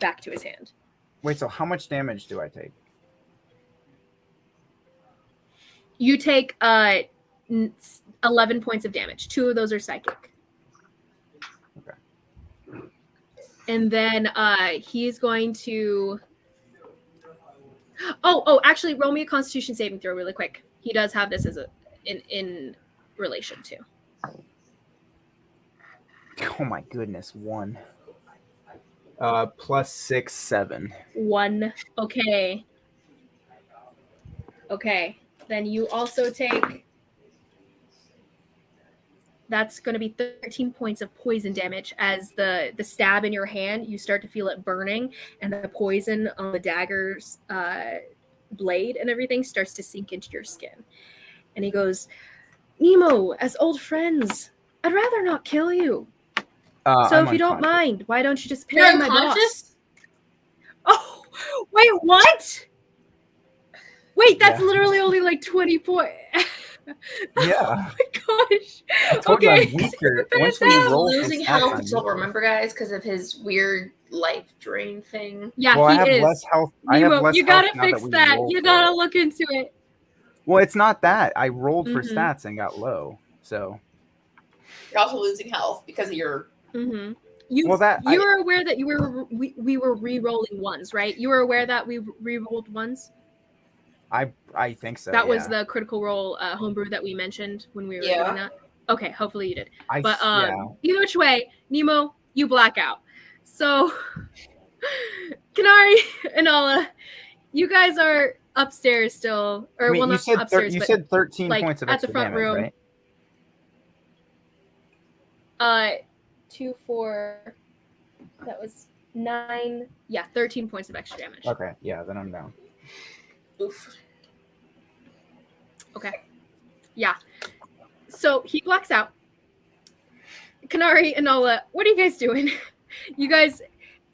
back to his hand. Wait, so how much damage do I take? You take 11 points of damage. 2 of those are psychic. Okay. And then he's going to actually roll me a Constitution saving throw really quick. He does have this as in relation to. Oh my goodness, 1. Plus 6, 7. 1. Okay. Then you also take. That's going to be 13 points of poison damage as the stab in your hand, you start to feel it burning, and the poison on the dagger's blade and everything starts to sink into your skin. And he goes, "Mnemo, as old friends, I'd rather not kill you. So if you don't mind, why don't you just parry my boss?" Oh, wait, what? Wait, that's literally only like 20 points. Yeah. Oh my gosh. I told you I'm weaker. Once we roll losing health, so remember, guys, because of his weird life drain thing. Yeah, well, he I have is. less health. Nemo, I have less you gotta health fix now that. You gotta look into it. Well, it's not that. I rolled for stats and got low. So you're also losing health because of your. Mm-hmm. You were aware that we were re-rolling ones, right? You were aware that we re-rolled ones. I think so. That was the critical role homebrew that we mentioned when we were doing that. Okay, hopefully you did. But either which way, Mnemo, you black out. So Kanari and Ala, you guys are upstairs still, or well, not upstairs. You said 13 like, points of at extra the front damage, room. right? 2, 4. That was 9. Yeah, 13 points of extra damage. Okay, yeah, then I'm down. Oof. Okay. Yeah. So he blacks out. Kanari and Nala, what are you guys doing? You guys,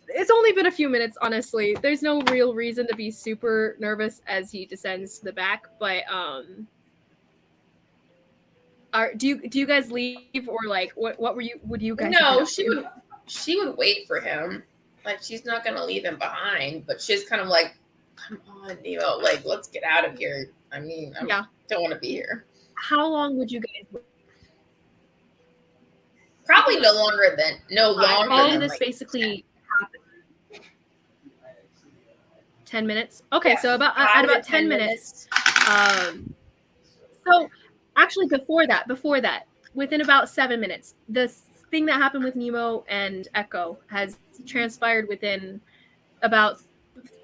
it's only been a few minutes, honestly. There's no real reason to be super nervous as he descends to the back, but do you guys leave, or like what would you guys No, she would wait for him. Like, she's not gonna leave him behind, but she's kind of like, come on, Nemo, like, let's get out of here. I mean, I don't want to be here. How long would you guys wait? Probably no longer than All of this like, basically happened. 10 minutes. Okay, so at about 10 minutes. So actually before that, within about 7 minutes, the thing that happened with Nemo and Echo has transpired within about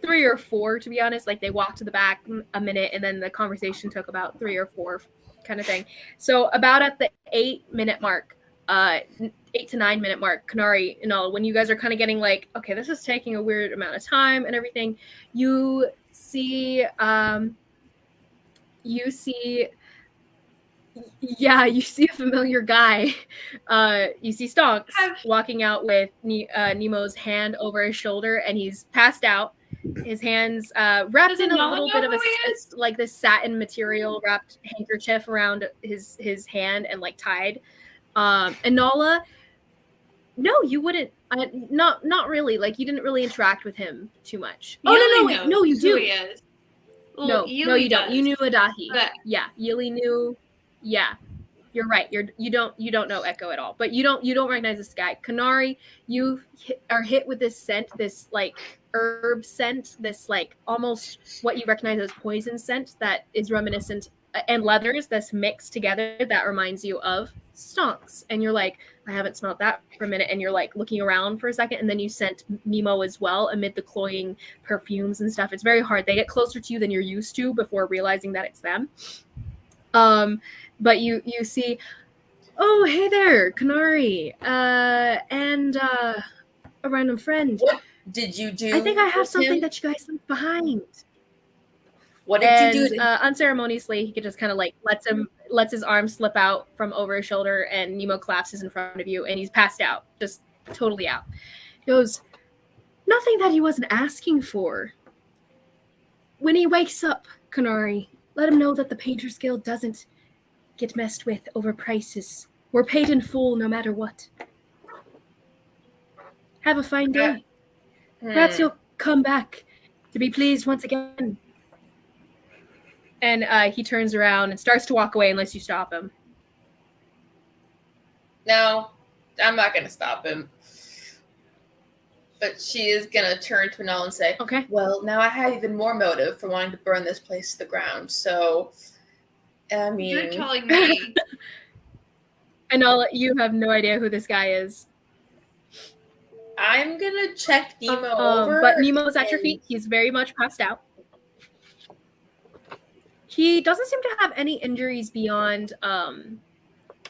3 or 4, to be honest. Like, they walked to the back a minute, and then the conversation took about 3 or 4 kind of thing. So about at the 8-minute mark, 8 to 9 minute mark, Kanari, when you guys are kind of getting like, okay, this is taking a weird amount of time and everything, you see a familiar guy. You see Stonks walking out with Nemo's hand over his shoulder, and he's passed out. His hands wrapped in a little bit of like this satin material wrapped handkerchief around his hand and like tied. And Nala, no, you wouldn't. Not really. Like, you didn't really interact with him too much. Yili No, you do. He is. Well, no, you don't. does. You knew Adahi. But yeah, Yili knew. Yeah, you're right. You don't know Echo at all. But you don't recognize this guy. Kanari, you are hit with this scent, this like herb scent, this like almost what you recognize as poison scent that is reminiscent, and leathers that's mixed together that reminds you of Stonks. And you're like, I haven't smelled that for a minute. And you're like looking around for a second, and then you scent Nemo as well amid the cloying perfumes and stuff. It's very hard. They get closer to you than you're used to before realizing that it's them. But you see, oh, hey there, Kanari, and a random friend. What did you do? I think I have something that you guys left behind. What did you do? Unceremoniously, he could just kind of like lets his arm slip out from over his shoulder, and Nemo collapses in front of you, and he's passed out, just totally out. He goes, nothing that he wasn't asking for. When he wakes up, Kanari, let him know that the Painters Guild doesn't get messed with over prices. We're paid in full no matter what. Have a fine day. Perhaps you'll come back to be pleased once again. And he turns around and starts to walk away unless you stop him. No, I'm not going to stop him. But she is going to turn to Anal and say, okay, well, now I have even more motive for wanting to burn this place to the ground. So, I mean... You're telling me. Anal, you have no idea who this guy is. I'm going to check Nemo over. But Nemo's at your feet. He's very much passed out. He doesn't seem to have any injuries beyond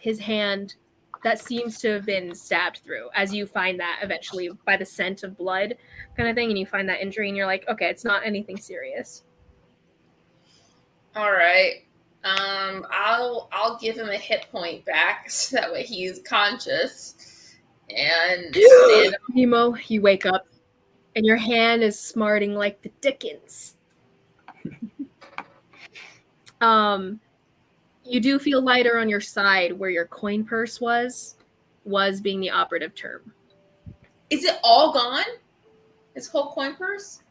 his hand that seems to have been stabbed through, as you find that eventually by the scent of blood kind of thing, and you find that injury, and you're like, okay, it's not anything serious. All right. I'll give him a hit point back so that way he's conscious. And Nemo, you wake up, and your hand is smarting like the dickens. You do feel lighter on your side where your coin purse was being the operative term. Is it all gone? His whole coin purse?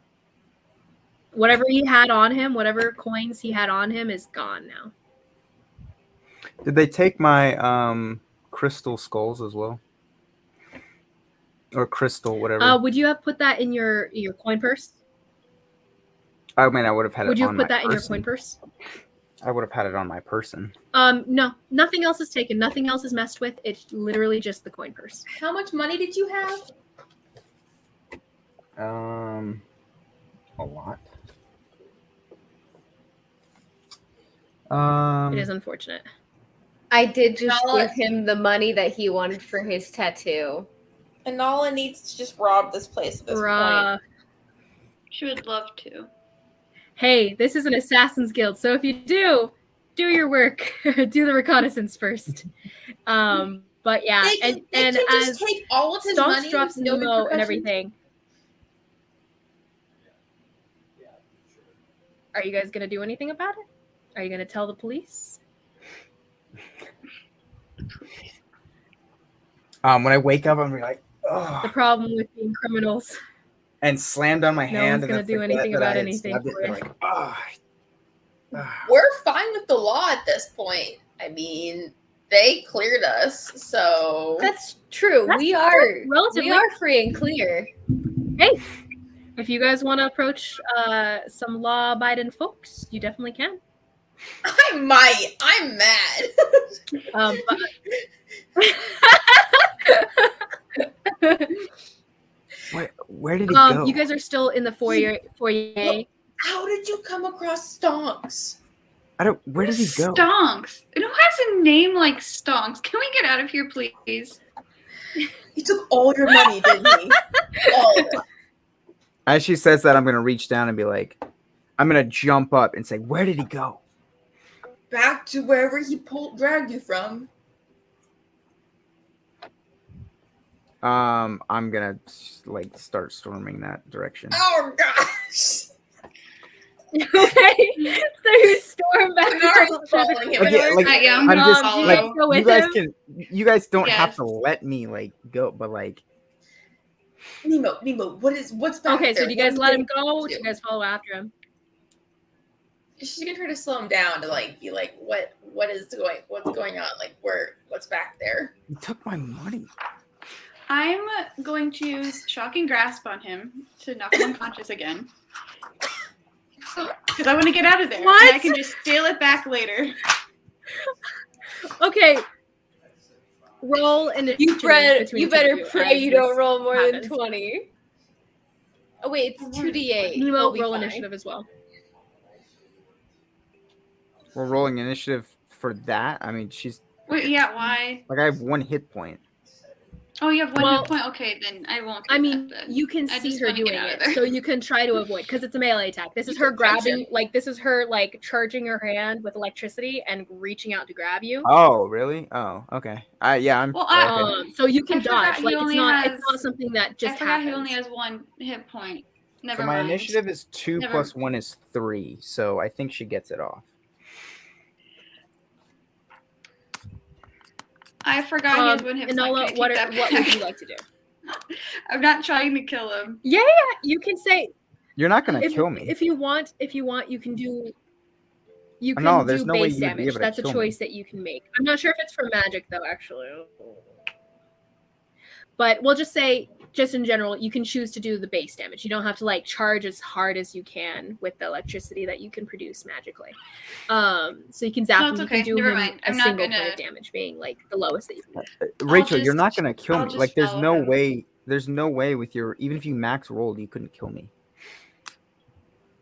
Whatever he had on him, whatever coins he had on him is gone now. Did they take my crystal skulls as well? Or crystal, whatever. Would you have put that in your coin purse? I mean, I would have had it on my person. Would you have put that in your coin purse? I would have had it on my person. No, nothing else is taken. Nothing else is messed with. It's literally just the coin purse. How much money did you have? A lot. It is unfortunate. I did just give him the money that he wanted for his tattoo. And Nala needs to just rob this place at this point. She would love to. Hey, this is an Assassin's Guild, so if you do your work, do the reconnaissance first. But yeah, they and can as just take all of his Stonks money, drops Nemo and everything. Are you guys gonna do anything about it? Are you gonna tell the police? When I wake up, I'm gonna be like, oh. The problem with being criminals. And slammed on my hand. No one's gonna do anything about anything. Like, oh. We're fine with the law at this point. I mean, they cleared us, so that's true. We are free and clear. Hey, if you guys want to approach some law-abiding folks, you definitely can. I might. I'm mad. Where did he go? You guys are still in the foyer. How did you come across Stonks? Where did he go? Stonks. Who has a name like Stonks? Can we get out of here, please? He took all your money, didn't he? All of it. As she says that, I'm gonna reach down and be like, I'm gonna jump up and say, where did he go? Back to wherever he dragged you from. I'm gonna like start storming that direction. Oh gosh. Okay, so you storm back. You guys don't have to let me like go, but like. Mnemo, what's back okay, there? So do you guys let him go? Do you guys follow after him? She's gonna try to slow him down to like be like, what's going on? Like what's back there? He took my money. I'm going to use Shocking Grasp on him to knock him unconscious again. Because I want to get out of there. What? And I can just steal it back later. Okay. Roll initiative. You better pray you don't roll more than 20. Oh wait, it's 2d8. You will roll initiative as well. We're rolling initiative for that? I mean, she's... Wait, yeah, why? Like, I have 1 hit point. Oh, you have 1 hit point? Okay, then I won't do that, you can see her doing it, so you can try to avoid, because it's a melee attack. This is her grabbing, this is her, charging her hand with electricity and reaching out to grab you. Oh, really? Oh, okay. Yeah, I'm... Well, so you can dodge. It's not something that just happens. I forgot he only has 1 hit point. Never mind. My initiative is 2 plus 1 is 3, so I think she gets it off. I forgot he has 1 hit point. Enola, what would you like to do? I'm not trying to kill him. Yeah, you can say. You're not gonna kill me. If you want, you can do. You can do base damage. That's a choice that you can make. I'm not sure if it's for magic though, actually. But we'll just say, just in general, you can choose to do the base damage. You don't have to charge as hard as you can with the electricity that you can produce magically. So you can zap him. You can do him a single point of damage, being the lowest that you can. Rachel, you're not gonna kill me. There's no way. There's no way with your even if you max rolled, you couldn't kill me.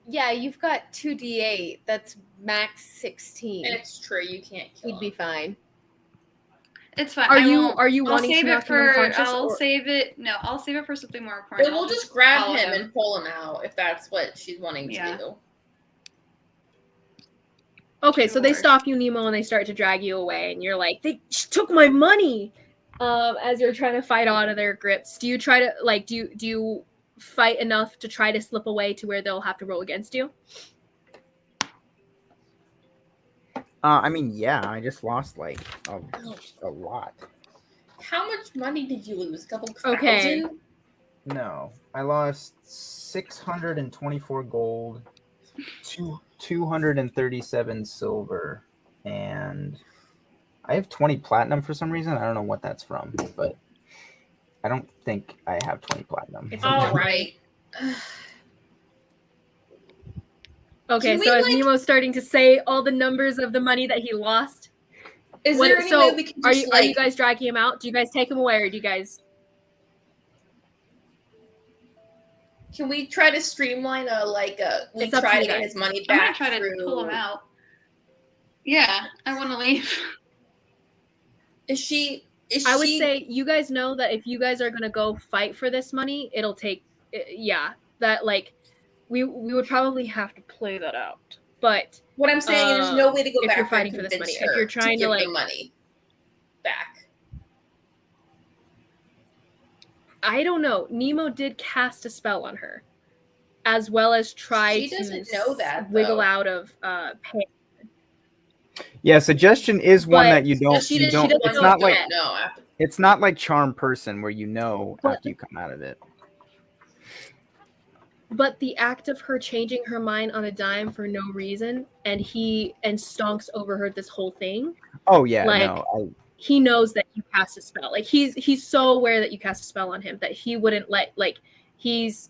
Yeah, you've got 2d8. That's max 16. It's true. You can't kill him. He'd be fine. It's fine. Are you wanting to knock him unconscious? I'll save it. No, I'll save it for something more important. We'll just grab him and pull him out if that's what she's wanting to do. Okay, so they stop you, Mnemo, and they start to drag you away, and you're like, they took my money. As you're trying to fight out of their grips, do you try to do you fight enough to try to slip away to where they'll have to roll against you? I mean, yeah, I just lost a lot. How much money did you lose? A couple thousand? Okay. No, I lost 624 gold, 237 silver, and I have 20 platinum for some reason. I don't know what that's from, but I don't think I have 20 platinum. It's all right. Okay, so as Mnemo's starting to say all the numbers of the money that he lost, is there any way we can just, are you guys dragging him out? Do you guys take him away, or do you guys? Can we try to streamline we try to get his money back? I'm gonna try to pull him out. Yeah, I want to leave. I would say you guys know that if you guys are gonna go fight for this money, it'll take. We would probably have to play that out. But what I'm saying is, there's no way to go if back. You're fighting for this money. If you're trying to give the money back. I don't know. Mnemo did cast a spell on her, as well as try to know that, wiggle out of pain. Yeah, suggestion is one But that you don't. she You doesn't don't. It's know not it like yet. No, after. it's not like charm person where you know But- after you come out of it. But the act of her changing her mind on a dime for no reason, and Stonks overheard this whole thing. Oh yeah, Like, no. he knows that you cast a spell. Like he's so aware that you cast a spell on him that he wouldn't let, like, he's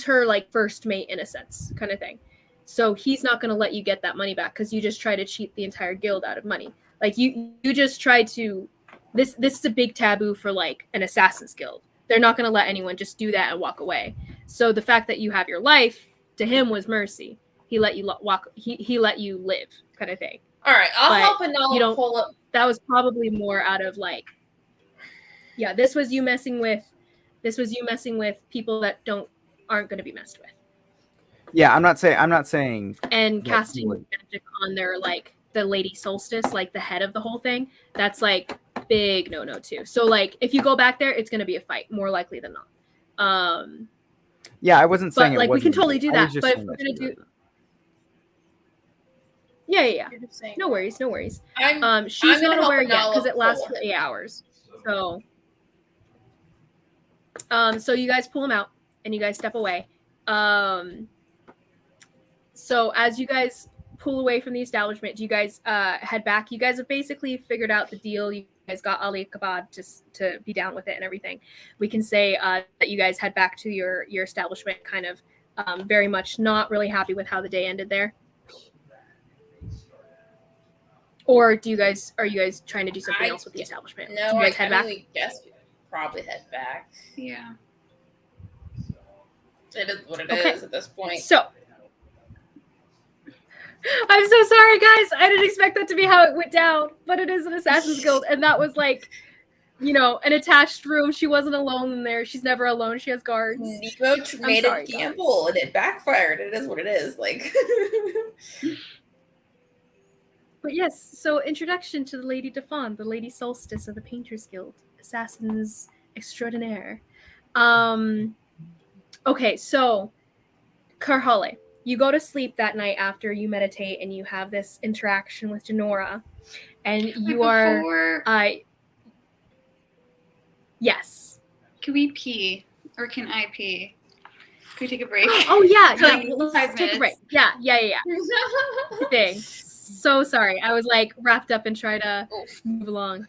her like first mate in a sense, kind of thing. So he's not going to let you get that money back because you just try to cheat the entire guild out of money. Like you just try to. This is a big taboo for like an assassin's guild. They're not going to let anyone just do that and walk away. So the fact that you have your life to him was mercy. He let you walk. He let you live, kind of thing. All right, I'll But help Anala you don't- pull up. That was probably more out of like, yeah, this was you messing with people that aren't going to be messed with. Yeah, I'm not saying. And that casting you would- magic on their like the Lady Solstice, like the head of the whole thing. That's like big no too. So like if you go back there, it's going to be a fight more likely than not. Yeah, I wasn't saying But it like we can wasn't totally a- do I that. was just But if saying we're that gonna she do, was- yeah. You're just saying. No worries. She's I'm gonna not aware help yet because Anala it lasts pull for him. 8 hours. So you guys pull him out and you guys step away. So as you guys pull away from the establishment, do you guys head back? You guys have basically figured out the deal. You guys got Ali Kabad to be down with it and everything. We can say that you guys head back to your establishment, kind of very much not really happy with how the day ended there. Or are you guys trying to do something else with the establishment? No, do you guys head back? we guess we could probably head back. Yeah. It is what it Okay. is at this point. So, I'm so sorry, guys. I didn't expect that to be how it went down, but it is an Assassin's Guild, and that was like, an attached room. She wasn't alone in there. She's never alone. She has guards. Nemo made sorry, a gamble, and it backfired. It is what it is. Like, But yes, so introduction to the Lady Defon, the Lady Solstice of the Painters Guild, Assassins Extraordinaire. Okay, so Karhale, you go to sleep that night after you meditate and you have this interaction with Janora, and you are yes. Can we pee, or can I pee? Can we take a break? Oh yeah, For, like, let's 5 take a break. minutes. Yeah. Thing. So sorry, I was like wrapped up and try to move along.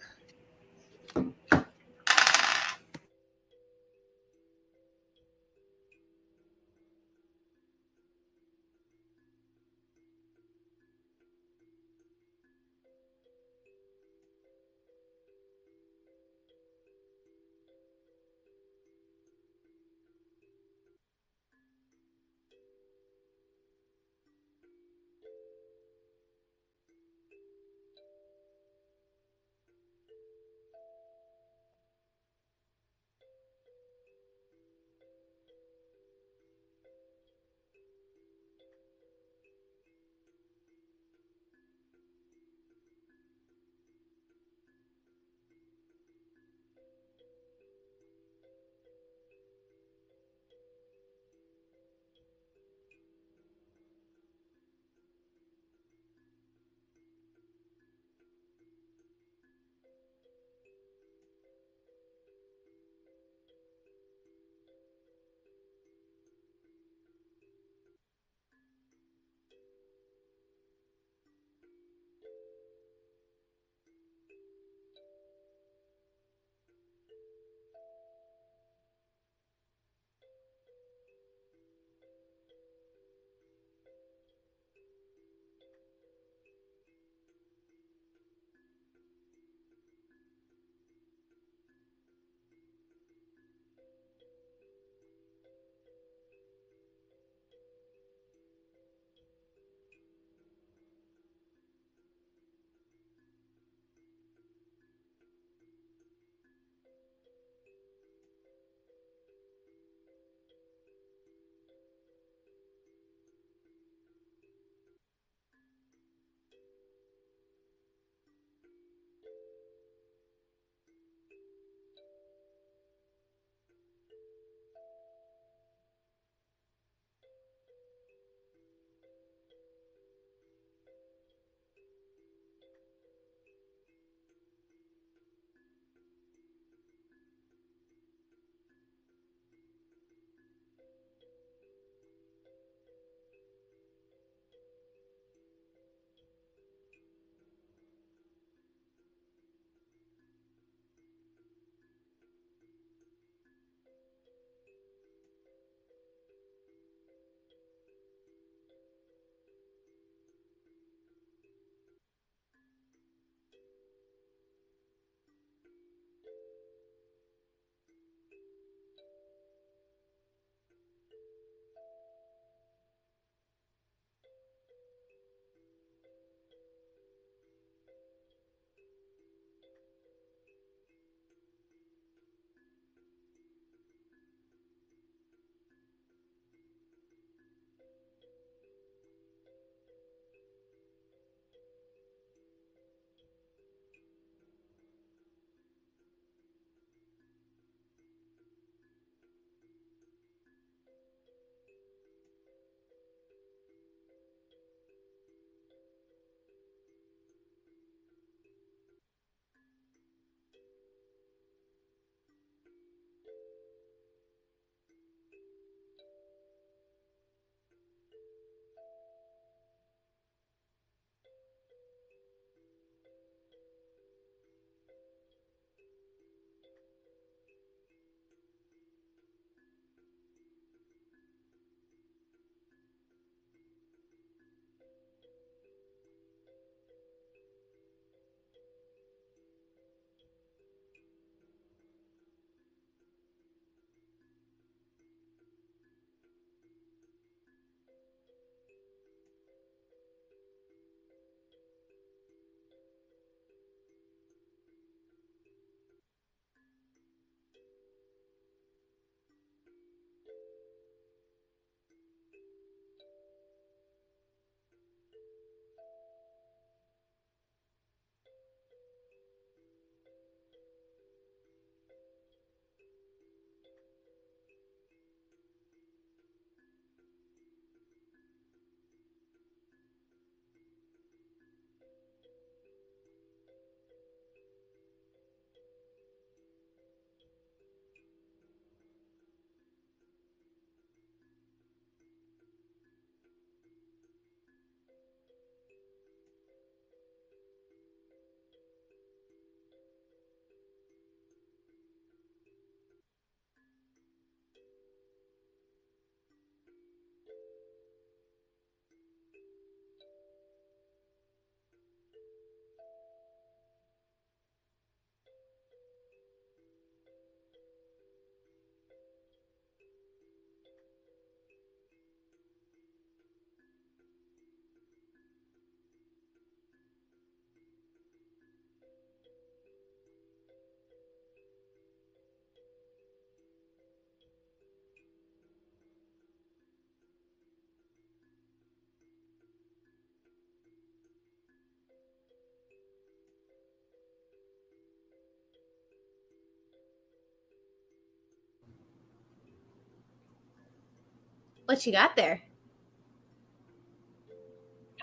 What you got there?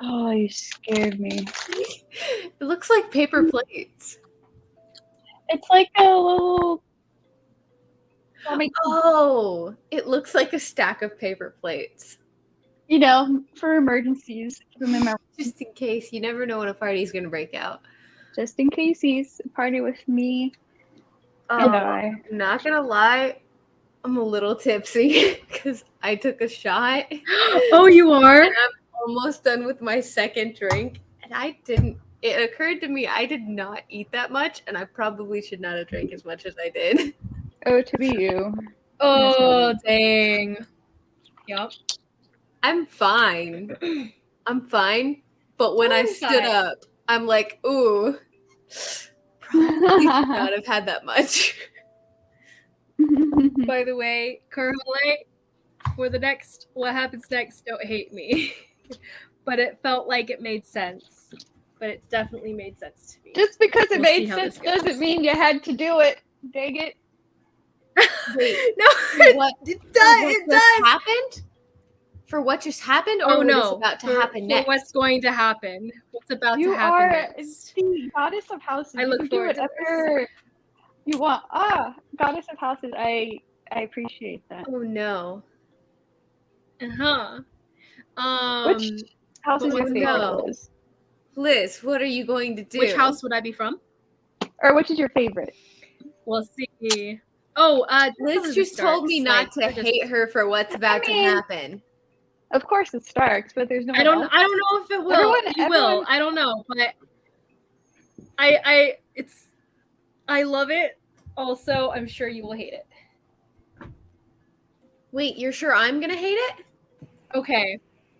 Oh, you scared me. It looks like paper plates. It's like a little. Oh, it looks like a stack of paper plates. You know, for emergencies. Just in case. You never know when a party's going to break out. Just in case he's party with me and I. I'm not going to lie. I'm a little tipsy because I took a shot. Oh, you are? And I'm almost done with my second drink. And it occurred to me I did not eat that much. And I probably should not have drank as much as I did. Oh, to be you. Oh, dang. Yup. I'm fine. I'm fine. But when I stood up, I'm like, ooh, probably should not have had that much. By the way, Carole, for the next What Happens Next, don't hate me. But it felt like it made sense. But it definitely made sense to me. Just because it We'll made see how sense this goes. doesn't mean you had to do it. Dang it. Wait, No, what it does. Happened? For what just happened, or what is about to happen next? For what's going to happen? What's about You to happen are next? the goddess of houses. I look you can do forward to whatever you want. Goddess of houses. I appreciate that. Oh no. Uh-huh. Which house is your favorite, no. Liz? Liz, what are you going to do? Which house would I be from? Or which is your favorite? We'll see. Oh, Liz just told me not to hate her for what's about to happen. Of course it's Starks, but there's no I don't know if it will. Will. I don't know, but I love it. Also, I'm sure you will hate it. Wait, you're sure I'm gonna hate it? Okay.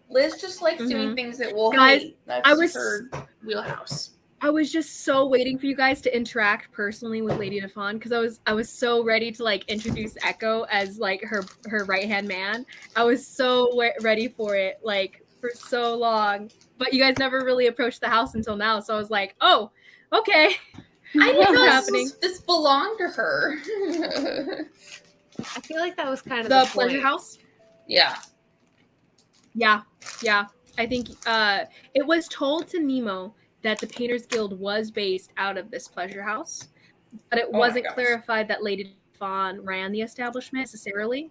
Liz just likes doing things that will Guys, hate. That's her wheelhouse. I was just so waiting for you guys to interact personally with Lady Defon because I was so ready to like introduce Echo as like her right hand man. I was so ready for it like for so long, but you guys never really approached the house until now. So I was like, oh, okay. I didn't know this belonged to her. I feel like that was kind of the pleasure house. Yeah. Yeah. I think it was told to Mnemo that the Painters Guild was based out of this pleasure house, but it wasn't clarified that Lady Fawn ran the establishment necessarily.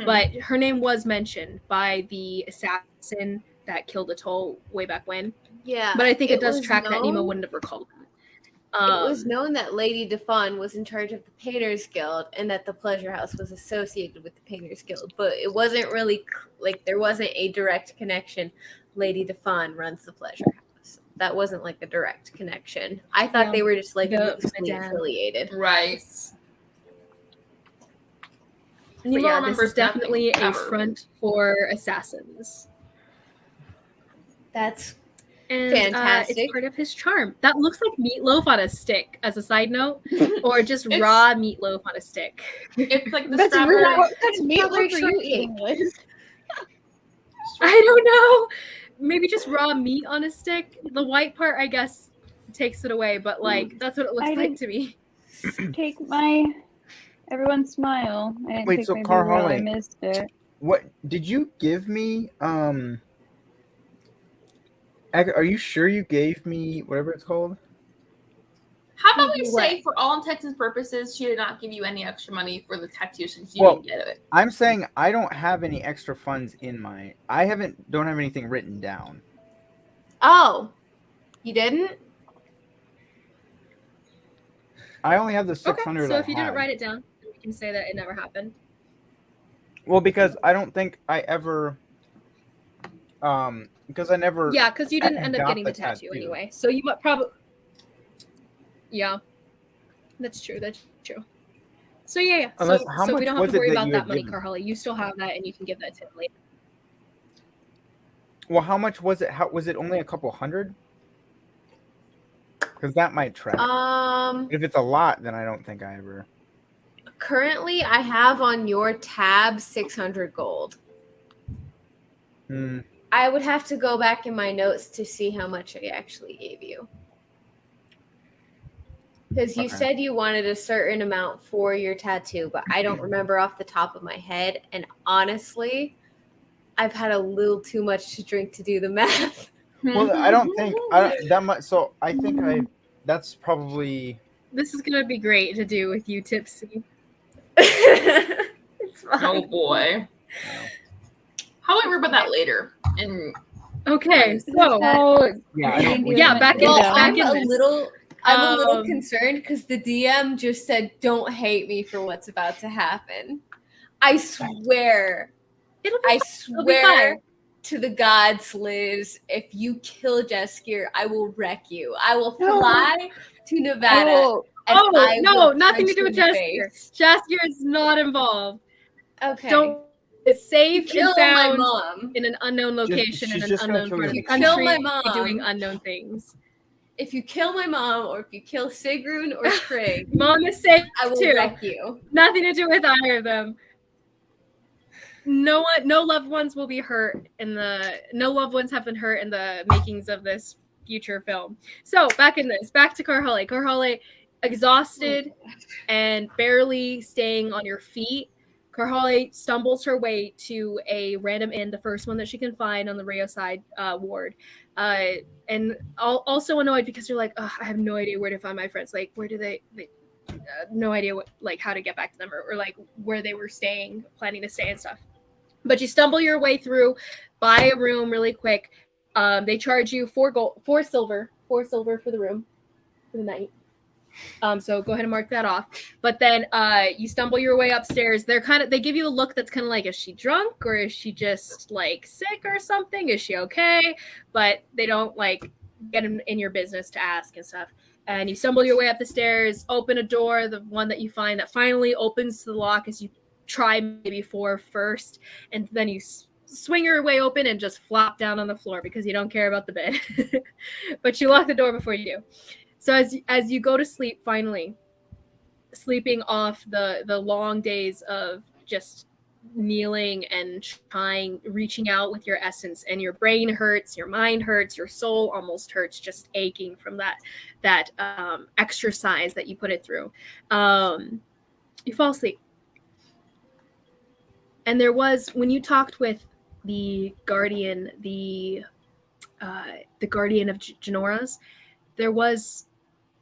But her name was mentioned by the assassin that killed Atoll way back when. Yeah. But I think it does track that Mnemo wouldn't have recalled that. It was known that Lady Defon was in charge of the Painters Guild and that the pleasure house was associated with the Painters Guild, but it wasn't really like there wasn't a direct connection. Lady Defon runs the pleasure house. That wasn't like a direct connection. I thought they were just like loosely affiliated. Right. But yeah, this is definitely a front for assassins. That's fantastic. It's part of his charm. That looks like meatloaf on a stick, as a side note, or just raw meatloaf on a stick. It's like the That's strawberry. what kind of meatloaf are you eating, Liz? I don't know. Maybe just raw meat on a stick. The white part, I guess, takes it away, but like that's what it looks like to me. Take everyone's smile. Wait, so Carole, I missed it. What did you give me? Are you sure you gave me whatever it's called? How about we say, for all intents and purposes, she did not give you any extra money for the tattoo since you didn't get it? I'm saying I don't have any extra funds in my. Don't have anything written down. Oh, you didn't? I only have the 600. Okay, so if you didn't write it down, we can say that it never happened. Well, because I don't think I ever. Because I never. Yeah, because you didn't end up getting the tattoo anyway. So you might probably. Yeah, that's true. So yeah. Unless, so we don't have to worry about that money, Carole. You still have that, and you can give that to him later. Well, how much was it? Was it only a couple hundred? Because that might track. If it's a lot, then I don't think I ever. Currently, I have on your tab 600 gold. I would have to go back in my notes to see how much I actually gave you. Because you said you wanted a certain amount for your tattoo, but I don't remember off the top of my head. And honestly, I've had a little too much to drink to do the math. Well, I don't think that much. So I think that's probably. This is gonna be great to do with you tipsy. It's fine. Oh boy. How do I worry about that later? And Okay, so back in this. I'm a little concerned because the DM just said, "Don't hate me for what's about to happen." I swear, I swear to the gods, Liz, if you kill Jeskier, I will wreck you. I will fly to Nevada. Nothing to do with Jeskier. Jeskier is not involved. Okay. Don't. It's safe and sound my mom in an unknown location in an unknown part of the country. Kill my mom. Doing unknown things. If you kill my mom, or if you kill Sigrun or Trig, Mom is safe I will too. wreck you. Nothing to do with either of them. No loved ones will be hurt no loved ones have been hurt in the makings of this future film. So back to Karhale. Karhale, exhausted and barely staying on your feet. Karhale stumbles her way to a random inn, the first one that she can find on the Rayo side ward. And also annoyed because you're like, I have no idea where to find my friends. Like, where do they no idea how to get back to them or like where they were staying, planning to stay and stuff. But you stumble your way through, buy a room really quick. They charge you 4 silver for the room for the night. So go ahead and mark that off. But then you stumble your way upstairs. They give you a look that's kind of like, is she drunk or is she just like sick or something? Is she okay? But they don't like get in your business to ask and stuff. And you stumble your way up the stairs, open a door, the one that you find that finally opens to the lock as you try maybe 4 first, and then you swing your way open and just flop down on the floor because you don't care about the bed. But you lock the door before you do. So as you go to sleep, finally, sleeping off the long days of just kneeling and reaching out with your essence, and your brain hurts, your mind hurts, your soul almost hurts, just aching from that exercise that you put it through. You fall asleep. And there was, when you talked with the guardian, the guardian of Genora's,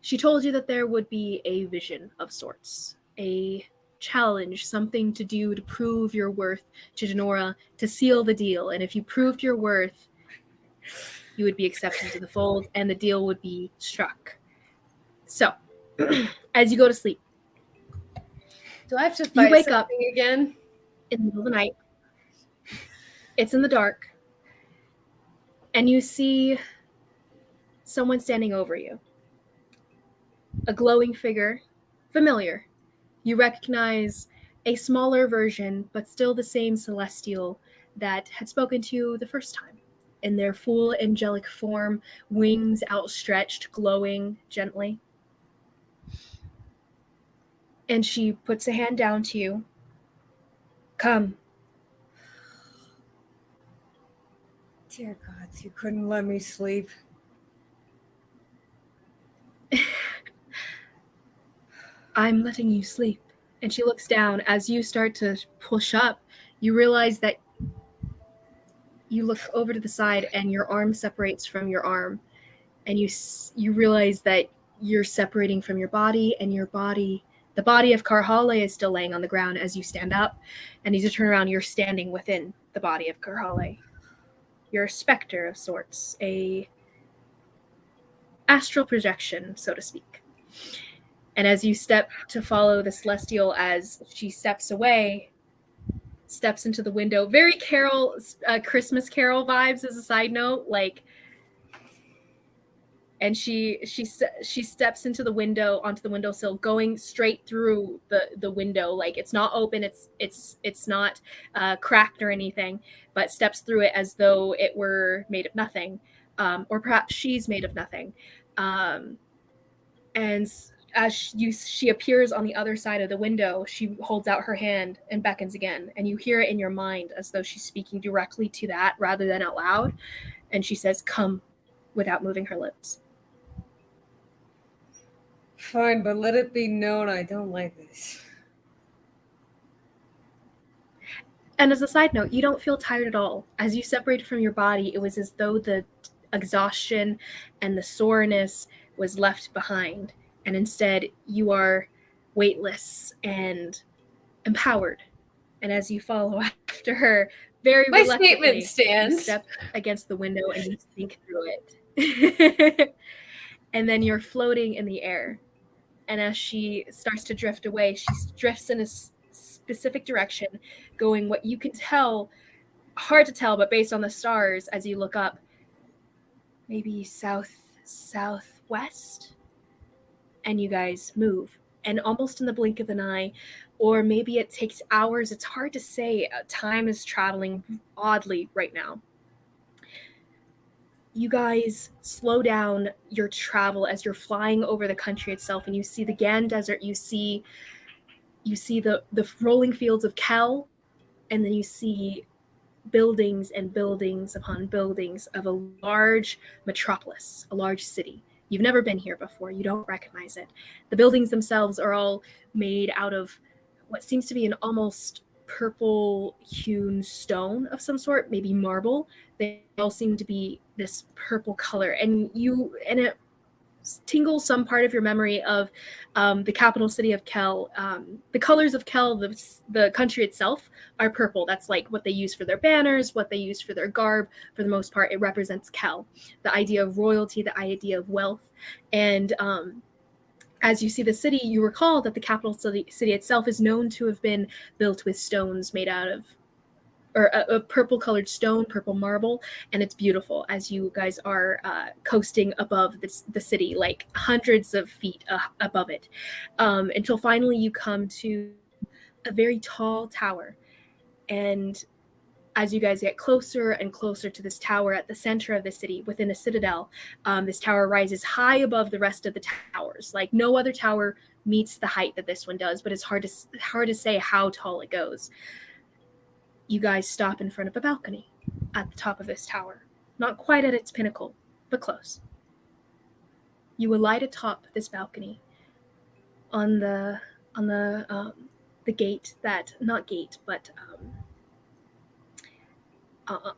she told you that there would be a vision of sorts, a challenge, something to do to prove your worth to Genora, to seal the deal. And if you proved your worth, you would be accepted to the fold and the deal would be struck. So, as you go to sleep, do I have to fight you wake up again? In the middle of the night. It's in the dark. And you see someone standing over you. A glowing figure, familiar. You recognize a smaller version, but still the same celestial that had spoken to you the first time. In their full angelic form, wings outstretched, glowing gently. And she puts a hand down to you. Come. Dear gods, you couldn't let me sleep. I'm letting you sleep. And she looks down. As you start to push up, you realize that you look over to the side and your arm separates from your arm. And you realize that you're separating from your body, and your body, the body of Karhale, is still laying on the ground as you stand up. And as you turn around, you're standing within the body of Karhale. You're a specter of sorts, a astral projection, so to speak. And as you step to follow the celestial, as she steps away, steps into the window, very Christmas Carol vibes as a side note, like. And she steps into the window, onto the windowsill, going straight through the window. Like, it's not open, it's not cracked or anything, but steps through it as though it were made of nothing, or perhaps she's made of nothing. And as she appears on the other side of the window, she holds out her hand and beckons again, and you hear it in your mind as though she's speaking directly to that rather than out loud. And she says, "Come," without moving her lips. Fine, but let it be known I don't like this. And as a side note, you don't feel tired at all. As you separated from your body, it was as though the exhaustion and the soreness was left behind. And instead, you are weightless and empowered. And as you follow after her, very My reluctantly, statement stands. you step against the window and you sneak through it. And then you're floating in the air. And as she starts to drift away, she drifts in a specific direction, going what you can tell, hard to tell, but based on the stars as you look up, maybe southwest. And you guys move. And almost in the blink of an eye, or maybe it takes hours, it's hard to say. Time is traveling oddly right now. You guys slow down your travel as you're flying over the country itself, and you see the Gan Desert, you see the rolling fields of Kel, and then you see buildings and buildings upon buildings of a large metropolis, a large city. You've never been here before. You don't recognize it. The buildings themselves are all made out of what seems to be an almost purple hewn stone of some sort, maybe marble. They all seem to be this purple color, and it tingles some part of your memory of the capital city of Kel. The colors of Kel, the country itself, are purple. That's like what they use for their banners, what they use for their garb. For the most part, it represents Kel, the idea of royalty, the idea of wealth. And as you see the city, you recall that the capital city itself is known to have been built with stones made out of, or a purple colored stone, purple marble, and it's beautiful as you guys are coasting above the city, like hundreds of feet above it, until finally you come to a very tall tower. And as you guys get closer and closer to this tower at the center of the city, within a citadel, this tower rises high above the rest of the towers. Like no other tower meets the height that this one does, but it's hard to say how tall it goes. You guys stop in front of a balcony at the top of this tower. Not quite at its pinnacle, but close. You alight atop this balcony on the gate that, not gate, but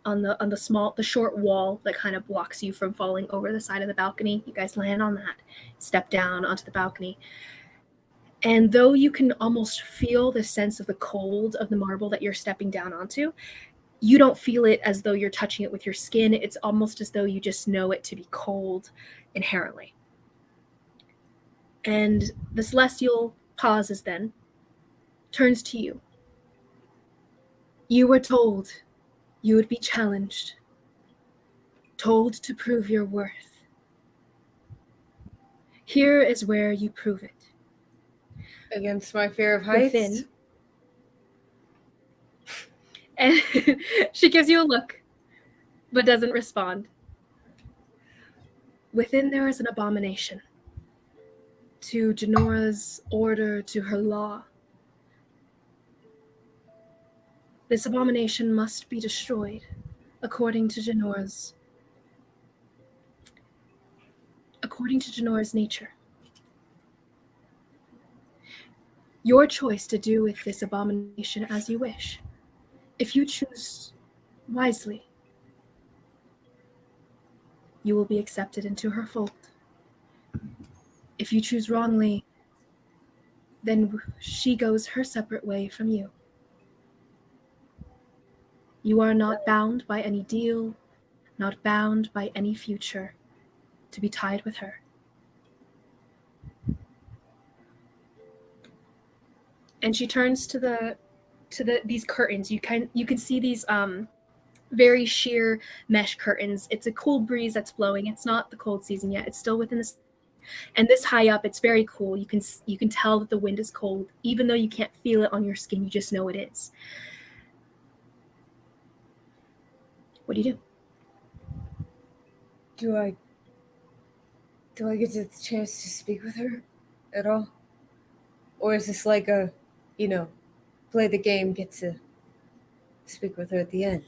on the short wall that kind of blocks you from falling over the side of the balcony. You guys land on that, step down onto the balcony. And though you can almost feel the sense of the cold of the marble that you're stepping down onto, you don't feel it as though you're touching it with your skin. It's almost as though you just know it to be cold inherently. And the celestial pauses then, turns to you. You were told you would be challenged, told to prove your worth. Here is where you prove it. Against my fear of heights? Within. And she gives you a look, but doesn't respond. Within there is an abomination. To Janora's order, to her law. This abomination must be destroyed, according to Janora's nature. Your choice to do with this abomination as you wish. If you choose wisely, you will be accepted into her fold. If you choose wrongly, then she goes her separate way from you. You are not bound by any deal, not bound by any future to be tied with her. And she turns to these curtains. You can see these very sheer mesh curtains. It's a cool breeze that's blowing. It's not the cold season yet. It's still within the, and this high up, it's very cool. You can tell that the wind is cold, even though you can't feel it on your skin. You just know it is. What do you do? Do I get the chance to speak with her at all? Or is this like a, play the game, get to speak with her at the end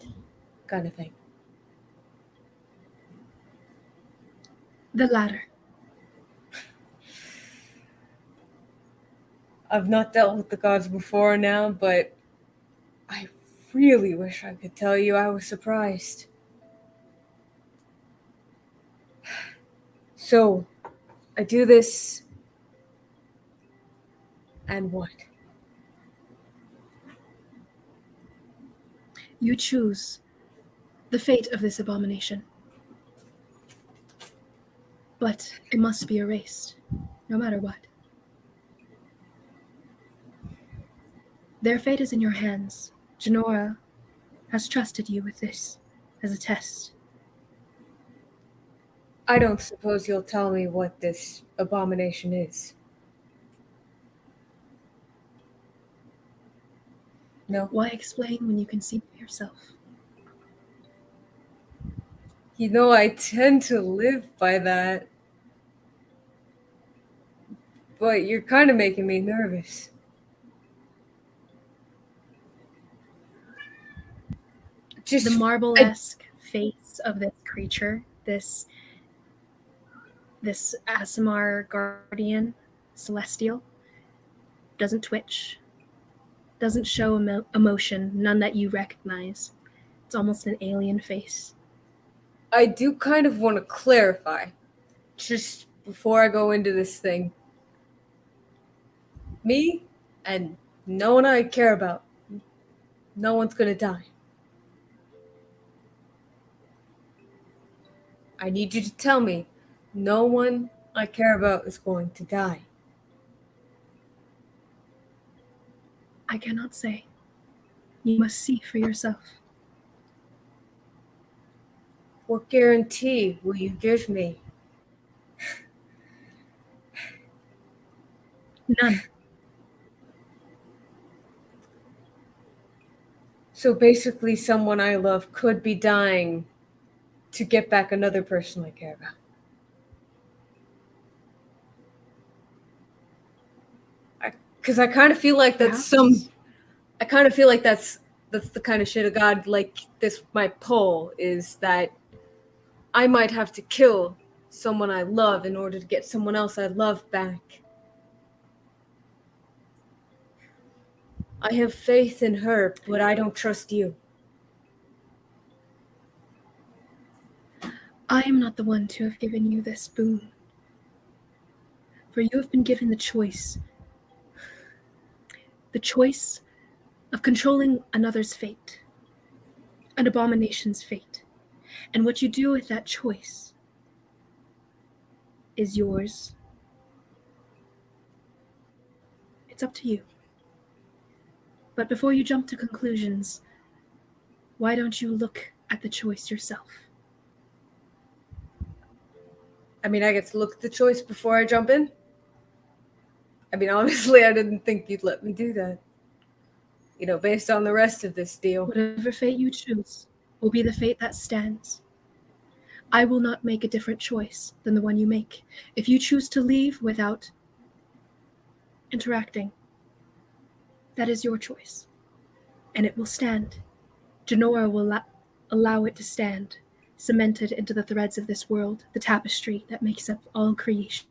kind of thing? The latter. I've not dealt with the gods before now, but I really wish I could tell you I was surprised. So, I do this, and what? You choose the fate of this abomination. But it must be erased, no matter what. Their fate is in your hands. Janora has trusted you with this as a test. I don't suppose you'll tell me what this abomination is. No. Why explain when you can see for yourself? You know, I tend to live by that. But you're kind of making me nervous. Just the marble-esque face of this creature, this Aasimar guardian, celestial, doesn't twitch, doesn't show emotion, none that you recognize. It's almost an alien face. I do kind of want to clarify, just before I go into this thing. Me and no one I care about, no one's gonna die. I need you to tell me, no one I care about is going to die. I cannot say. You must see for yourself. What guarantee will you give me? None. So basically, someone I love could be dying to get back another person I care about. Because I kind of feel like that's I kind of feel like that's the kind of shit a god like this might pull, is that I might have to kill someone I love in order to get someone else I love back. I have faith in her, but I don't trust you. I am not the one to have given you this boon. For you have been given the choice. The choice of controlling another's fate. An abomination's fate. And what you do with that choice is yours. It's up to you. But before you jump to conclusions, why don't you look at the choice yourself? I mean, I get to look at the choice before I jump in? I mean, honestly, I didn't think you'd let me do that. You know, based on the rest of this deal. Whatever fate you choose will be the fate that stands. I will not make a different choice than the one you make. If you choose to leave without interacting, that is your choice. And it will stand. Janora will allow it to stand, cemented into the threads of this world, the tapestry that makes up all creation.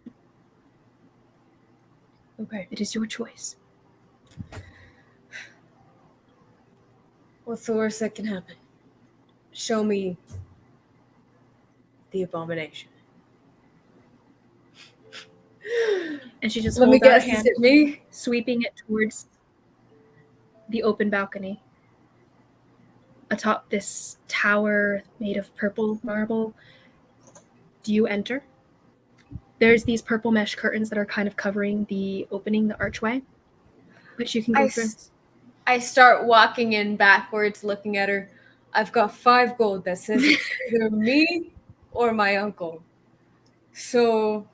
Okay. It is your choice. What's the worst that can happen? Show me the abomination. And she just Let me holds out guess, her hand, is it me? sweeping it towards the open balcony. Atop this tower made of purple marble. Do you enter? There's these purple mesh curtains that are kind of covering the opening, the archway, which you can go through. I start walking in backwards, looking at her. I've got 5 gold that says it's either me or my uncle. So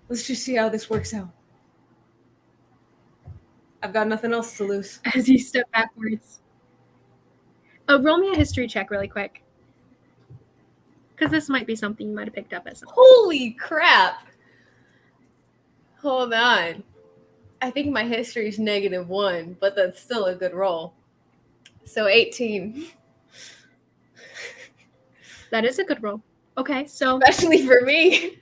let's just see how this works out. I've got nothing else to lose. As you step backwards. Roll me a history check really quick. Because this might be something you might have picked up as. Holy crap! Hold on. I think my history is -1, but that's still a good roll. So 18. That is a good roll. Okay, so especially for me.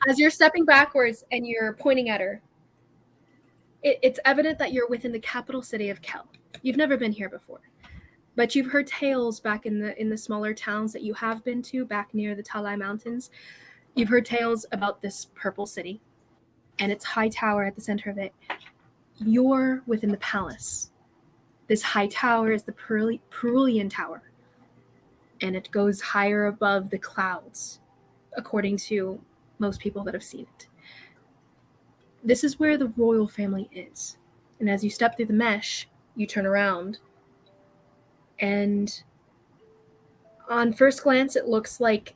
As you're stepping backwards and you're pointing at her, it's evident that you're within the capital city of Kel. You've never been here before. But you've heard tales back in the smaller towns that you have been to, back near the Talai Mountains. You've heard tales about this purple city and its high tower at the center of it. You're within the palace. This high tower is the Perulian Tower, and it goes higher above the clouds, according to most people that have seen it. This is where the royal family is. And as you step through the mesh, you turn around, and on first glance, it looks like,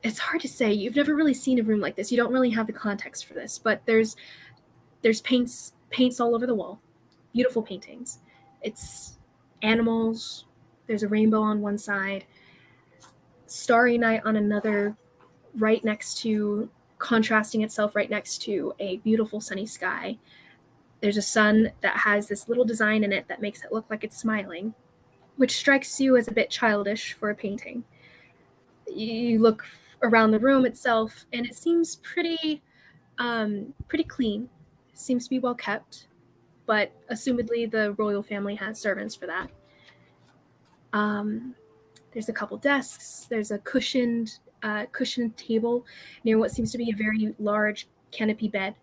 it's hard to say. You've never really seen a room like this. You don't really have the context for this, but there's paints all over the wall. Beautiful paintings. It's animals. There's a rainbow on one side, starry night on another, contrasting itself right next to a beautiful sunny sky. There's a sun that has this little design in it that makes it look like it's smiling, which strikes you as a bit childish for a painting. You look around the room itself, and it seems pretty clean. It seems to be well kept, but assumedly the royal family has servants for that. There's a couple desks. There's a cushioned table near what seems to be a very large canopy bed.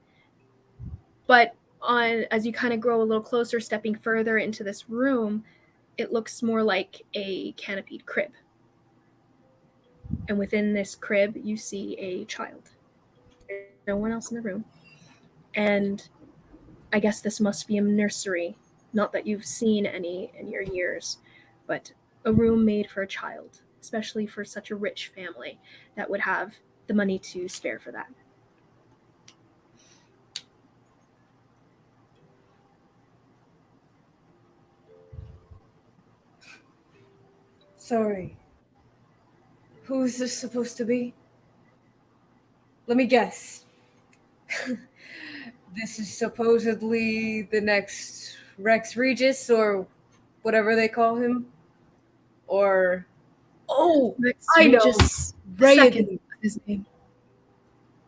But as you kind of grow a little closer, stepping further into this room, it looks more like a canopied crib. And within this crib, you see a child. There's no one else in the room. And I guess this must be a nursery. Not that you've seen any in your years, but a room made for a child, especially for such a rich family that would have the money to spare for that. Sorry. Who is this supposed to be? Let me guess. This is supposedly the next Rex Regis, or whatever they call him. Or Rex I know. Regis, Raiden. His name.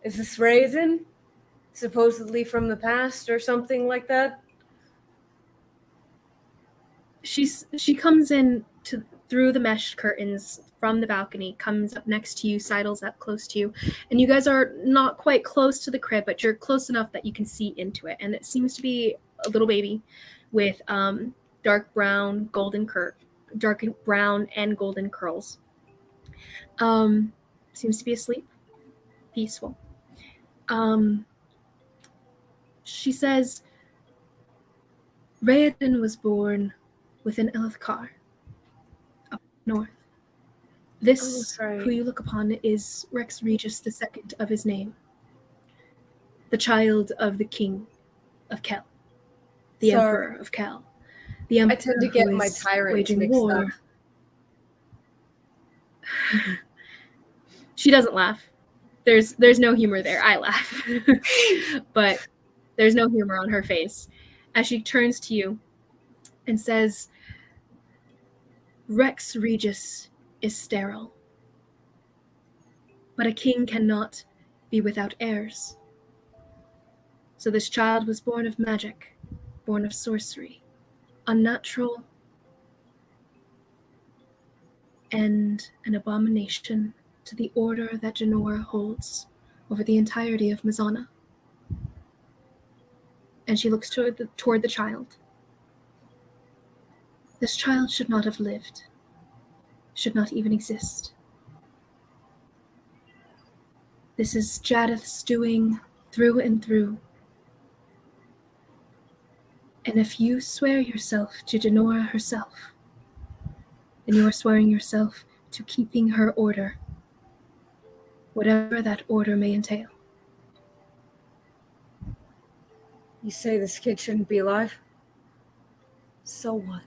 Is this Raiden? Supposedly from the past or something like that? She comes in through the mesh curtains from the balcony, comes up next to you, sidles up close to you, and you guys are not quite close to the crib, but you're close enough that you can see into it. And it seems to be a little baby with dark brown and golden curls. Seems to be asleep, peaceful. She says, Raiden was born within Elithkar, up north. This, who you look upon, is Rex Regis II of his name, the child of the king of Kel, the emperor of Kel. The emperor I tend to get my tyrants mixed up. She doesn't laugh. There's no humor there. I laugh. But there's no humor on her face as she turns to you and says, Rex Regis is sterile, but a king cannot be without heirs. So this child was born of magic, born of sorcery, unnatural, and an abomination to the order that Janora holds over the entirety of Mesona. And she looks toward the child. This child should not have lived, should not even exist. This is Jadith's doing through and through. And if you swear yourself to Janora herself, then you are swearing yourself to keeping her order, whatever that order may entail. You say this kid shouldn't be alive? So what?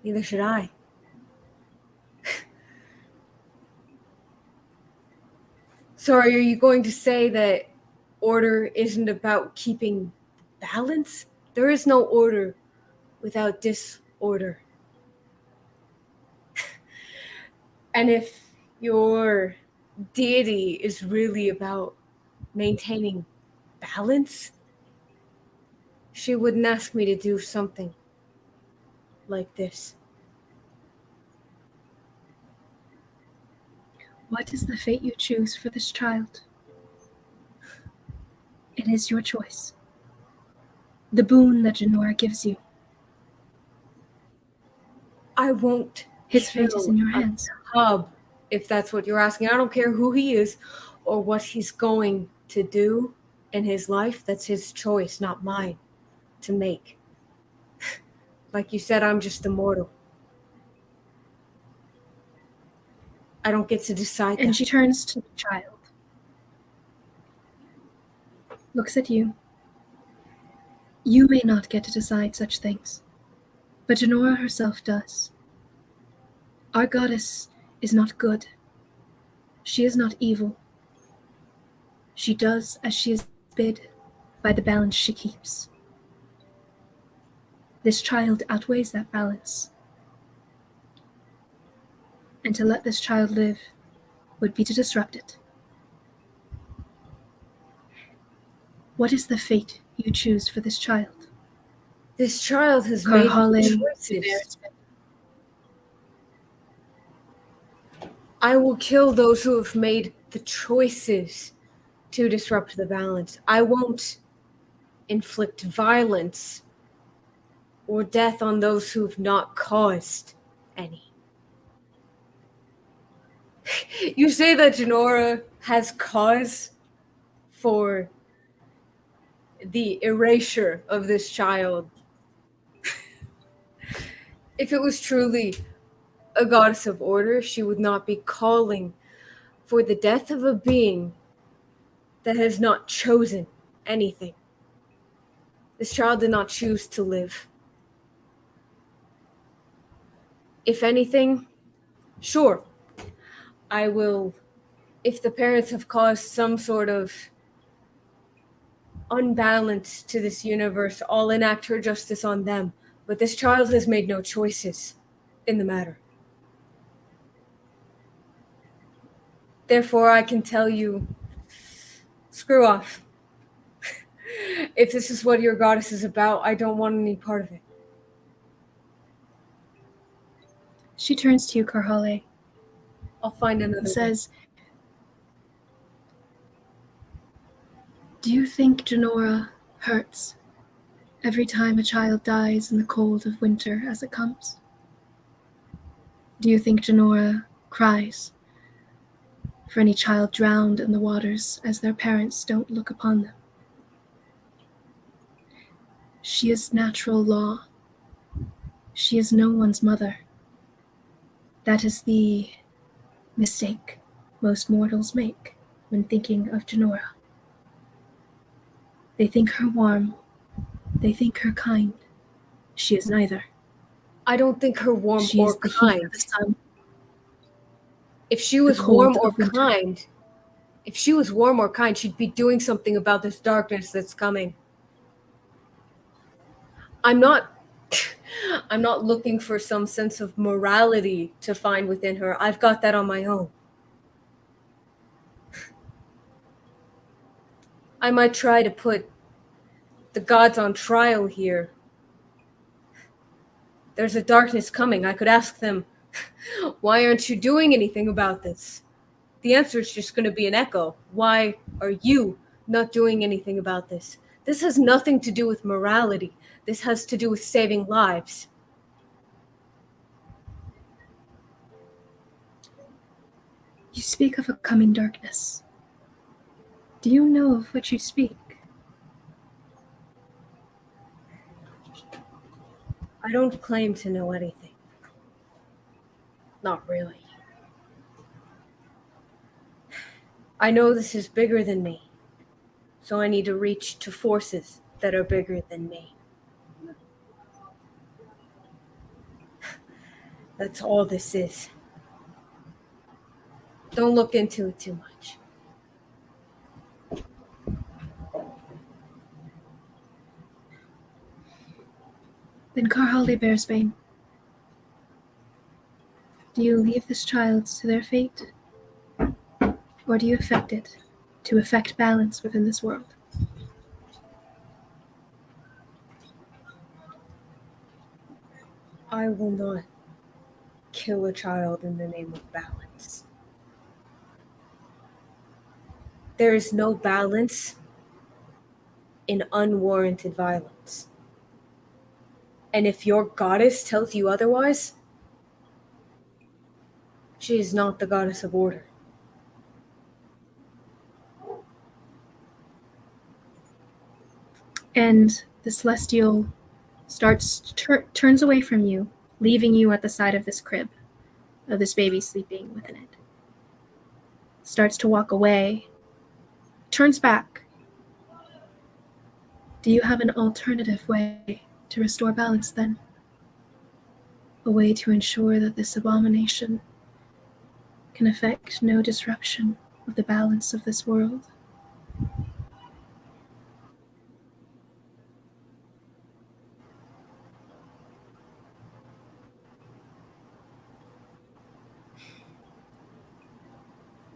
Neither should I. So are you going to say that order isn't about keeping balance? There is no order without disorder. And if your deity is really about maintaining balance, she wouldn't ask me to do something like this. What is the fate you choose for this child? It is your choice. The boon that Janora gives you. I won't. His fate is in your hands. Hub, if that's what you're asking. I don't care who he is or what he's going to do in his life. That's his choice, not mine, to make. Like you said, I'm just a mortal. I don't get to decide And that. she turns to the child. Looks at you. You may not get to decide such things, but Janora herself does. Our goddess is not good. She is not evil. She does as she is bid by the balance she keeps. This child outweighs that balance. And to let this child live would be to disrupt it. What is the fate you choose for this child? This child has made choices. I will kill those who have made the choices to disrupt the balance. I won't inflict violence or death on those who have not caused any. You say that Janora has cause for the erasure of this child. If it was truly a goddess of order, she would not be calling for the death of a being that has not chosen anything. This child did not choose to live. If anything, sure, I will, if the parents have caused some sort of unbalance to this universe, I'll enact her justice on them. But this child has made no choices in the matter. Therefore, I can tell you, screw off. If this is what your goddess is about, I don't want any part of it. She turns to you, Karhale. I'll find another and says, do you think Janora hurts every time a child dies in the cold of winter as it comes? Do you think Janora cries for any child drowned in the waters as their parents don't look upon them? She is natural law. She is no one's mother. That is the mistake most mortals make when thinking of Janora. They think her warm. They think her kind. She is neither. I don't think her warm she or is the kind. Heat of the sun. If she was warm or kind, she'd be doing something about this darkness that's coming. I'm not looking for some sense of morality to find within her. I've got that on my own. I might try to put the gods on trial here. There's a darkness coming. I could ask them, why aren't you doing anything about this? The answer is just going to be an echo. Why are you not doing anything about this? This has nothing to do with morality. This has to do with saving lives. You speak of a coming darkness. Do you know of what you speak? I don't claim to know anything. Not really. I know this is bigger than me, so I need to reach to forces that are bigger than me. That's all this is. Don't look into it too much. Then Karhale Bearsbane, do you leave this child to their fate? Or do you affect it to affect balance within this world? I will not kill a child in the name of balance. There is no balance in unwarranted violence. And if your goddess tells you otherwise, she is not the goddess of order. And the celestial turns away from you, leaving you at the side of this crib, of this baby sleeping within it. Starts to walk away, turns back. Do you have an alternative way to restore balance then? A way to ensure that this abomination can affect no disruption of the balance of this world?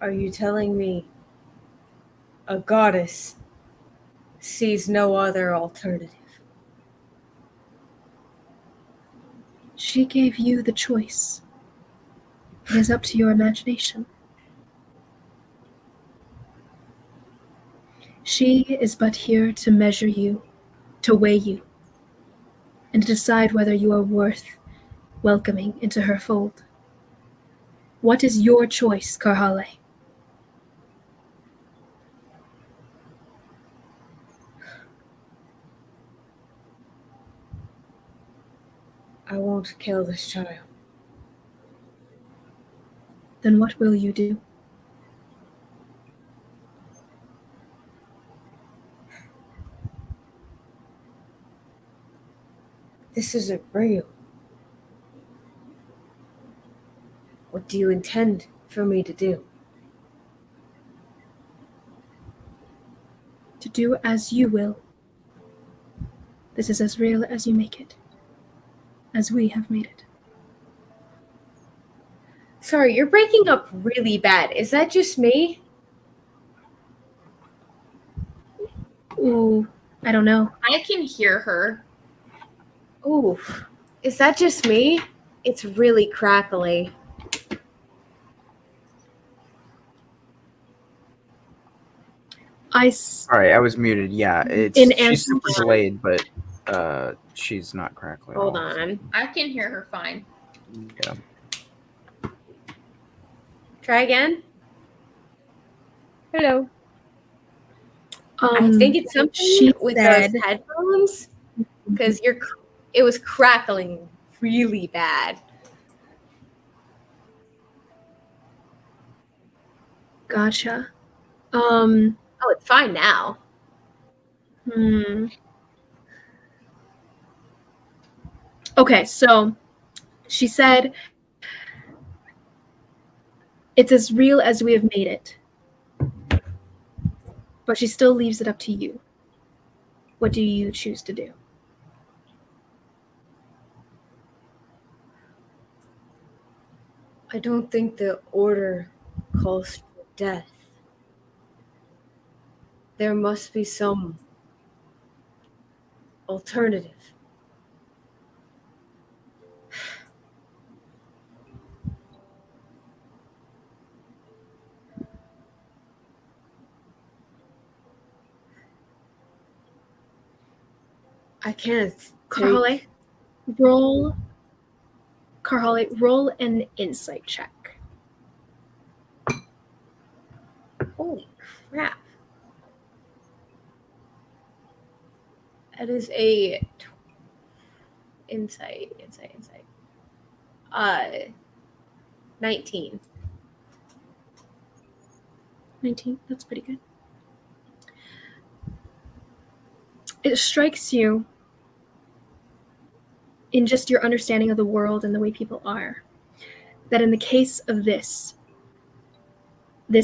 Are you telling me a goddess sees no other alternative? She gave you the choice. It is up to your imagination. She is but here to measure you, to weigh you, and to decide whether you are worth welcoming into her fold. What is your choice, Karhale? I won't kill this child. Then what will you do? This isn't real. What do you intend for me to do? To do as you will. This is as real as you make it, as we have made it. Sorry, you're breaking up really bad. Is that just me? Ooh, I don't know. I can hear her. Ooh, is that just me? It's really crackly. Sorry, I was muted. Yeah, she's super delayed, but she's not crackly. Hold on. I can hear her fine. Yeah. Try again. Hello. I think it's something with those headphones because it was crackling really bad. Gotcha. Oh, it's fine now. Okay, so she said, it's as real as we have made it. But she still leaves it up to you. What do you choose to do? I don't think the order calls for death. There must be some alternative. I can't. Karhale, roll an insight check. Holy crap. That is a insight. 19. 19, that's pretty good. It strikes you in just your understanding of the world and the way people are, that in the case of this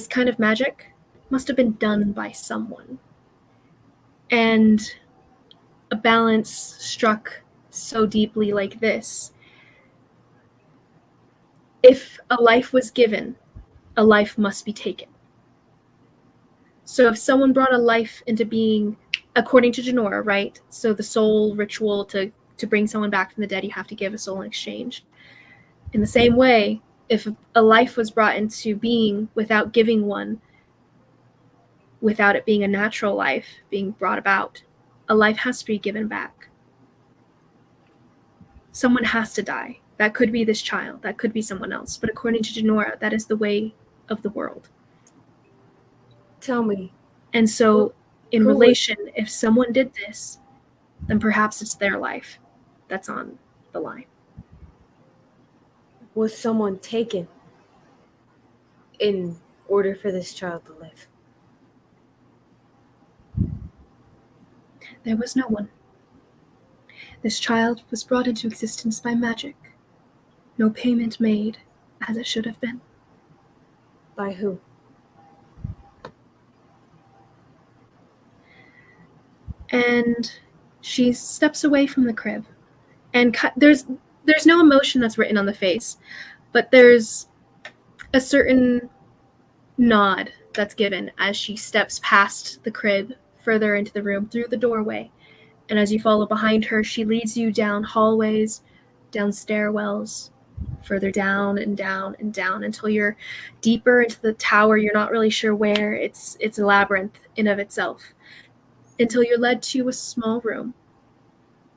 kind of magic must have been done by someone. And a balance struck so deeply like this, if a life was given, a life must be taken. So if someone brought a life into being, according to Janora, right? So the soul ritual to To bring someone back from the dead, you have to give a soul in exchange. In the same way, if a life was brought into being without giving one, without it being a natural life being brought about, a life has to be given back. Someone has to die. That could be this child. That could be someone else. But according to Janora, that is the way of the world. Tell me. And so, in who relation, if someone did this, then perhaps it's their life that's on the line. Was someone taken in order for this child to live? There was no one. This child was brought into existence by magic. No payment made, as it should have been. By who? And she steps away from the crib. And there's no emotion that's written on the face, but there's a certain nod that's given as she steps past the crib, further into the room, through the doorway. And as you follow behind her, she leads you down hallways, down stairwells, further down and down and down until you're deeper into the tower. You're not really sure where. It's a labyrinth in of itself. Until you're led to a small room,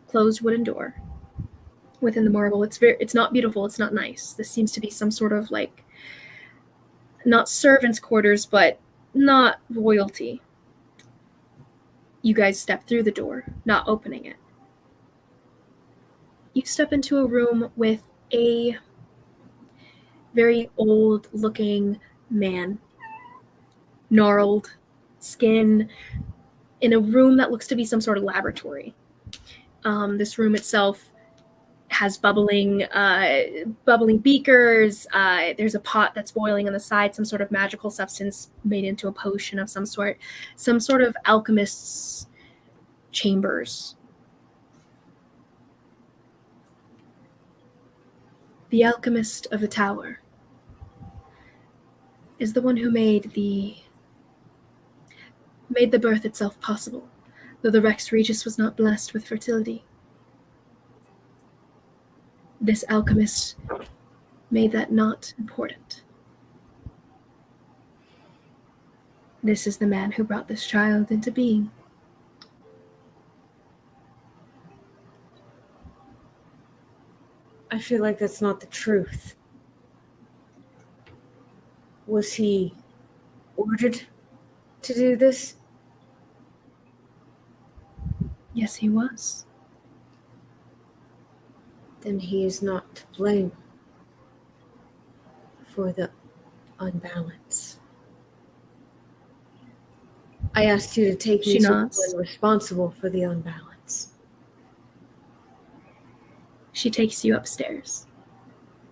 closed wooden door. Within the marble, it's not beautiful, it's not nice. This seems to be some sort of like, not servants' quarters, but not royalty. You guys step through the door, not opening it. You step into a room with a very old-looking man, gnarled skin, in a room that looks to be some sort of laboratory. This room itself has bubbling beakers. There's a pot that's boiling on the side, some sort of magical substance made into a potion of some sort of alchemist's chambers. The alchemist of the tower is the one who made the birth itself possible, though the Rex Regis was not blessed with fertility. This alchemist made that not important. This is the man who brought this child into being. I feel like that's not the truth. Was he ordered to do this? Yes, he was. Then he is not to blame for the unbalance. I asked you to take me to someone responsible for the unbalance. She takes you upstairs.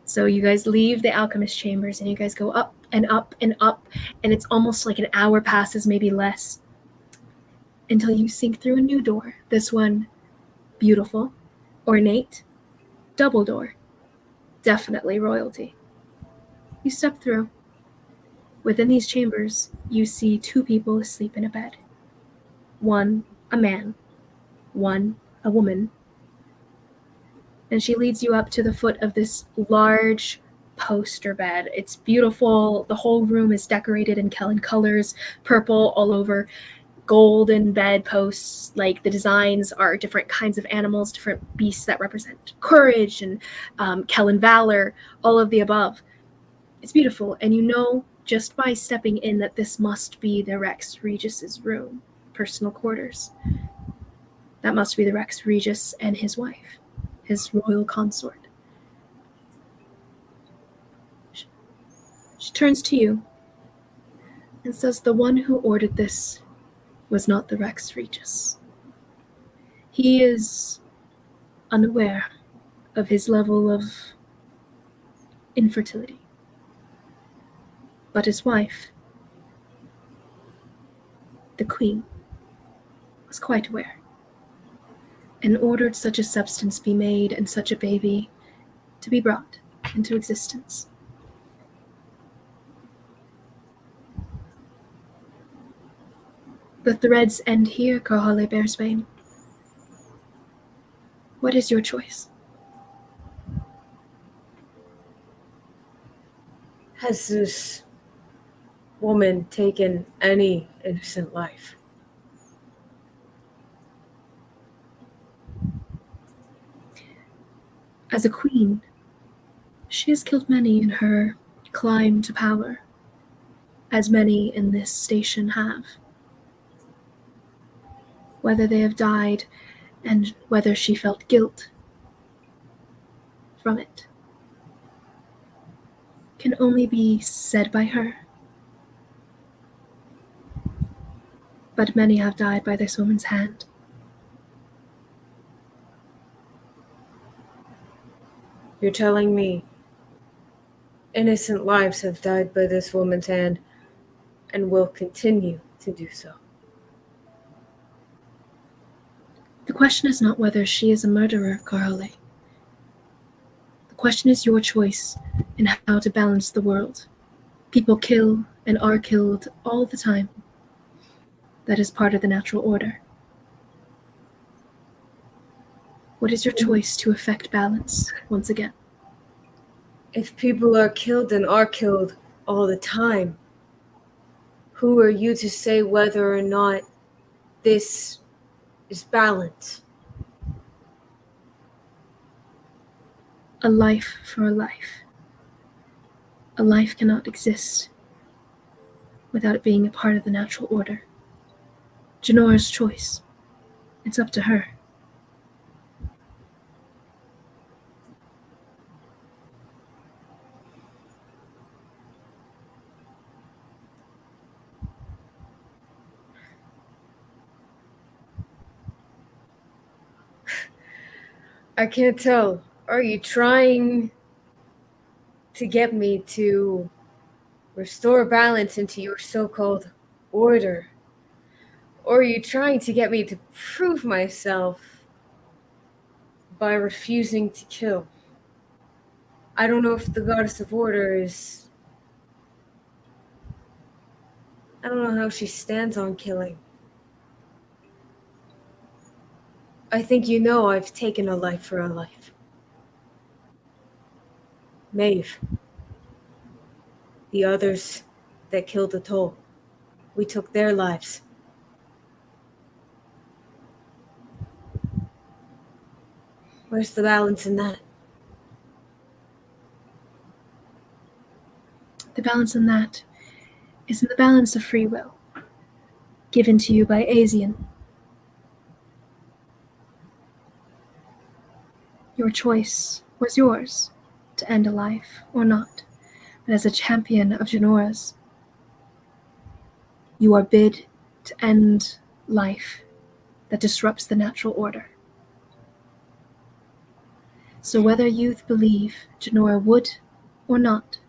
So you guys leave the alchemist chambers and you guys go up and up and up, and it's almost like an hour passes, maybe less, until you sink through a new door. This one, beautiful, ornate, double door, definitely royalty. You step through. Within these chambers, you see two people asleep in a bed. One, a man. One, a woman. And she leads you up to the foot of this large poster bed. It's beautiful. The whole room is decorated in Kellen colors, purple all over, golden bed posts. Like the designs are different kinds of animals, different beasts that represent courage and Kellen valor, all of the above. It's beautiful, and you know just by stepping in that this must be the Rex Regis's room, personal quarters. That must be the Rex Regis and his wife, his royal consort. She turns to you and says the one who ordered this was not the Rex Regis. He is unaware of his level of infertility. But his wife, the queen, was quite aware and ordered such a substance be made and such a baby to be brought into existence. The threads end here, Carhale Bearsbane. What is your choice? Has this woman taken any innocent life? As a queen, she has killed many in her climb to power, as many in this station have. Whether they have died and whether she felt guilt from it can only be said by her. But many have died by this woman's hand. You're telling me innocent lives have died by this woman's hand and will continue to do so? The question is not whether she is a murderer, Carly. The question is your choice in how to balance the world. People kill and are killed all the time. That is part of the natural order. What is your choice to effect balance once again? If people are killed and are killed all the time, who are you to say whether or not this is balance? A life for a life. A life cannot exist without it being a part of the natural order. Janora's choice. It's up to her. I can't tell. Are you trying to get me to restore balance into your so-called order? Or are you trying to get me to prove myself by refusing to kill? I don't know if the goddess of order is... I don't know how she stands on killing. I think you know I've taken a life for a life. Maeve. The others that killed the toll. We took their lives. Where's the balance in that? The balance in that is in the balance of free will, given to you by Asian. Your choice was yours, to end a life or not. But as a champion of Janora's, you are bid to end life that disrupts the natural order. So whether you believe Janora would or not,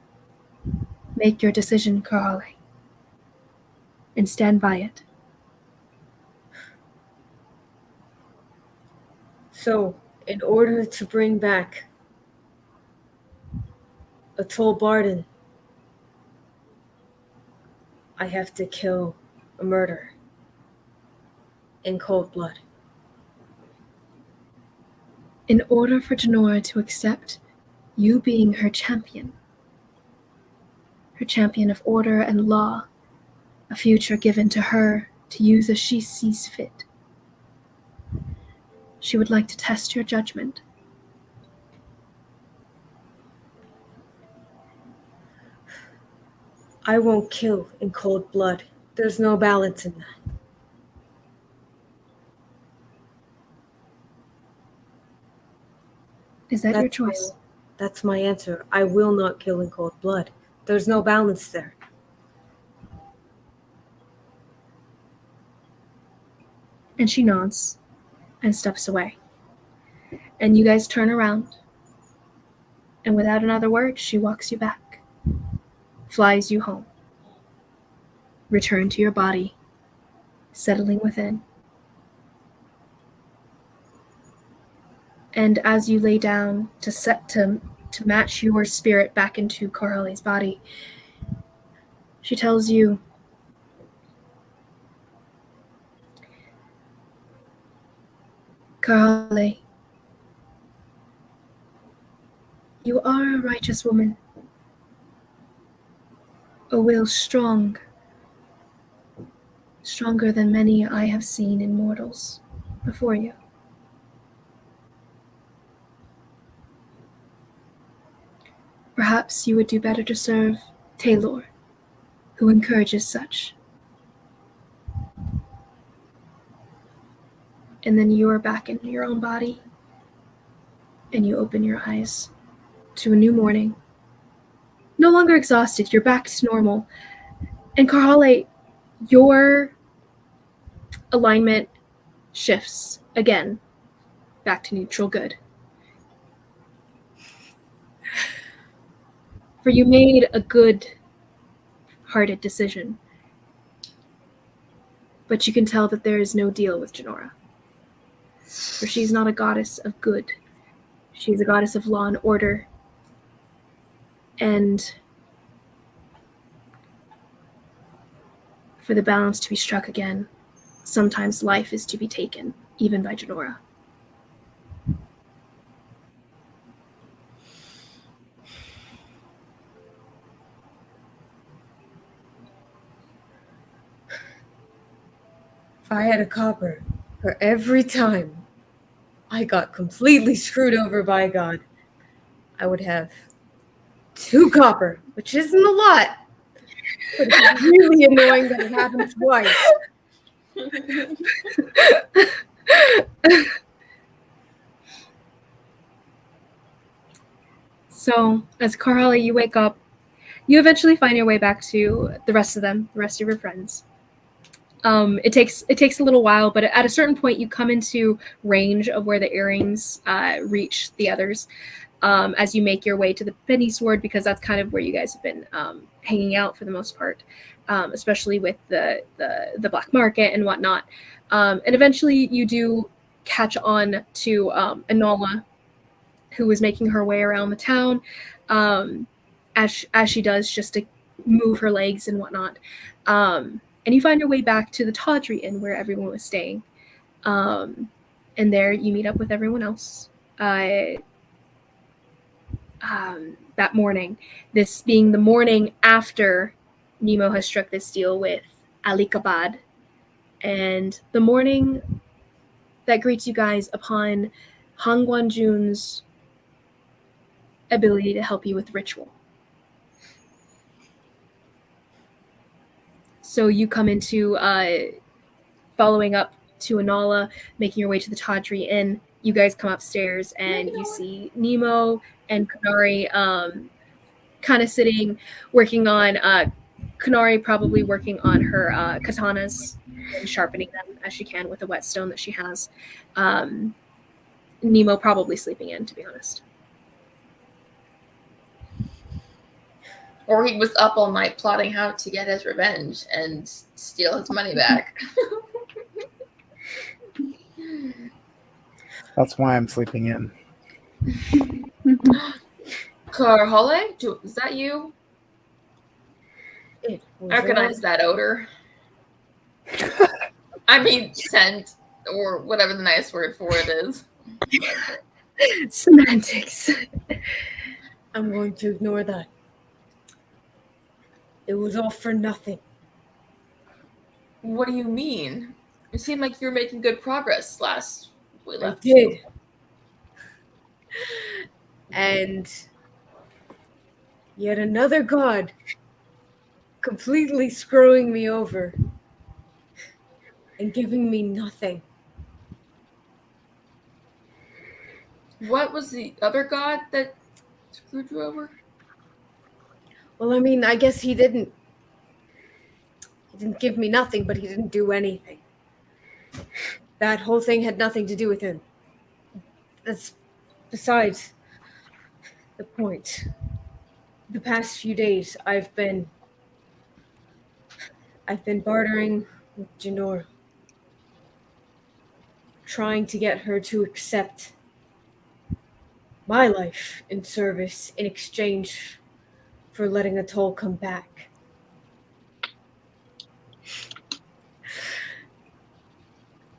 make your decision, Karali, and stand by it. So, in order to bring back a Tol Barden, I have to kill a murderer in cold blood. In order for Janora to accept you being her champion of order and law, a future given to her to use as she sees fit, she would like to test your judgment. I won't kill in cold blood. There's no balance in that. Is that your choice? That's my answer. I will not kill in cold blood. There's no balance there. And she nods and steps away. And you guys turn around. And without another word, she walks you back, flies you home. Return to your body, settling within. And as you lay down to match your spirit back into Karali's body, she tells you, Karali, You are a righteous woman. A will strong. Stronger than many I have seen in mortals before you. Perhaps you would do better to serve Taylor, who encourages such. And then you are back in your own body, and you open your eyes to a new morning. No longer exhausted, you're back to normal. And Karhale, your alignment shifts again back to neutral good. For you made a good-hearted decision. But you can tell that there is no deal with Janora. For she's not a goddess of good. She's a goddess of law and order. And for the balance to be struck again, sometimes life is to be taken, even by Janora. If I had a copper for every time I got completely screwed over by God, I would have 2 copper, which isn't a lot, but it's really annoying that it happens twice. So, as Karhale, you wake up, you eventually find your way back to the rest of them, the rest of your friends. It takes a little while, but at a certain point, you come into range of where the earrings reach the others. As you make your way to the Penny Sword, because that's kind of where you guys have been hanging out for the most part, especially with the black market and whatnot. And eventually, you do catch on to Enola, who is making her way around the town, as she does, just to move her legs and whatnot. And you find your way back to the Tawdry Inn where everyone was staying. And there you meet up with everyone else. That morning, this being the morning after Mnemo has struck this deal with Alikabad, and the morning that greets you guys upon Han Guanjun's ability to help you with ritual. So you come into following up to Enola, making your way to the Tawdry Inn. You guys come upstairs and you see Mnemo and Kanari kind of sitting, working on Kanari probably working on her katanas and sharpening them as she can with a whetstone that she has. Mnemo probably sleeping in, to be honest. Or he was up all night plotting how to get his revenge and steal his money back. That's why I'm sleeping in. Karhale, is that you? I recognize that odor. I mean, scent, or whatever the nice word for it is. Semantics. I'm going to ignore that. It was all for nothing. What do you mean? It seemed like you were making good progress last we left. I did. And yet another god completely screwing me over and giving me nothing. What was the other god that screwed you over? Well, I mean, I guess he didn't give me nothing, but he didn't do anything. That whole thing had nothing to do with him. That's besides the point. The past few days, I've been bartering with Janora, trying to get her to accept my life in service in exchange for letting Atoll come back.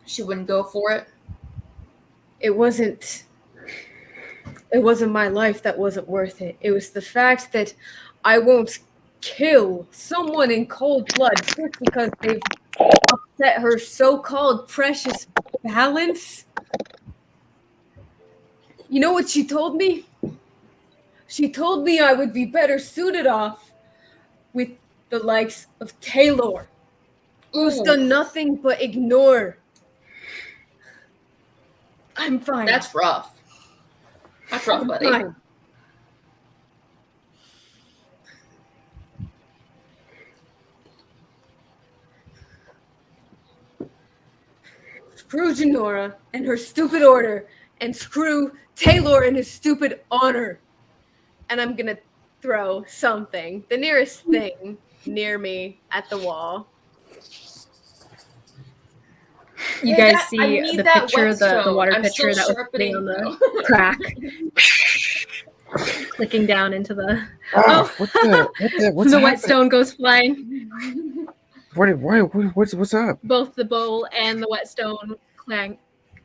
She wouldn't go for it? It wasn't It wasn't my life that wasn't worth it. It was the fact that I won't kill someone in cold blood just because they've upset her so-called precious balance. You know what she told me? She told me I would be better suited off with the likes of Taylor, who's done nothing but ignore. I'm fine. That's rough. That's rough, buddy. Fine. Screw Janora and her stupid order, and screw Taylor and his stupid honor. And I'm gonna throw something, the nearest thing near me, at the wall. You guys see the picture, the water pitcher that was sitting on the crack, clicking down into the. What's the whetstone goes flying. What's up? Both the bowl and the whetstone clang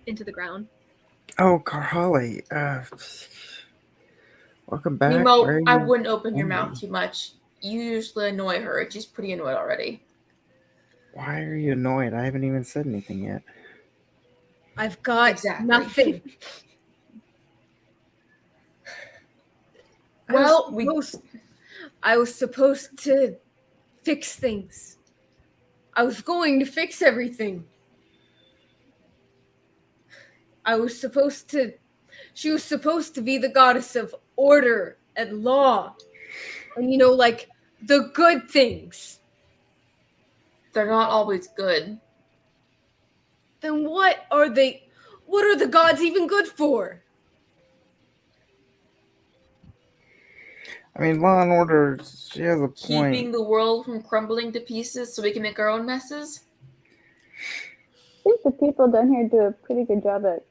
into the ground. Oh, Carly, welcome back. Mnemo, I wouldn't open your mouth too much. You usually annoy her. She's pretty annoyed already. Why are you annoyed? I haven't even said anything yet. I've got nothing. Well, I was supposed to fix things. I was going to fix everything. She was supposed to be the goddess of order and law. And like the good things. They're not always good. Then what are the gods even good for? I mean, law and order, she has a point. Keeping the world from crumbling to pieces so we can make our own messes? I think the people down here do a pretty good job at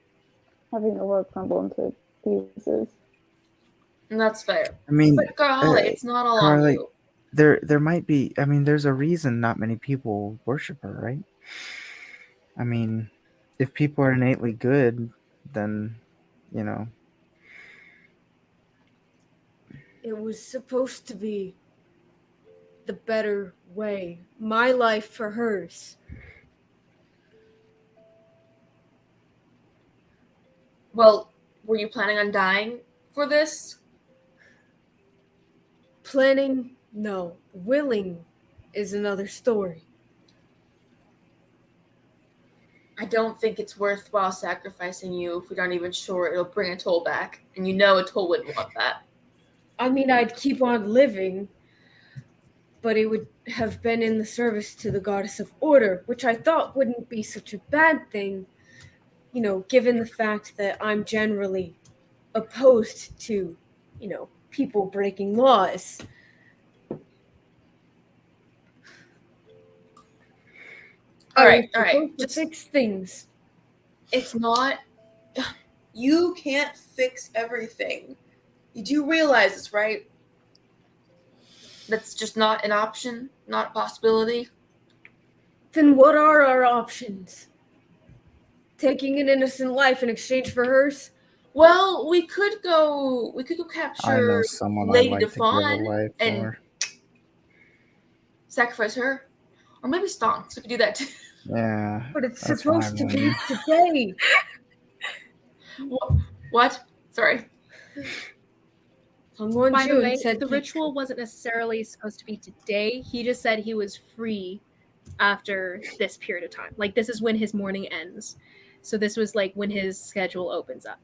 having the world crumble into pieces. And that's fair. I mean, but Carly, it's not all on you. There might be, I mean, there's a reason not many people worship her, right? I mean, if people are innately good, then, It was supposed to be the better way. My life for hers. Well, were you planning on dying for this? Planning? No. Willing is another story. I don't think it's worthwhile sacrificing you if we aren't even sure it'll bring a toll back. And a toll wouldn't want that. I mean, I'd keep on living, but it would have been in the service to the goddess of order, which I thought wouldn't be such a bad thing, given the fact that I'm generally opposed to, people breaking laws. All right. Just fix things. It's not. You can't fix everything. You do realize this, right? That's just not an option, not a possibility. Then what are our options? Taking an innocent life in exchange for hers? Well, we could go capture Lady Devon and sacrifice her. Or maybe Stonks. We could do that too. Yeah. But it's supposed to be today. What? Sorry. By the way, the ritual wasn't necessarily supposed to be today. He just said he was free after this period of time. Like, this is when his morning ends. So this was like when his schedule opens up.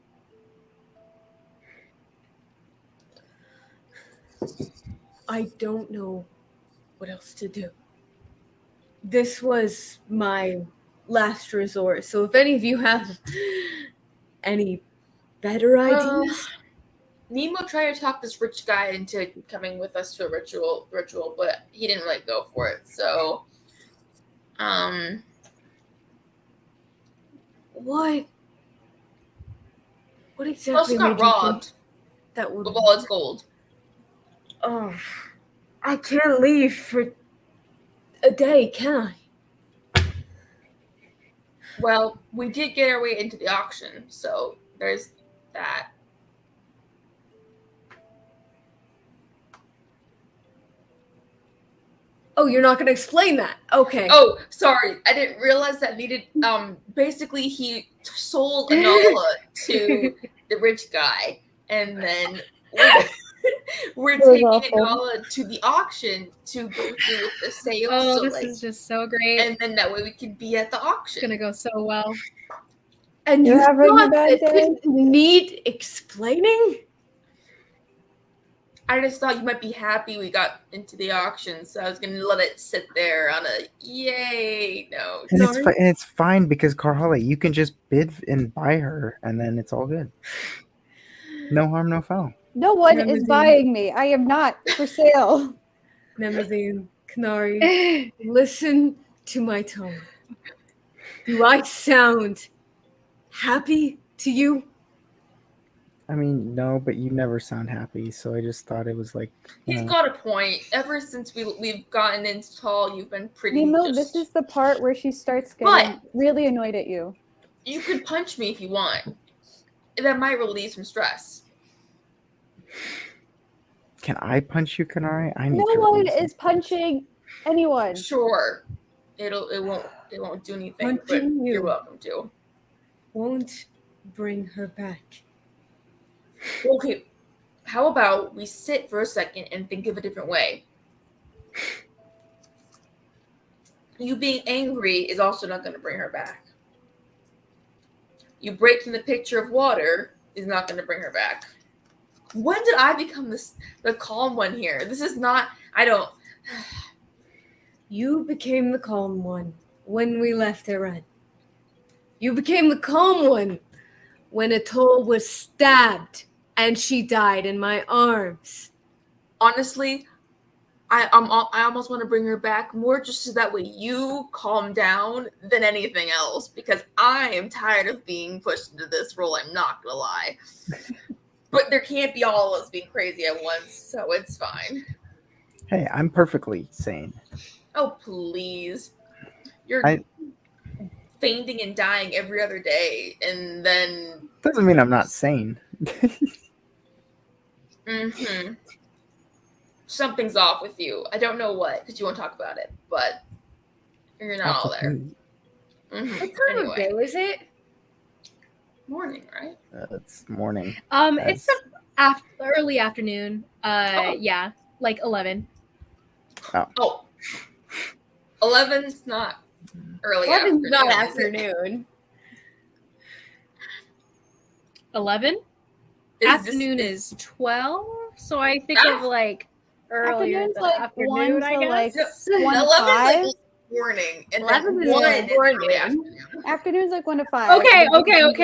I don't know what else to do. This was my last resort. So if any of you have any better ideas... Mnemo tried to talk this rich guy into coming with us to a ritual, but he didn't really go for it. So, what exactly? Also got robbed. That would. Of all its gold. Oh, I can't leave for a day, can I? Well, we did get our way into the auction, so there's that. Oh, you're not going to explain that. Okay. Oh, sorry. I didn't realize that needed. Basically, he sold Anala to the rich guy, and then we're taking Anala to the auction to go through with the sale. Oh, so, this is just so great. And then that way we can be at the auction. It's gonna go so well. And You're you having a thought bad it day? didn't need explaining? I just thought you might be happy we got into the auction, so I was gonna let it sit there on a yay note. And it's fine because Carhala, you can just bid and buy her, and then it's all good. No harm, no foul. No one is buying me. I am not for sale. Nemazine, Kanari, listen to my tone. Do I sound happy to you? I mean, no, but you never sound happy, so I just thought it was like... He's got a point. Ever since we've gotten into Tall, you've been pretty Nemo, this is the part where she starts getting really annoyed at you. You could punch me if you want. That might relieve some stress. Can I punch you, Kanari? I need No to one release is punching anyone. Sure. It won't do anything, but Punching you're welcome to. Won't bring her back. Okay, how about we sit for a second and think of a different way? You being angry is also not going to bring her back. You breaking the pitcher of water is not going to bring her back. When did I become the calm one here? This is not... I don't... You became the calm one when we left Iran. You became the calm one when Atoll was stabbed and she died in my arms. Honestly, I almost want to bring her back more just so that way you calm down than anything else, because I am tired of being pushed into this role. I'm not gonna lie. But there can't be all of us being crazy at once, so it's fine. Hey, I'm perfectly sane. Oh, please. You're fainting and dying every other day, and then... Doesn't mean I'm not sane. Mm-hmm. Something's off with you. I don't know what, because you won't talk about it, but you're not all there. Mm-hmm. What time of day was it? Morning, right? It's morning. It's early afternoon. Yeah, like 11. Oh. 11's not early 11's not afternoon. 11? Afternoon is 12, so I think of like earlier Afternoon's than like afternoon, 1 I to guess. like 1 to 5. 11's like morning, and 11 is 1 like morning. Afternoon's like 1 to 5. Okay.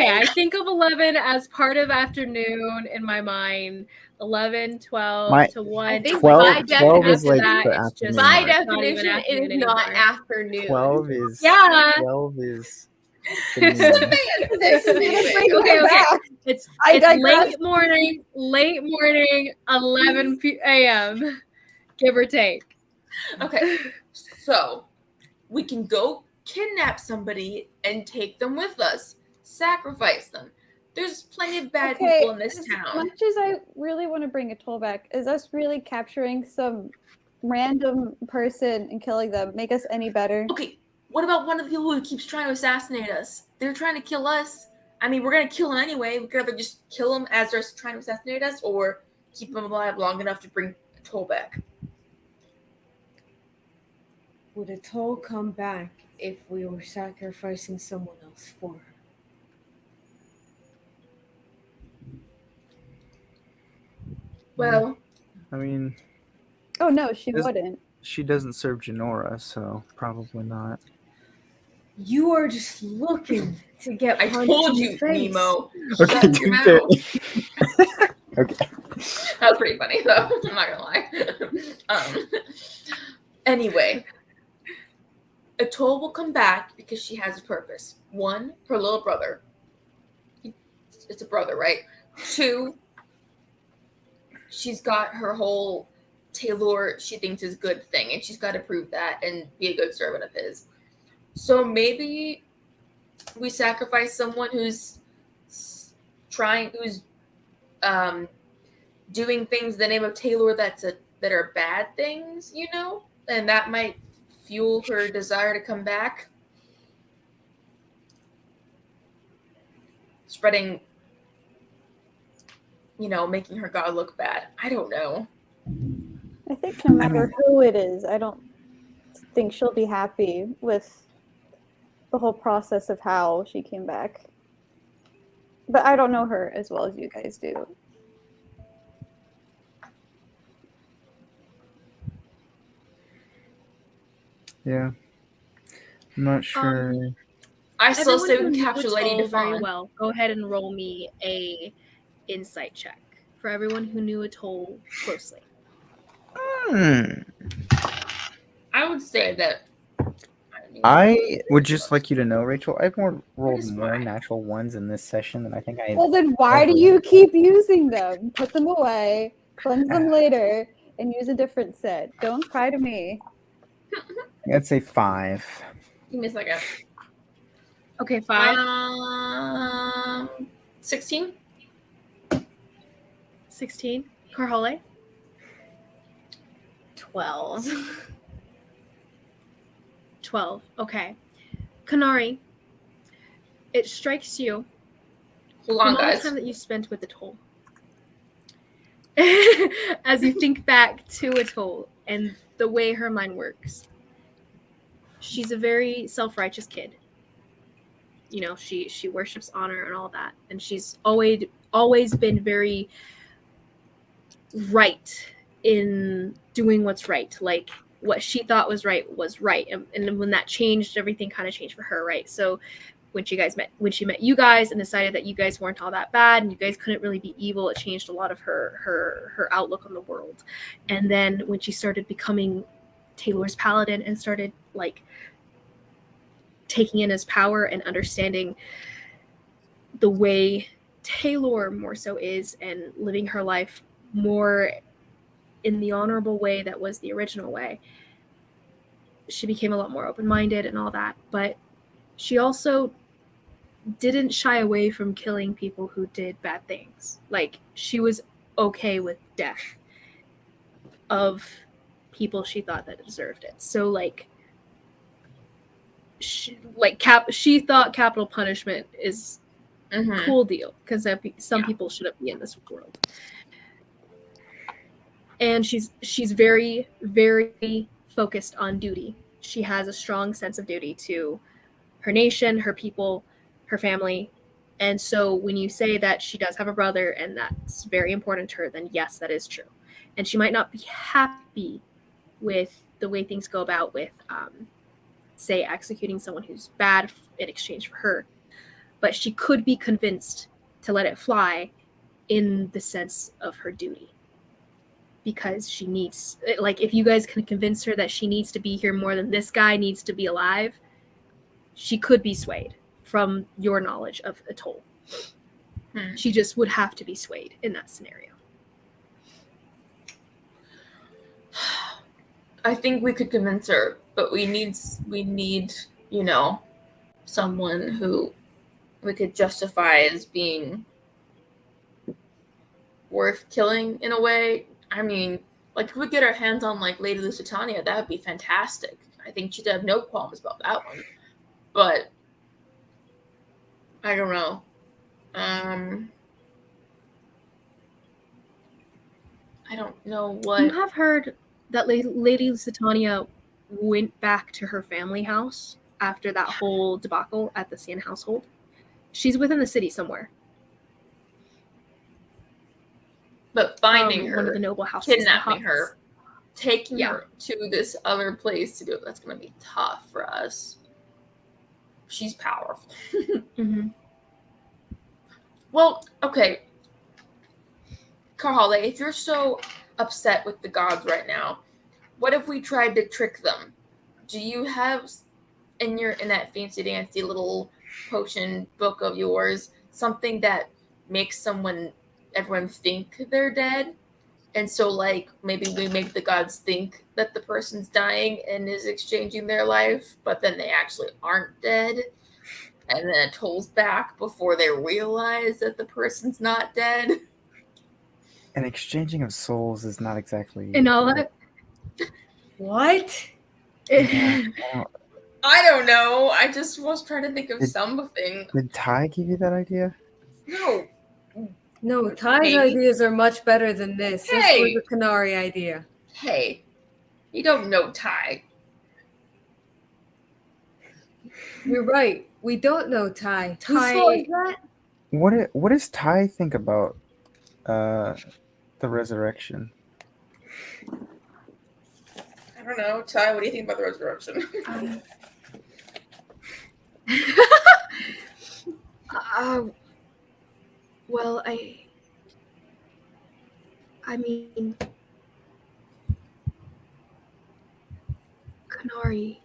I think of 11 as part of afternoon in my mind. 11, 12 to 1. I think 12 is like that, the it's afternoon. just by not definition, even it is not afternoon. 12 is... Yeah. 12 is... Okay. It's late morning, 11 a.m., give or take. Okay, so we can go kidnap somebody and take them with us, sacrifice them. There's plenty of bad people in this town. As much as I really want to bring Atoll back, is us really capturing some random person and killing them make us any better? Okay, what about one of the people who keeps trying to assassinate us? They're trying to kill us. I mean, we're going to kill them anyway. We could either just kill them as they're trying to assassinate us or keep them alive long enough to bring Atoll back. Would Atoll come back if we were sacrificing someone else for her? Well, I mean... Oh, no, she wouldn't. She doesn't serve Janora, so probably not. You are just looking to get I punched told in you, the face. Nemo. Okay, Shut your mouth. Okay. That was pretty funny, though. I'm not gonna lie. Anyway, Atoll will come back because she has a purpose. 1, her little brother. It's a brother, right? 2, she's got her whole Taylor she thinks is good thing, and she's got to prove that and be a good servant of his. So maybe we sacrifice someone who's doing things in the name of Taylor that are bad things, you know? and that might fuel her desire to come back. Spreading, making her god look bad. I don't know. I think no matter who it is, I don't think she'll be happy with the whole process of how she came back. But I don't know her as well as you guys do. Yeah. I'm not sure. I still say we Everyone can who capture knew Lady Atoll very Devon. well. Go ahead and roll me a insight check for everyone who knew Atoll closely. I would say that. I would just like you to know, Rachel, I've rolled more natural ones in this session than I think I. Well, then why do you keep using them? Put them away, cleanse them later, and use a different set. Don't cry to me. I'd say 5. Give me a second. Okay, 5. 16. 16. Carhole? 12. 12. Okay. Kanari, it strikes you. Hold on, from all guys. the time that you spent with Atoll. As you think back to Atoll and the way her mind works. She's a very self-righteous kid. She worships honor and all that. And she's always been very right in doing what's right. Like, what she thought was right. And when that changed, everything kind of changed for her, right? So when she met you guys and decided that you guys weren't all that bad and you guys couldn't really be evil, it changed a lot of her outlook on the world. And then when she started becoming Taylor's paladin and started like taking in his power and understanding the way Taylor more so is and living her life more in the honorable way that was the original way, she became a lot more open-minded and all that. But she also didn't shy away from killing people who did bad things. Like, she was okay with death of people she thought that deserved it. So like, she thought capital punishment is a cool deal because some people shouldn't be in this world. And she's very, very focused on duty. She has a strong sense of duty to her nation, her people, her family. And so when you say that she does have a brother and that's very important to her, then yes, that is true. And she might not be happy with the way things go about with, say, executing someone who's bad in exchange for her. But she could be convinced to let it fly in the sense of her duty. Because she needs, like, if you guys can convince her that she needs to be here more than this guy needs to be alive, she could be swayed from your knowledge of Atoll. She just would have to be swayed in that scenario. I think we could convince her, but we need, someone who we could justify as being worth killing in a way. I mean, like, if we get our hands on, like, Lady Lusitania, that would be fantastic. I think she'd have no qualms about that one. But I don't know. I don't know what... You have heard that Lady Lusitania went back to her family house after that whole debacle at the Sand household. She's within the city somewhere. But finding her, one of the noble houses, kidnapping her, taking her to this other place to do it, that's going to be tough for us. She's powerful. Well, okay. Carhale, if you're so upset with the gods right now, what if we tried to trick them? Do you have in that fancy dancy little potion book of yours something that makes everyone think they're dead? And so, like, maybe we make the gods think that the person's dying and is exchanging their life, but then they actually aren't dead. And then it tolls back before they realize that the person's not dead. An exchanging of souls is not exactly... And all that. What? Yeah, I don't know. I just was trying to think of Did- something. did Ty give you that idea? No. No, Ty's Maybe. ideas are much better than this. This Hey! was a Canary idea. Hey, you don't know Ty. You're right. We don't know Ty. Ty- Whose fault is that? What does Ty think about the resurrection? I don't know. Ty, what do you think about the resurrection? Well, I mean, Canary,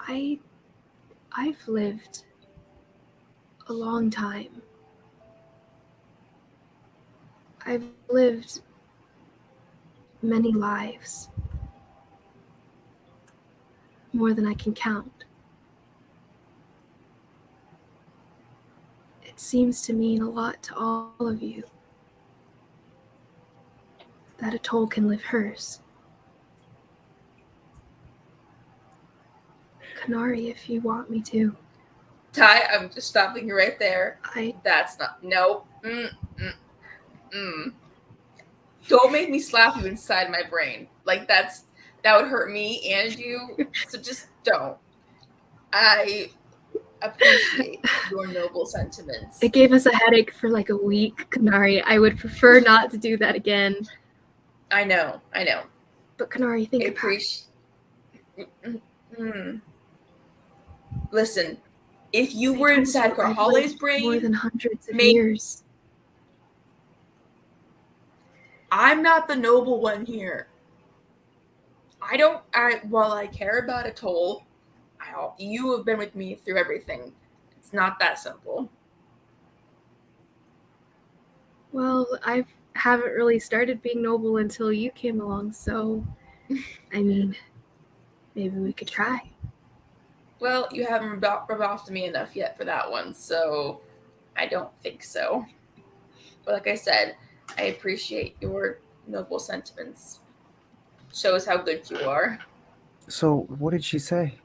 I've lived a long time. I've lived many lives, more than I can count. It seems to mean a lot to all of you that a toll can live hers. Canary, if you want me to. Ty, I'm just stopping you right there. I That's not. No. Don't make me slap you inside my brain. Like that would hurt me and you. So just don't. I appreciate your noble sentiments. It gave us a headache for like a week, Canary. I would prefer not to do that again. I know. But Canary, think about it. Appreciate. Listen, if you were inside Carhale's brain, more than hundreds of maybe- years. I'm not the noble one here. While I care about a toll, you have been with me through everything. It's not that simple. Well, I haven't really started being noble until you came along, so I mean, maybe we could try. Well, you haven't rubbed off to me enough yet for that one, so I don't think so. But like I said, I appreciate your noble sentiments. Shows how good you are. So, what did she say?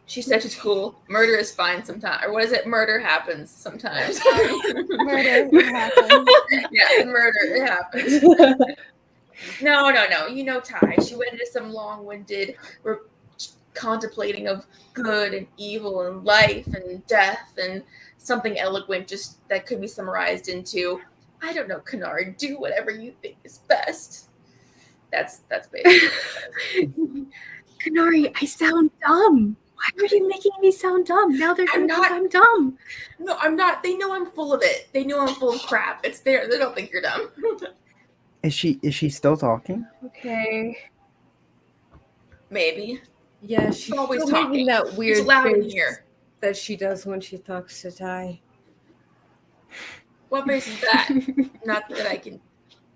She said she's cool. Murder is fine sometimes. Or what is it? Murder happens sometimes. Murder happens. Yeah, murder, it happens. No. You know Ty. She went into some long-winded contemplating of good and evil and life and death and something eloquent just that could be summarized into, I don't know, Canard, do whatever you think is best. That's basically Canary, I sound dumb. Why are you making me sound dumb? Now they're going to think I'm dumb. No, I'm not. They know I'm full of it. They know I'm full of crap. It's there. They don't think you're dumb. Is she still talking? Okay. Maybe. Yeah, she's always still talking. making that weird It's loud in face here. that she does when she talks to Ty. What face is that? Not that I can.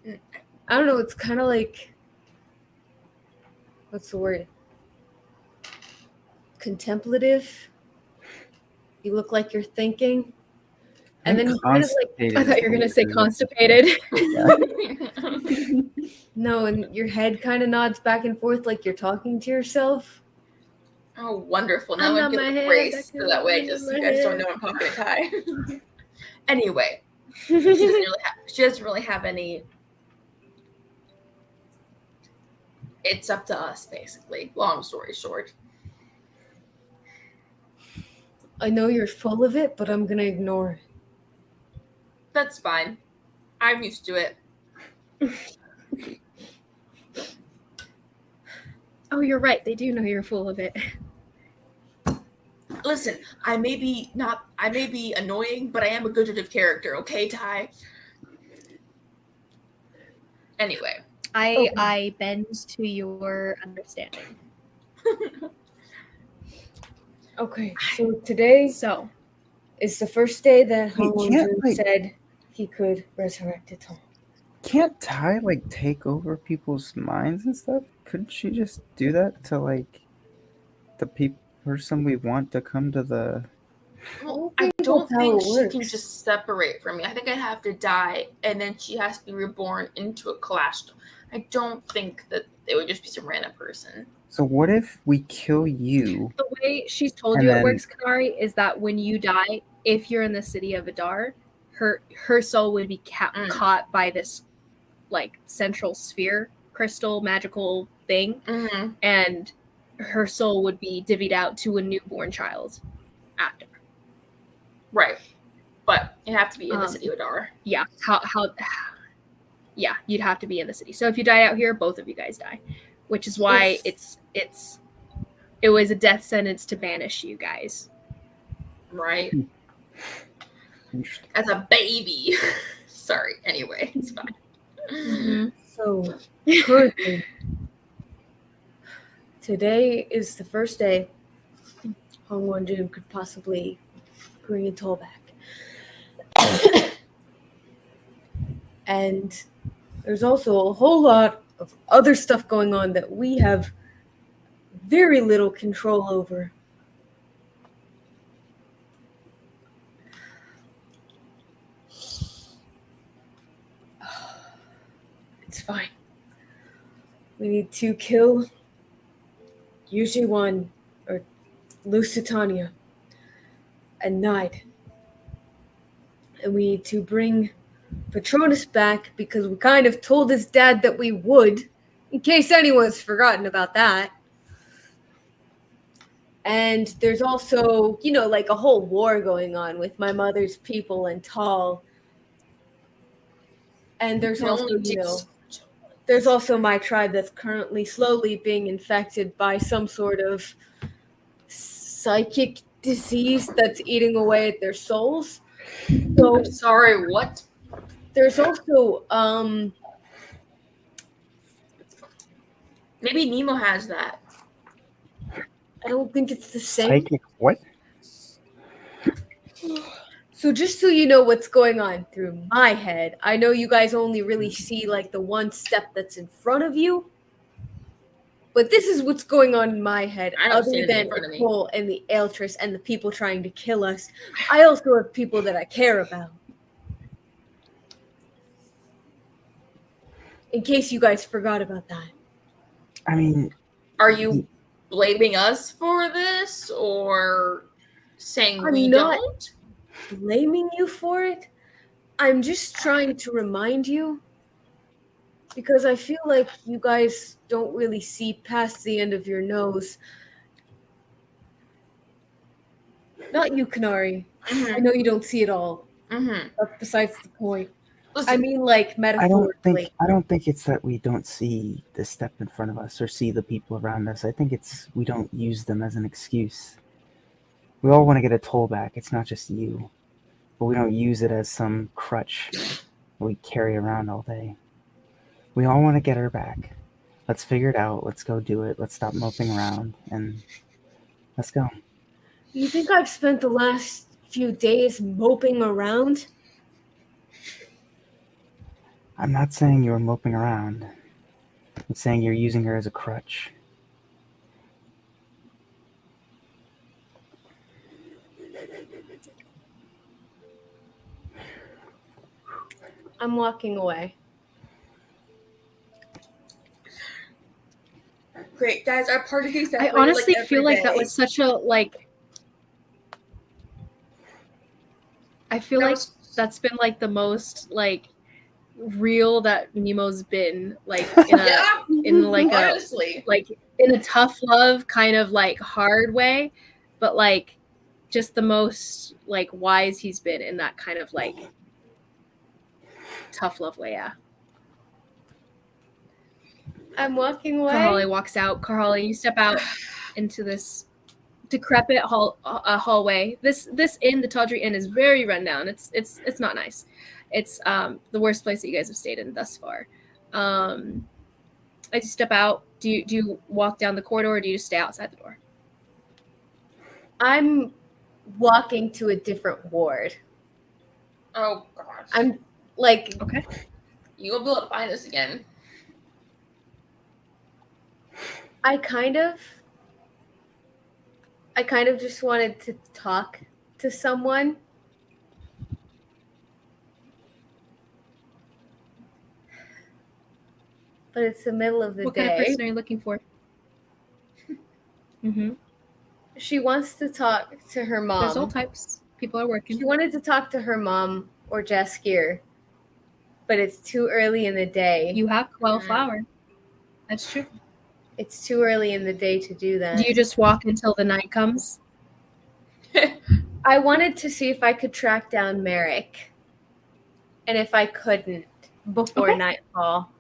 I don't know, it's kind of like, what's the word? Contemplative. You look like you're thinking. And then you kind of like, I thought you were going to say constipated. No, and your head kind of nods back and forth like you're talking to yourself. Oh, wonderful. Now I get a brace so that way you guys don't know I'm talking to Ty. Anyway, she doesn't really have any. It's up to us, basically. Long story short. I know you're full of it, but I'm going to ignore it. That's fine. I'm used to it. Oh, you're right. They do know you're full of it. Listen, I may be annoying, but I am a good judge of character, okay, Ty? Anyway. I bend to your understanding. Okay, so today is the first day that Holland said he could resurrect it all. Can't Ty take over people's minds and stuff? Couldn't she just do that to the person we want to come to the Well, I don't think she can just separate from me. I think I'd have to die, and then she has to be reborn into a class. I don't think that it would just be some random person. So what if we kill you? The way she's told you it works, Kanari, is that when you die, if you're in the city of Adar, her soul would be caught by this like central sphere, crystal, magical thing, and her soul would be divvied out to a newborn child after. Right. But you have to be in the city of Adar. Yeah. Yeah, you'd have to be in the city. So if you die out here, both of you guys die. Which is why it was a death sentence to banish you guys. Right. As a baby. Sorry. Anyway, it's fine. Mm-hmm. So currently, today is the first day Hong Won-jun could possibly bring it all back. And there's also a whole lot of other stuff going on that we have very little control over. It's fine. We need to kill Yuji-wan or Lusitania and Nide. And we need to bring Patronus back because we kind of told his dad that we would, in case anyone's forgotten about that. And there's also, like a whole war going on with my mother's people and Tal. And there's there's also my tribe that's currently slowly being infected by some sort of psychic disease that's eating away at their souls. So I'm sorry, what? There's also maybe Mnemo has that. I don't think it's the same. Psychic what? So just so you know what's going on through my head, I know you guys only really see like the one step that's in front of you. But this is what's going on in my head. Other than Nicole and the Eltress and the people trying to kill us, I also have people that I care about. In case you guys forgot about that. I mean, are you blaming us for this or saying we don't? Blaming you for it. I'm just trying to remind you because I feel like you guys don't really see past the end of your nose. Not you, Kanari. I know you don't see it all. But besides the point. Listen, I mean, like metaphorically. I don't think it's that we don't see the step in front of us or see the people around us. I think it's we don't use them as an excuse. We all want to get a toll back. It's not just you. But we don't use it as some crutch that we carry around all day. We all want to get her back. Let's figure it out. Let's go do it. Let's stop moping around and let's go. You think I've spent the last few days moping around? I'm not saying you're moping around. I'm saying you're using her as a crutch. I'm walking away. Great, guys, our parties. I honestly feel like that was such a I feel like that's been like the most like real that Mnemo's been like in a in like honestly. In a tough love kind of like hard way, but like just the most like wise he's been in that kind of like tough love way. Yeah. I'm walking away. Carly walks out. Carly, you step out into this decrepit hallway. This inn, the Tawdry Inn, is very rundown. It's not nice. It's the worst place that you guys have stayed in thus far. As you step out, do you walk down the corridor or do you just stay outside the door? I'm walking to a different ward. Oh gosh. I'm like, okay. You won't be able to find us again. I kind of just wanted to talk to someone, but it's the middle of the What day. kind of person are you looking for? Mm-hmm. She wants to talk to her mom. There's all types. People are working. She wanted to talk to her mom or Jaskier, but it's too early in the day. You have Wildflower. That's true. It's too early in the day to do that. Do you just walk until the night comes? I wanted to see if I could track down Merrick. And if I couldn't, before nightfall.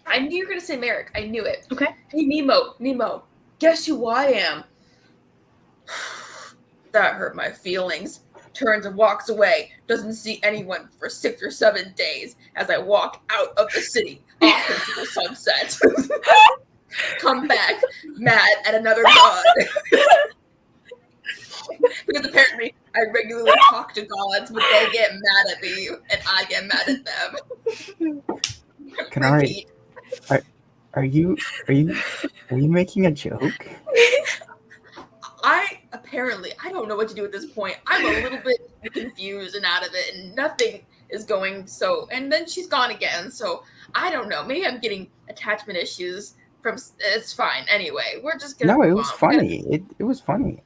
I knew you were gonna say Merrick. I knew it. Okay. Hey, Nemo. Guess who I am? That hurt my feelings. Turns and walks away. Doesn't see anyone for 6 or 7 days as I walk out of the city off into the sunset. Come back mad at another god. Because apparently I regularly talk to gods, but they get mad at me and I get mad at them. Kanari, are you making a joke? I don't know what to do at this point. I'm a little bit confused and out of it, and nothing is going so. And then she's gone again, so I don't know. Maybe I'm getting attachment issues from. It's fine. Anyway, we're just gonna. No, it was funny. It was funny.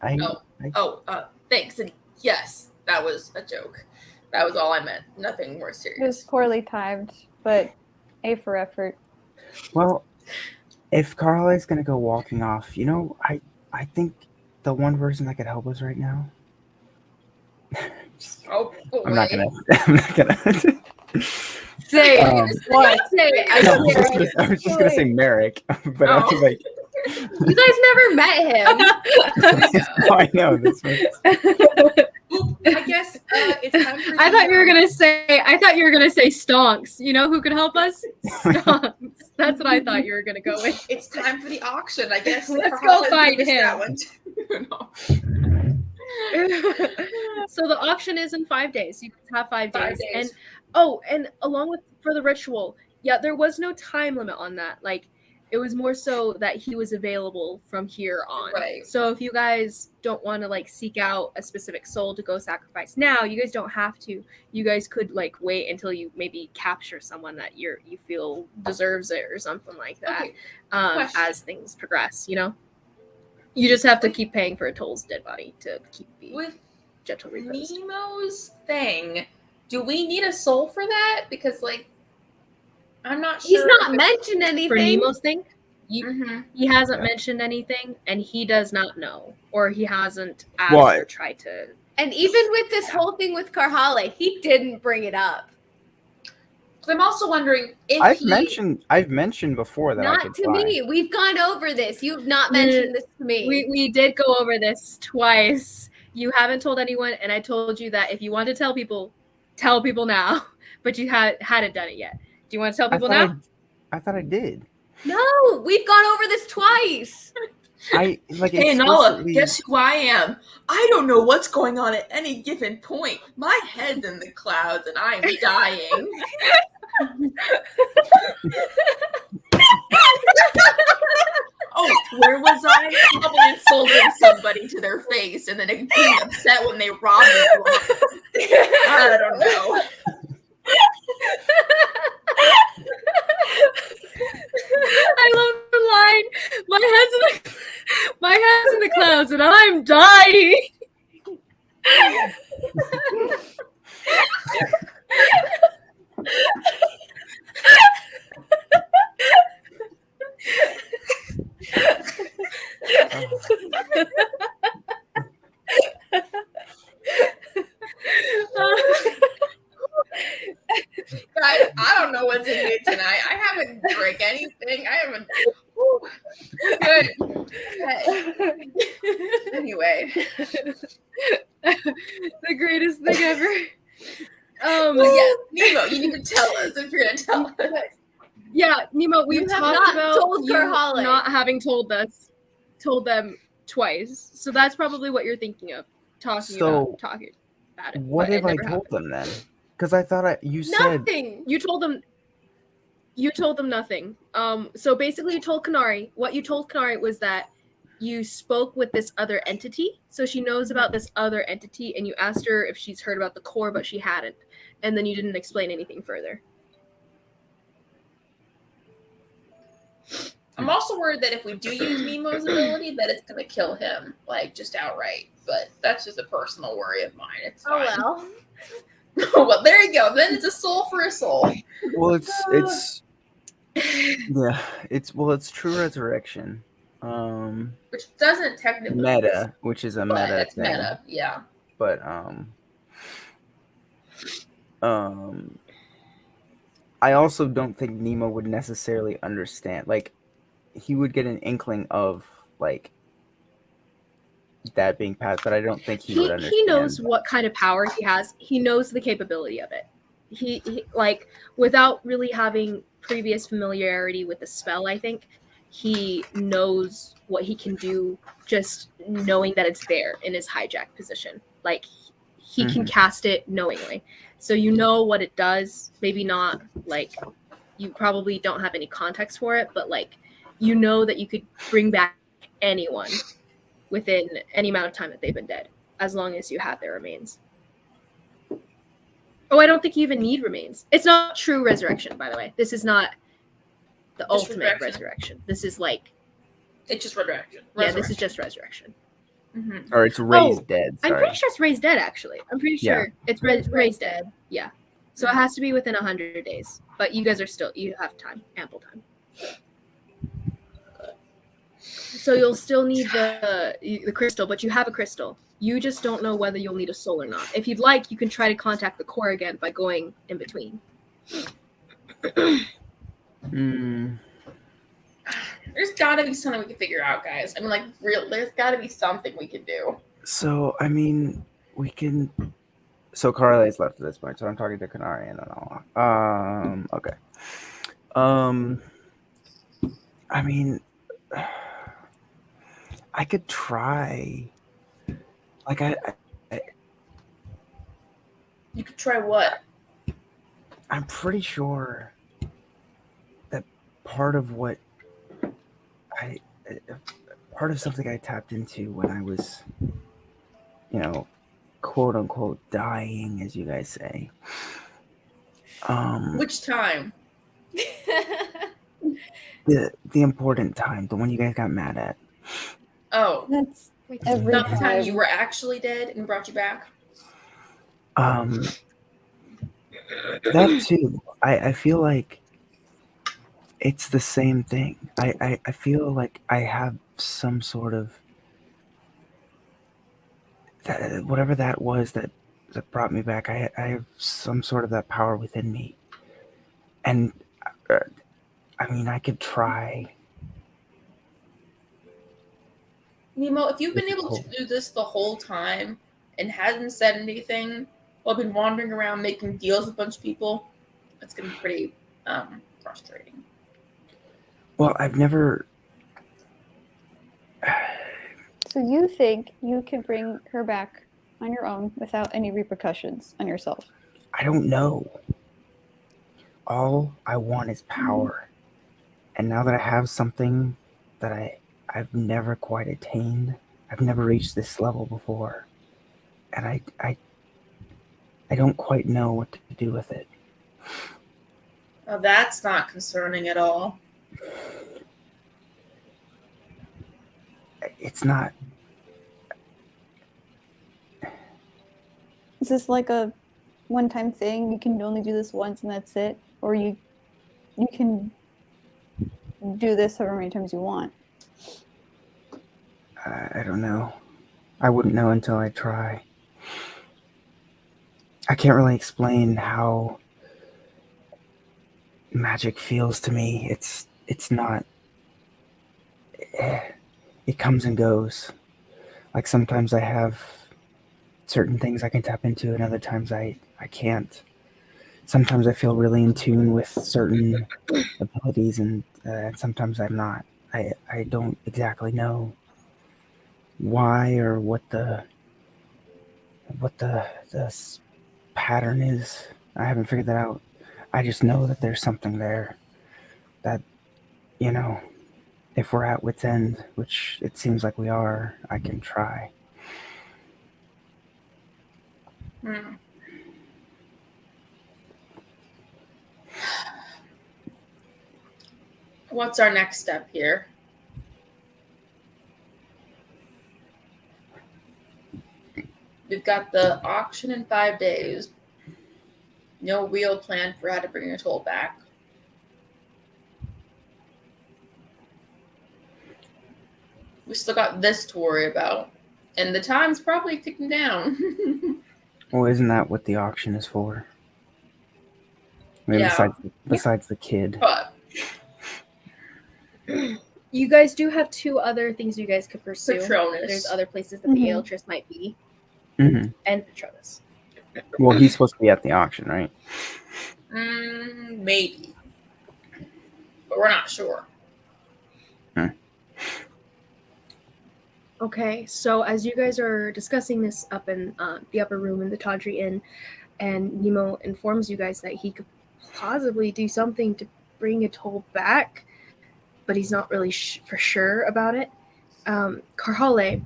Thanks. And yes, that was a joke. That was all I meant. Nothing more serious. It was poorly timed, but A for effort. Well, if Carla is gonna go walking off, I think the one person that could help us right now. I'm not gonna. Say what? Say it. I was just gonna say Merrick, but I was like, you guys never met him. oh, I know this. I guess it's time for. I thought you were gonna say Stonks. You know who could help us? Stonks. That's what I thought you were gonna go with. It's time for the auction, I guess. Let's go find him. That one too. So the auction is in 5 days. You have 5 days. 5 days. And along with for the ritual, yeah, there was no time limit on that. Like, it was more so that he was available from here on. Right. So if you guys don't want to like seek out a specific soul to go sacrifice now, you guys don't have to. You guys could like wait until you maybe capture someone that you feel deserves it or something like that. Okay. As things progress, you just have to keep paying for a Toll's dead body to keep the With gentle repose. Nemo's thing, do we need a soul for that? Because I'm not sure. He's not mentioned anything. For Nemo's thing, he hasn't mentioned anything, and he does not know, or he hasn't asked or tried to. And even with this whole thing with Karhale, he didn't bring it up. I'm also wondering if I've mentioned before that not I could to fly. me. We've gone over this. You've not mentioned this to me. We did go over this twice. You haven't told anyone, and I told you that if you want to tell people now, but you hadn't done it yet. Do you want to tell people now? I thought I did. No, we've gone over this twice. Hey Nala, guess who I am? I don't know what's going on at any given point. My head's in the clouds and I'm dying. Oh, where was I? Probably insulting somebody to their face and then being upset when they robbed me. I don't know. I love the line. My head's in the clouds and I'm dying. Guys, I don't know what's in me tonight. I haven't drank anything. I haven't. Good. Okay. Anyway, The greatest thing ever. yes, Nemo, you need to tell us if you're gonna tell us. Yeah, Nemo, we've You have talked not about told you Karhale. not having told them twice. So that's probably what you're thinking of. Talking about it. What but have it I never told happened. them then? Because I thought you said Nothing. You told them nothing. So basically you told Kanari, what you told Kanari was that you spoke with this other entity. So she knows about this other entity, and you asked her if she's heard about the core, but she hadn't. And then you didn't explain anything further. I'm also worried that if we do use Nemo's ability, that it's going to kill him, like, just outright. But that's just a personal worry of mine. It's fine. well. Well, there you go. Then it's a soul for a soul. Well, it's yeah, it's true resurrection. Which doesn't technically Meta, which is a but meta it's thing. meta, yeah. But I also don't think Nemo would necessarily understand. Like, he would get an inkling of like that being passed, but I don't think he would understand. He knows what kind of power he has. He knows the capability of it. He like, without really having previous familiarity with the spell, I think he knows what he can do just knowing that it's there in his hijack position. Like, he can cast it knowingly. So you know what it does. Maybe not, like, you probably don't have any context for it, but like, you know that you could bring back anyone within any amount of time that they've been dead, as long as you have their remains. Oh, I don't think you even need remains. It's not true resurrection, by the way. This is not the Just ultimate resurrection. This is like... It's just resurrection. Yeah, this is just resurrection. Mm-hmm. Or it's raised dead. Sorry. I'm pretty sure it's raised dead, actually. I'm pretty sure it's raised dead. Yeah. So it has to be within 100 days. But you guys are still... You have time. Ample time. So you'll still need the crystal, but you have a crystal. You just don't know whether you'll need a soul or not. If you'd like, you can try to contact the core again by going in between. There's got to be something we can figure out, guys. I mean, like, there's got to be something we can do. So, I mean, we can... So Carly's left at this point, so I'm talking to Kanari and all. Okay. I mean... I could try. Like, You could try what? I'm pretty sure that part of something I tapped into when I was, quote unquote, dying, as you guys say. Which time? The important time, the one you guys got mad at. Oh, That's every not the time time. you were actually dead and brought you back. That too. I feel like it's the same thing. I feel like I have some sort of whatever that was that brought me back. I have some sort of that power within me, and I mean, I could try. Nemo, if you've been able to do this the whole time and hasn't said anything while been wandering around making deals with a bunch of people, it's going to be pretty frustrating. Well, I've never... So you think you can bring her back on your own without any repercussions on yourself? I don't know. All I want is power. And now that I have something that I've never quite attained, I've never reached this level before, and I don't quite know what to do with it. Well, that's not concerning at all. It's not. Is this like a one-time thing? You can only do this once and that's it? Or you can do this however many times you want? I don't know. I wouldn't know until I try. I can't really explain how magic feels to me. It's not... It comes and goes. Like, sometimes I have certain things I can tap into, and other times I can't. Sometimes I feel really in tune with certain abilities, and sometimes I'm not. I don't exactly know why or what the pattern is. I haven't figured that out. I just know that there's something there that, if we're at wit's end, which it seems like we are, I can try. What's our next step here? We've got the auction in 5 days. No real plan for how to bring your toll back. We still got this to worry about. And the time's probably ticking down. Well, isn't that what the auction is for? I mean, Yeah. besides the kid. But You guys do have 2 other things you guys could pursue. Patronus. There's other places that the Aeltress might be. Mm-hmm. And Patronus. Well, he's supposed to be at the auction, right? Maybe. But we're not sure. Okay, so as you guys are discussing this up in the upper room in the Tawdry Inn, and Mnemo informs you guys that he could possibly do something to bring a toll back, but he's not really for sure about it. Karhale,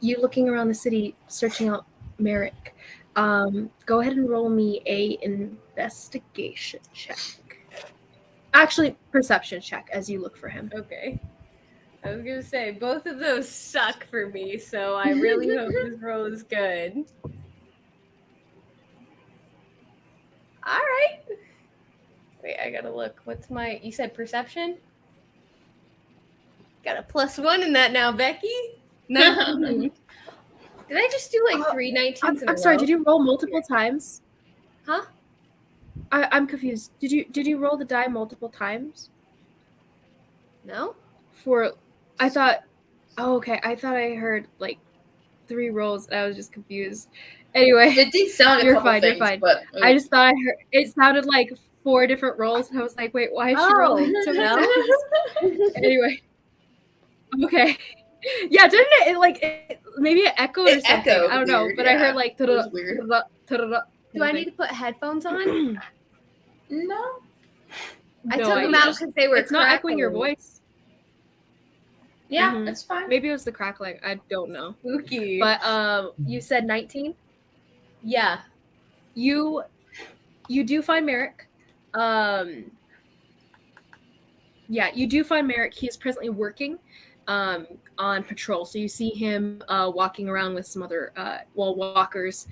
you looking around the city, searching out Merrick. Go ahead and roll me a investigation check. Actually, perception check as you look for him. Okay. I was gonna say both of those suck for me, so I really hope this roll is good. All right. Wait, I gotta look. What's my? You said perception? Got a +1 in that now, Becky. 19. Did I just do like 3 19s in a I'm sorry. row? Did you roll multiple times? Huh? I'm confused. Did you roll the die multiple times? No. I thought. Oh, okay. I thought I heard like 3 rolls. And I was just confused. Anyway, It did sound a couple things, you're fine. but I just thought I heard it sounded like 4 different rolls, and I was like, wait, why is she rolling so many times? Anyway, okay. Yeah, didn't it maybe it echoed or something? Echoed I don't know, weird, but yeah. I heard like It was weird. Do I need to put headphones on? No. I No took them idea. out because they were. It's not echoing your crackling. voice. Yeah, Mhm. that's fine. Maybe it was the crackling. I don't know. Spooky. But you said 19. Yeah. You do find Merrick. Yeah, you do find Merrick. He is presently working on patrol. So you see him walking around with some other walkers,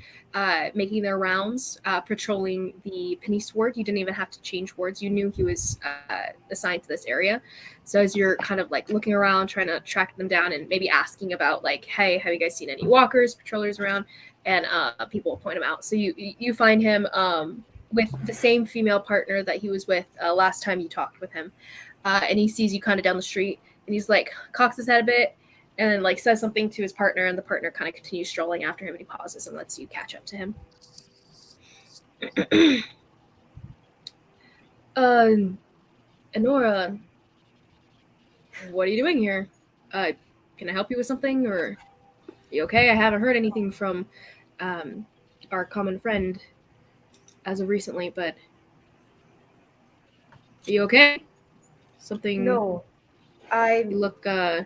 making their rounds, patrolling the Penise ward. You didn't even have to change wards. You knew he was assigned to this area. So as you're kind of like looking around, trying to track them down and maybe asking about like, hey, have you guys seen any walkers, patrollers around? And people will point him out. So you find him with the same female partner that he was with last time you talked with him. And he sees you kind of down the street, and he's like cocks his head a bit and like says something to his partner, and the partner kind of continues strolling after him, and he pauses and lets you catch up to him. Enora, what are you doing here? Can I help you with something, or are you okay? I haven't heard anything from our common friend as of recently, but are you okay? Something? No. You look I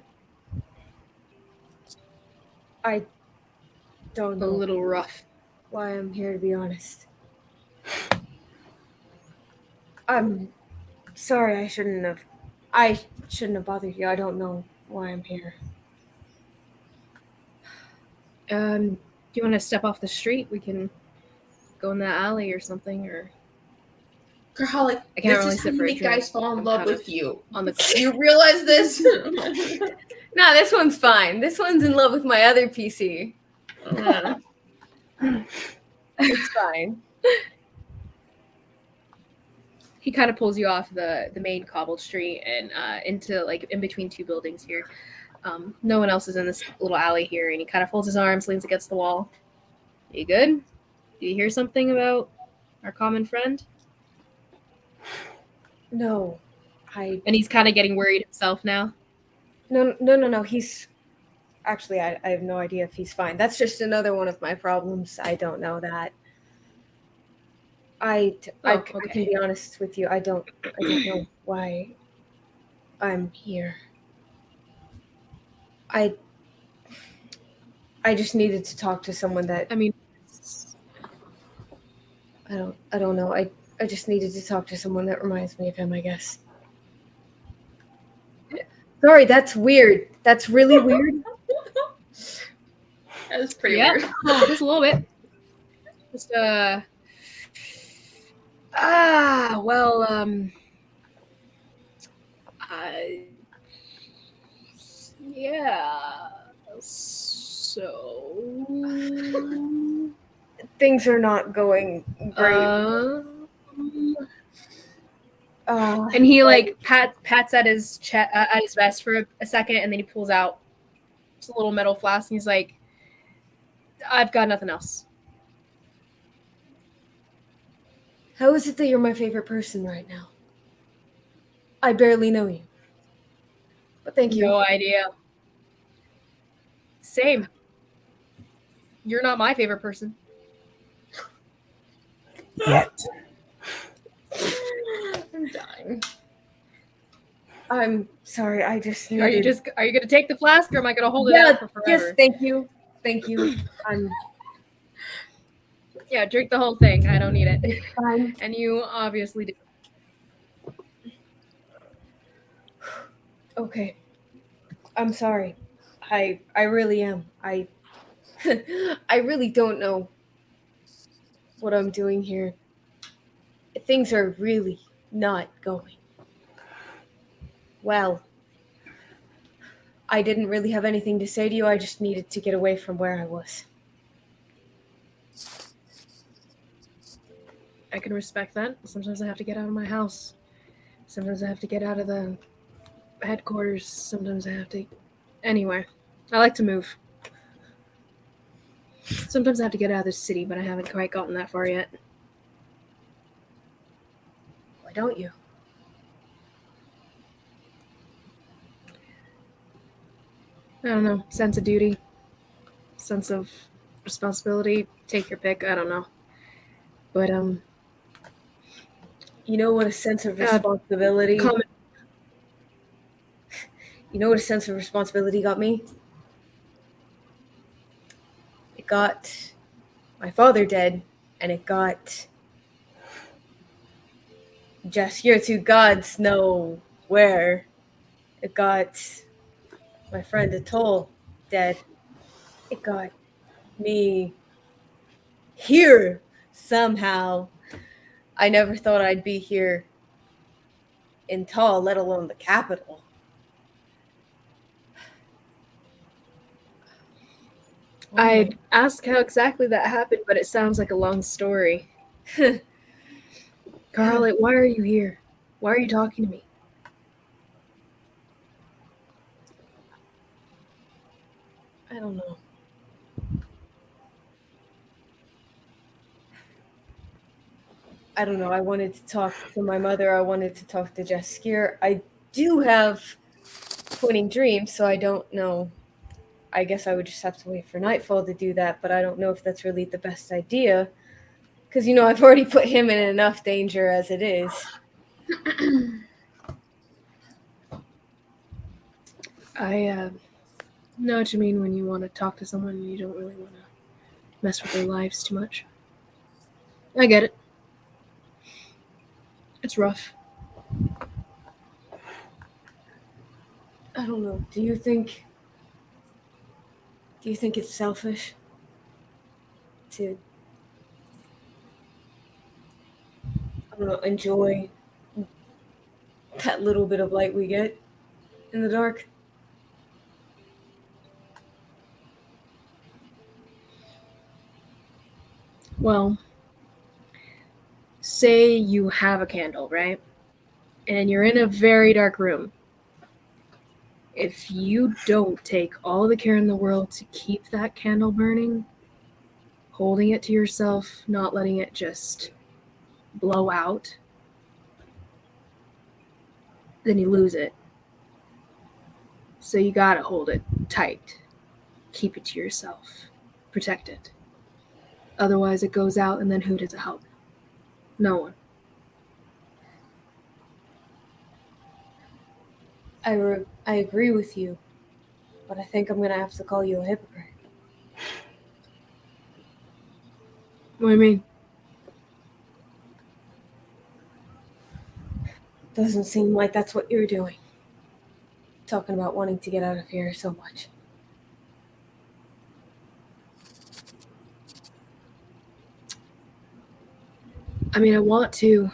don't a know little rough. why I'm here, to be honest. I'm sorry. I shouldn't have bothered you. I don't know why I'm here. Do you want to step off the street? We can go in the alley or something, or Girl, I can't really this is how sit for a many drink. guys fall in I'm love kind of with you. on the You realize this? No, this one's fine. This one's in love with my other PC. It's fine. He kind of pulls you off the main cobbled street and into like in between 2 buildings here. No one else is in this little alley here, and he kind of folds his arms, leans against the wall. You good? Do you hear something about our common friend? No. And he's kind of getting worried himself now. No. He's actually, I have no idea if he's fine. That's just another one of my problems. I don't know that. I okay. can be honest with you. I don't know why I'm here. I just needed to talk to someone that I mean, I don't know. I just needed to talk to someone that reminds me of him, I guess. Sorry, that's weird. That's really weird. That was pretty yeah, weird. just a little bit. Just well, yeah. So, Things are not going great. And he like pats at his chest, at his vest for a second, and then he pulls out just a little metal flask, and he's like, "I've got nothing else." How is it that you're my favorite person right now? I barely know you. But thank you. No idea. Same. You're not my favorite person. Yet. I'm dying. I'm sorry, I just needed... Are you gonna take the flask, or am I gonna hold it out for forever? Yes, thank you. Thank you. Yeah, drink the whole thing. I don't need it. Fine. And you obviously do. Okay. I'm sorry. I really am. I really don't know what I'm doing here. Things are really not going well. I didn't really have anything to say to you. I just needed to get away from where I was. I can respect that. Sometimes I have to get out of my house. Sometimes I have to get out of the headquarters. Sometimes I have to... Anyway, I like to move. Sometimes I have to get out of the city, but I haven't quite gotten that far yet. Why don't you? I don't know. Sense of duty. Sense of responsibility. Take your pick. I don't know. But, you know what a sense of responsibility... You know what a sense of responsibility got me? It got my father dead, and it got just here to gods know where. It got my friend Atoll dead. It got me here somehow. I never thought I'd be here in Tall, let alone the capital. I'd ask how exactly that happened, but it sounds like a long story. Carly, why are you here? Why are you talking to me? I don't know. I don't know. I wanted to talk to my mother. I wanted to talk to Jaskier. I do have pointing dreams, so I don't know. I guess I would just have to wait for nightfall to do that, but I don't know if that's really the best idea. Because, you know, I've already put him in enough danger as it is. I know what you mean when you want to talk to someone and you don't really want to mess with their lives too much. I get it. It's rough. I don't know. Do you think it's selfish to, I don't know, enjoy that little bit of light we get in the dark? Well, say you have a candle, right? And you're in a very dark room. If you don't take all the care in the world to keep that candle burning, holding it to yourself, not letting it just blow out, then you lose it. So you gotta hold it tight. Keep it to yourself. Protect it. Otherwise it goes out, and then who does it help? No one. I agree with you, but I think I'm going to have to call you a hypocrite. What do you mean? Doesn't seem like that's what you're doing. Talking about wanting to get out of here so much. I mean, I want to,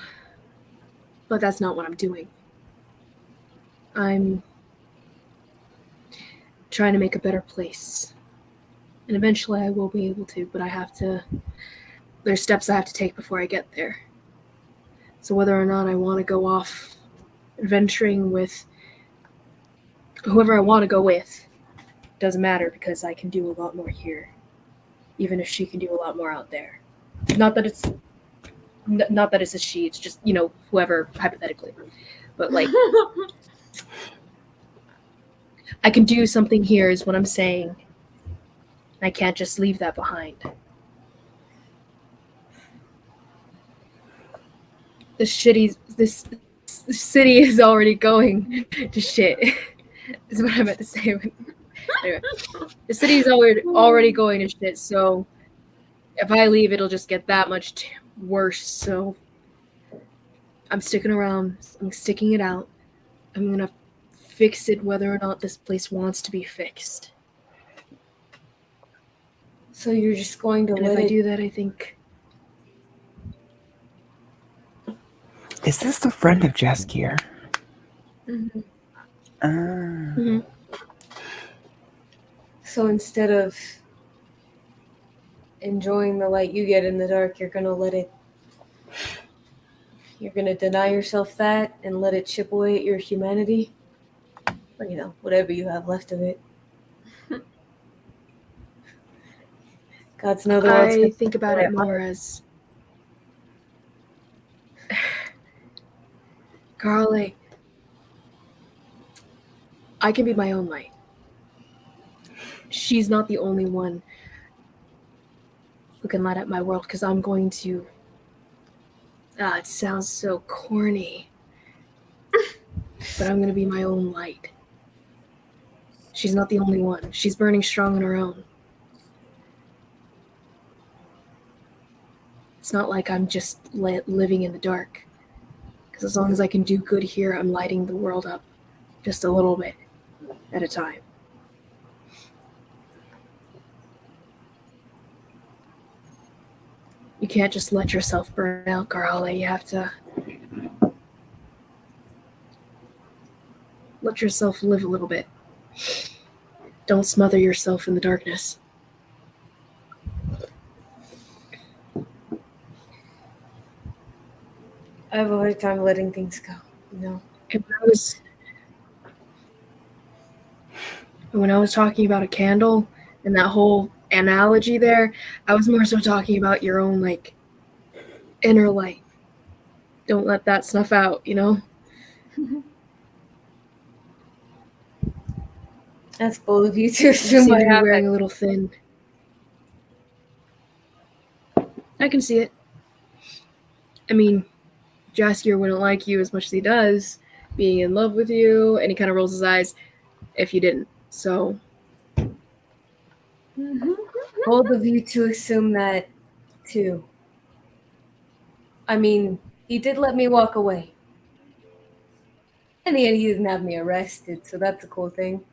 but that's not what I'm doing. I'm trying to make a better place. And eventually I will be able to, but there's steps I have to take before I get there. So whether or not I want to go off adventuring with whoever I want to go with doesn't matter, because I can do a lot more here, even if she can do a lot more out there. Not that it's a she, it's just, whoever, hypothetically. But like, I can do something here is what I'm saying. I can't just leave that behind. This city is already going to shit. Is what I meant to say. Anyway, the city is already going to shit. So if I leave, it'll just get that much worse. So I'm sticking around. I'm sticking it out. I'm gonna fix it, whether or not this place wants to be fixed. So you're just going to And if I do that, I think. Is this the friend of Jaskier? Mm-hmm. Mm-hmm. So instead of enjoying the light you get in the dark, you're going to deny yourself that and let it chip away at your humanity? Or, whatever you have left of it. God's no the I think about it more as Carly, I can be my own light. She's not the only one who can light up my world, because I'm going to... it sounds so corny. But I'm going to be my own light. She's not the only one. She's burning strong on her own. It's not like I'm just living in the dark. Because as long as I can do good here, I'm lighting the world up just a little bit at a time. You can't just let yourself burn out, Garhale. You have to let yourself live a little bit. Don't smother yourself in the darkness. I have a hard time letting things go, When I was talking about a candle and that whole analogy there, I was more so talking about your own, inner light. Don't let that snuff out, That's bold of you to You assume seem I to be have wearing that. a little thin. I can see it. I mean, Jaskier wouldn't like you as much as he does, being in love with you, and he kind of rolls his eyes if you didn't. So, Bold of you to assume that, too. I mean, he did let me walk away. And he didn't have me arrested, so that's a cool thing.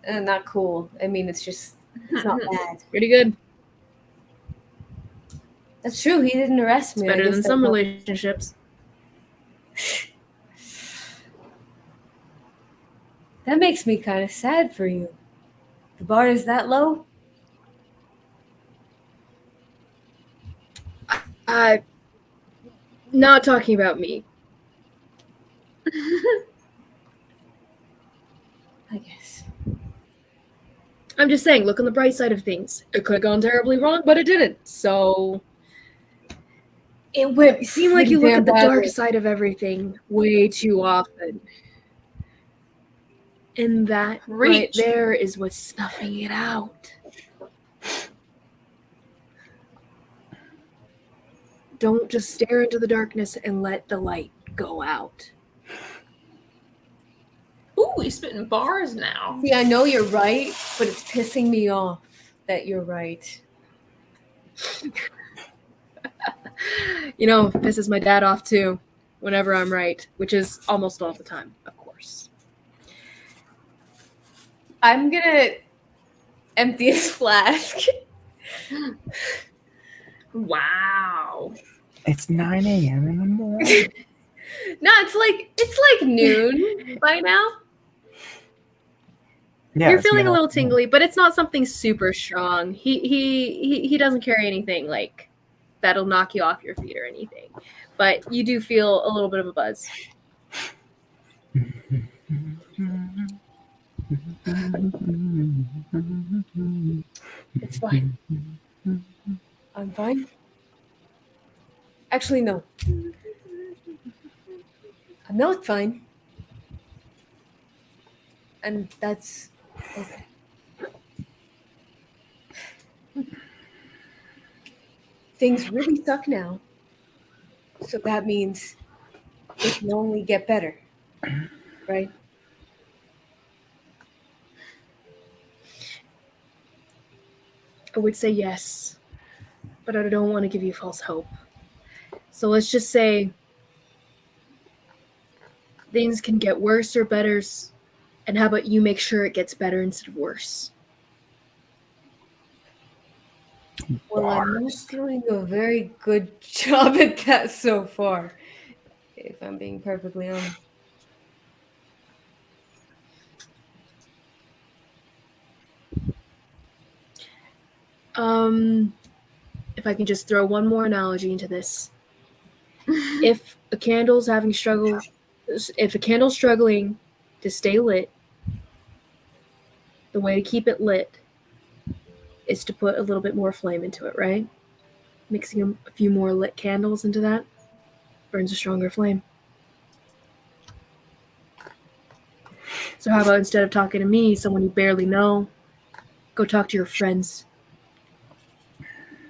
Not cool. I mean, it's not bad. pretty good. That's true. He didn't arrest me. It's better than some relationships. That makes me kind of sad for you. The bar is that low? Not talking about me. I guess. I'm just saying, look on the bright side of things. It could have gone terribly wrong, but it didn't. So It seems like you look at the dark side of everything way too often. And that right there is what's snuffing it out. Don't just stare into the darkness and let the light go out. Ooh, he's spitting bars now. See, I know you're right, but it's pissing me off that you're right. You know, it pisses my dad off too, whenever I'm right, which is almost all the time, of course. I'm gonna empty his flask. Wow. It's 9 a.m. in the morning. No, it's like noon by now. Yeah, You're it's feeling a middle little afternoon. tingly, but it's not something super strong. He doesn't carry anything like that'll knock you off your feet or anything. But you do feel a little bit of a buzz. It's fine. I'm fine. Actually, no. I'm not fine. And that's okay. Things really suck now. So that means it can only get better. Right? I would say yes, but I don't want to give you false hope. So let's just say things can get worse or better, and how about you make sure it gets better instead of worse? Well, I'm not doing a very good job at that so far, if I'm being perfectly honest. If I can just throw one more analogy into this. If a candle's struggling to stay lit, the way to keep it lit is to put a little bit more flame into it, right? Mixing a few more lit candles into that burns a stronger flame. So how about instead of talking to me, someone you barely know, go talk to your friends.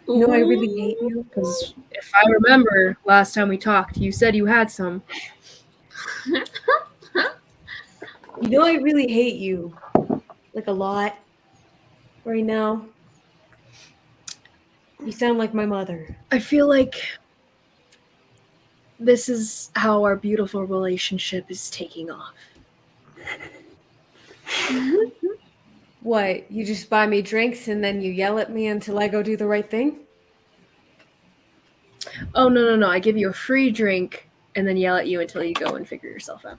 You know, I really hate you. Because if I remember last time we talked, you said you had some. You know, I really hate you. Like a lot. Right now. You sound like my mother. I feel like this is how our beautiful relationship is taking off. What? You just buy me drinks and then you yell at me until I go do the right thing? Oh, no. I give you a free drink and then yell at you until you go and figure yourself out.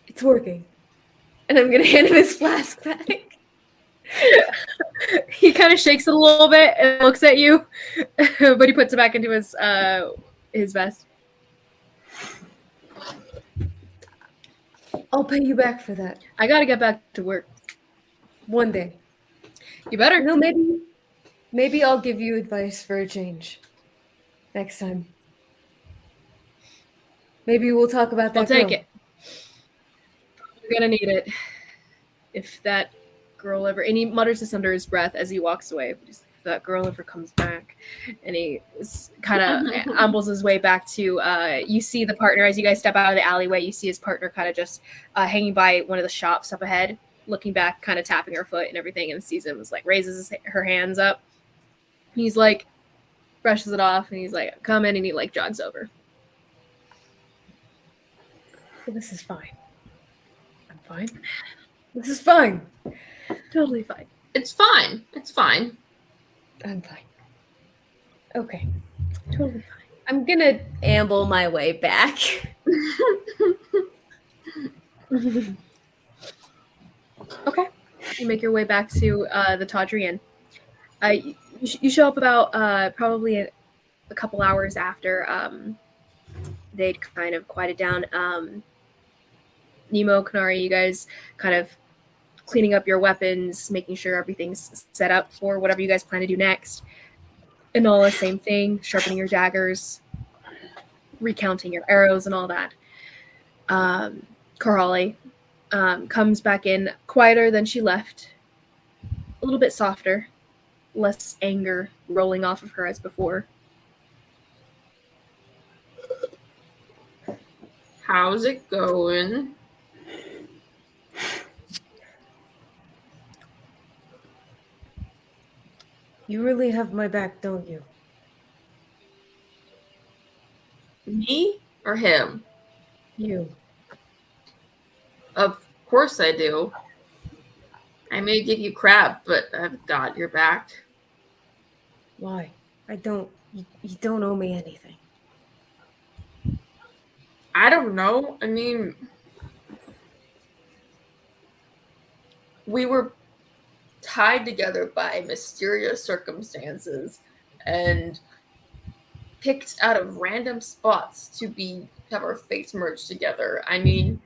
It's working. And I'm going to hand him his flask back. He kind of shakes it a little bit and looks at you, but he puts it back into his vest. I'll pay you back for that. I gotta get back to work. One day. You better. No, maybe I'll give you advice for a change. Next time. Maybe we'll talk about that. I'll take it. You're gonna need it. If that girl ever, and he mutters this under his breath as he walks away. If that girl ever comes back, and he kind of ambles his way back to, you see the partner as you guys step out of the alleyway. You see his partner kind of just hanging by one of the shops up ahead, looking back, kind of tapping her foot and everything, and sees him, raises her hands up. He's like, brushes it off, and he's like, come in, and he jogs over. Well, this is fine. I'm fine. This is fine. Totally fine. It's fine. It's fine. I'm fine. Okay. Totally fine. I'm gonna amble my way back. Okay. You make your way back to the Tawdry Inn. You show up about probably a couple hours after they'd kind of quieted down. Mnemo, Kanari, you guys kind of cleaning up your weapons, making sure everything's set up for whatever you guys plan to do next. And all the same thing, sharpening your daggers, recounting your arrows and all that. Karali comes back in quieter than she left, a little bit softer, less anger rolling off of her as before. How's it going? You really have my back, don't you? Me or him? You. Of course I do. I may give you crap, but I've got your back. Why? You don't owe me anything. I don't know. I mean, we were tied together by mysterious circumstances and picked out of random spots to have our fates merged together. I mean,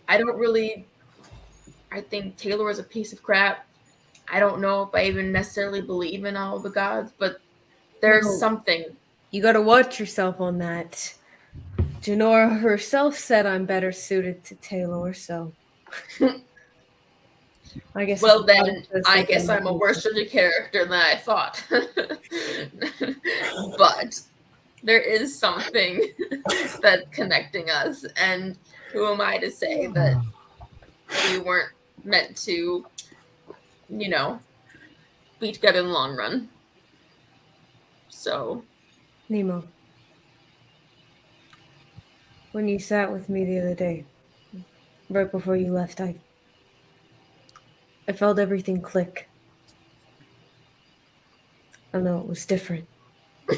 I think Taylor is a piece of crap. I don't know if I even necessarily believe in all the gods, but there's something. You gotta watch yourself on that. Janora herself said I'm better suited to Taylor, so I guess. Well, then I guess I'm a worse character than I thought. But there is something that's connecting us, and who am I to say that we weren't meant to, be together in the long run? So, Nemo, when you sat with me the other day, right before you left, I felt everything click. I know it was different. I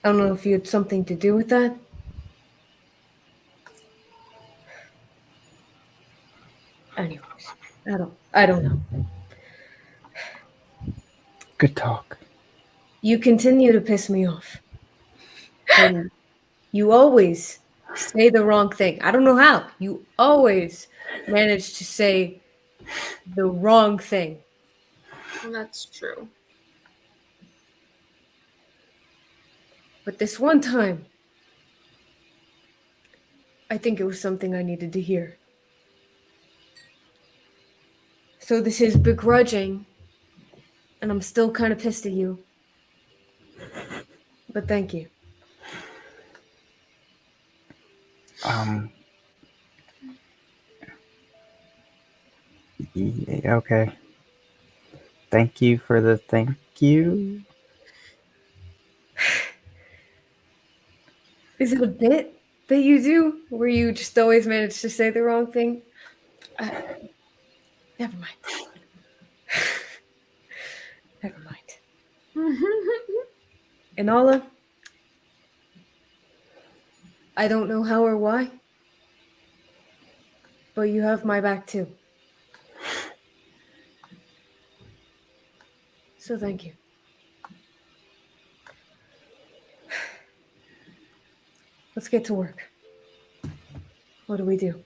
don't know if you had something to do with that. Anyways, I don't know. Good talk. You continue to piss me off. And you always say the wrong thing. I don't know how. You always manage to say the wrong thing. well, that's true. But this one time, I think it was something I needed to hear. So this is begrudging, and I'm still kind of pissed at you. But thank you. Yeah, okay. Thank you for the thank you. Is it a bit that you do where you just always manage to say the wrong thing? Never mind. Never mind. Inala, I don't know how or why, but you have my back too. So thank you. Let's get to work. What do we do?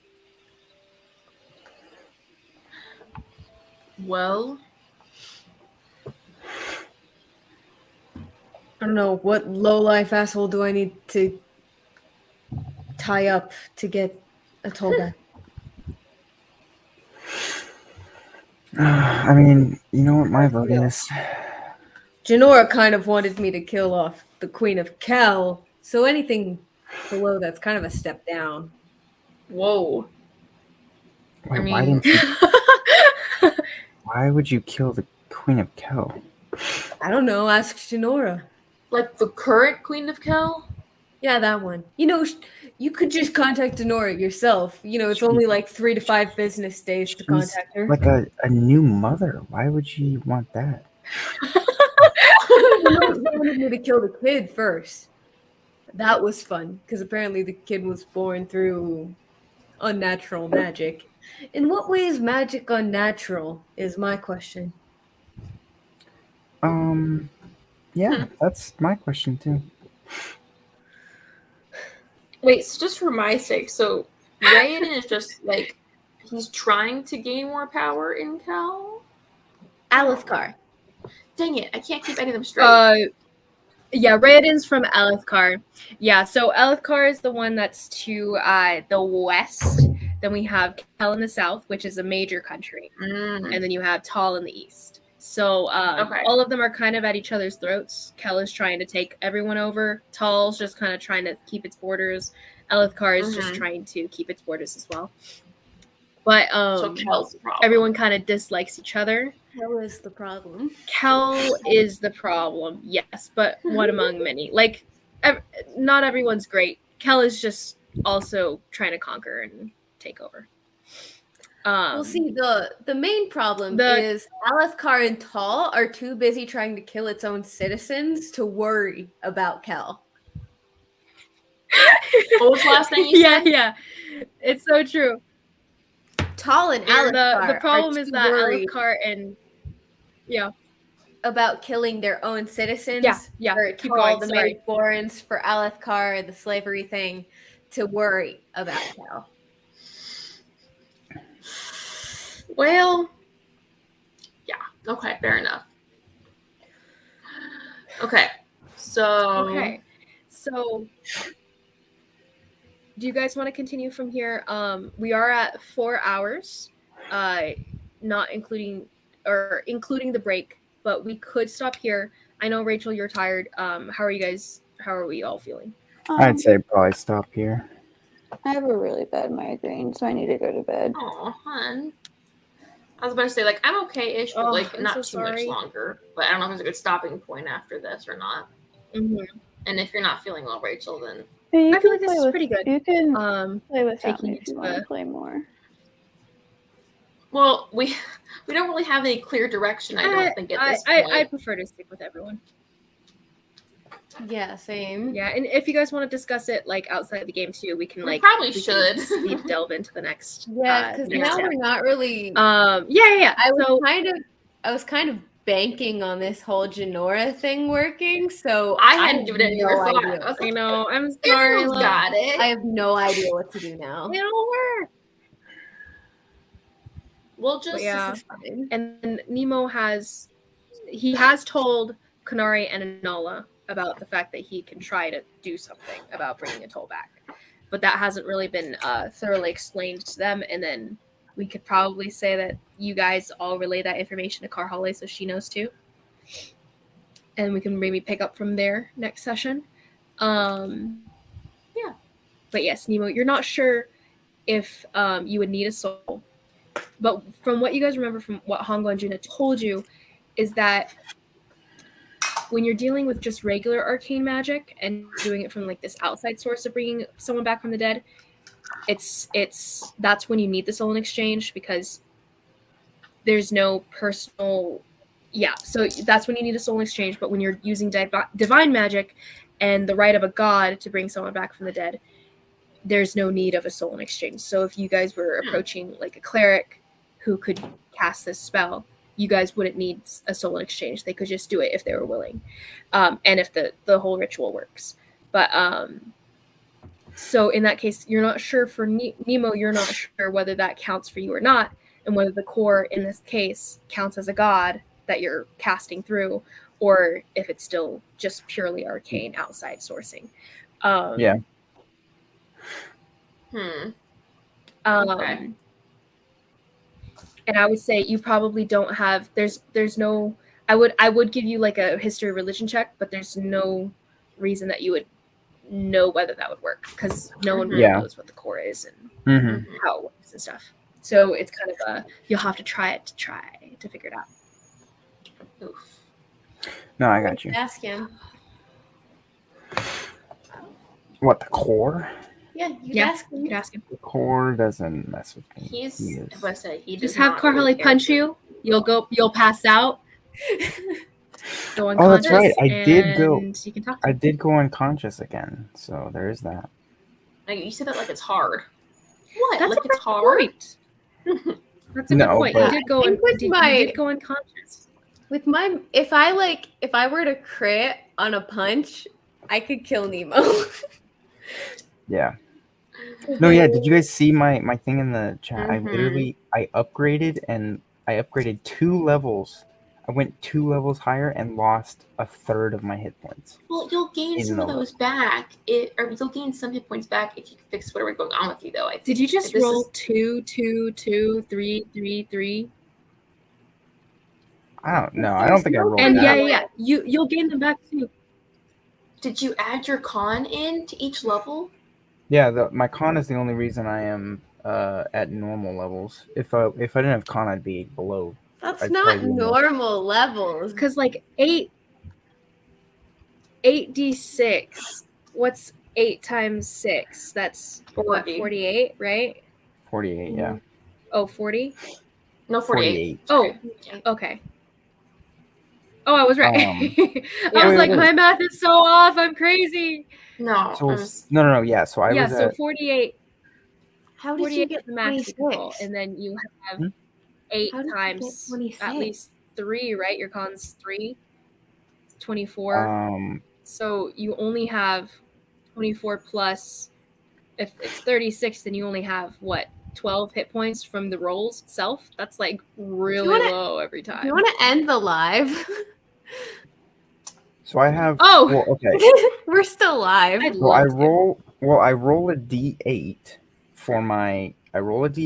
Well, I don't know, what low-life asshole do I need to tie up to get a toll back? I mean, you know what my vote is? Janora kind of wanted me to kill off the Queen of Kel, so anything below that's kind of a step down. whoa. Wait, I mean, why would you kill the Queen of Kel? I don't know, ask Janora. like the current Queen of Kel? Yeah, that one. You know, you could just contact Janora yourself. You know, it's only like 3 to 5 business days to contact her. Like a new mother. Why would you want that? You wanted me to kill the kid first. That was fun, because apparently the kid was born through unnatural magic. In what way is magic unnatural, is my question. Yeah, that's my question too. Wait, so just for my sake, so Raiden is just like, he's trying to gain more power in Kel? Alethkar. Dang it, I can't keep any of them straight. Yeah, Raden's from Alethkar. Yeah, so Alethkar is the one that's to the west. Then we have Kel in the south, which is a major country. And then you have Tal in the east. So Okay. all of them are kind of at each other's throats. Kel is trying to take everyone over. Tal's just kind of trying to keep its borders. Elithkar is just trying to keep its borders as well. But So Kel's the problem. everyone kind of dislikes each other. Kel is the problem. Kel is the problem, yes, but one among many. Like, not everyone's great. Kel is just also trying to conquer and take over. Well, see, the main problem is Alethkar and Tal are too busy trying to kill its own citizens to worry about Kel. What was the last thing you said? Yeah. It's so true. Tal and Alethkar. The problem is that Alethkar and about killing their own citizens. Yeah. For Keep Tal, going. the Sorry. Maidborns, for Alethkar, the slavery thing, to worry about Kel. Well, yeah. Okay, fair enough. Okay, so do you guys want to continue from here? We are at 4 hours, not including the break, but we could stop here. I know, Rachel, you're tired. How are we all feeling? I'd say probably stop here. I have a really bad migraine, so I need to go to bed. Oh, hun. I was about to say, like, I'm okay-ish, but, like, not too much longer. But I don't know if there's a good stopping point after this or not. Mm-hmm. And if you're not feeling well, Rachel, then... I feel like this is pretty good. You can play with taking me if you want to play more. Well, we don't really have any clear direction, I don't think, at this point. I prefer to stick with everyone. Yeah, same. Yeah, and if you guys want to discuss it, like, outside the game, too, we can, like... We should. delve into the next... Yeah, because now we're not really... Yeah. I was kind of banking on this whole Genora thing working, so I hadn't given it no idea. I know, I'm sorry. Got it. I have no idea what to do now. It'll work. We'll just... And Mnemo has told Kanari and Anala about the fact that he can try to do something about bringing a toll back. But that hasn't really been thoroughly explained to them, and then we could probably say that you guys all relay that information to Karhale so she knows too. And we can maybe pick up from there next session. Yeah. But yes, Mnemo, you're not sure if you would need a soul. But from what you guys remember from what Hongo and Juna told you is that when you're dealing with just regular arcane magic and doing it from like this outside source of bringing someone back from the dead, that's when you need the soul in exchange, because there's no personal so that's when you need a soul in exchange. But when you're using divine magic and the right of a god to bring someone back from the dead, there's no need of a soul in exchange. So if you guys were approaching like a cleric who could cast this spell, you guys wouldn't need a soul in exchange. They could just do it if they were willing, and if the whole ritual works. But so in that case, you're not sure for Mnemo, you're not sure whether that counts for you or not, and whether the core in this case counts as a god that you're casting through, or if it's still just purely arcane outside sourcing. Okay. And I would say you probably don't have. There's no. I would give you like a history religion check, but there's no reason that you would know whether that would work, because no one really knows what the core is and how it works and stuff. So it's kind of you'll have to try to figure it out. Oof. No, I got you. Ask him. What, the core? Yeah, you could ask him. The core doesn't mess with me. He just have Karhale punch you. You'll pass out. Go unconscious. Oh, that's right. You can talk. I did go unconscious again, so there is that. Like, you said that like it's hard. What? That's like it's hard? That's a good point. You did go unconscious. With my if I were to crit on a punch, I could kill Mnemo. Yeah. No, yeah. Did you guys see my thing in the chat? I upgraded 2 levels. I went 2 levels higher and lost a third of my hit points. Well, you'll gain some of those back. Or you'll gain some hit points back if you fix whatever's going on with you, though. I think. Did you just roll 2, 2, 2, 3, 3, 3? I don't know. I don't think I rolled And that. yeah. You'll gain them back too. Did you add your con in to each level? Yeah, my con is the only reason I am at normal levels. If I didn't have con, I'd be below. That's I'd not probably be more. normal levels. Because like 8d6. What's 8 times 6? That's what, 40. 48, right? 48, yeah. Oh, 40? No, 48. Oh, okay. Oh, I was right. I was like, my math is so off. I'm crazy. No. So no. Yeah, so I was so at 48. How did you get the max you can roll, 26? and then you have Hmm? 8 How did you times get 26? at least 3, right? Your con's 3. 24. So you only have 24 plus. If it's 36, then you only have what? 12 hit points from the rolls itself. That's like really low every time. You want to end the live? So I have. Oh, well, okay. We're still live. I'd Well, I love to. roll a d8 for my. I roll a d8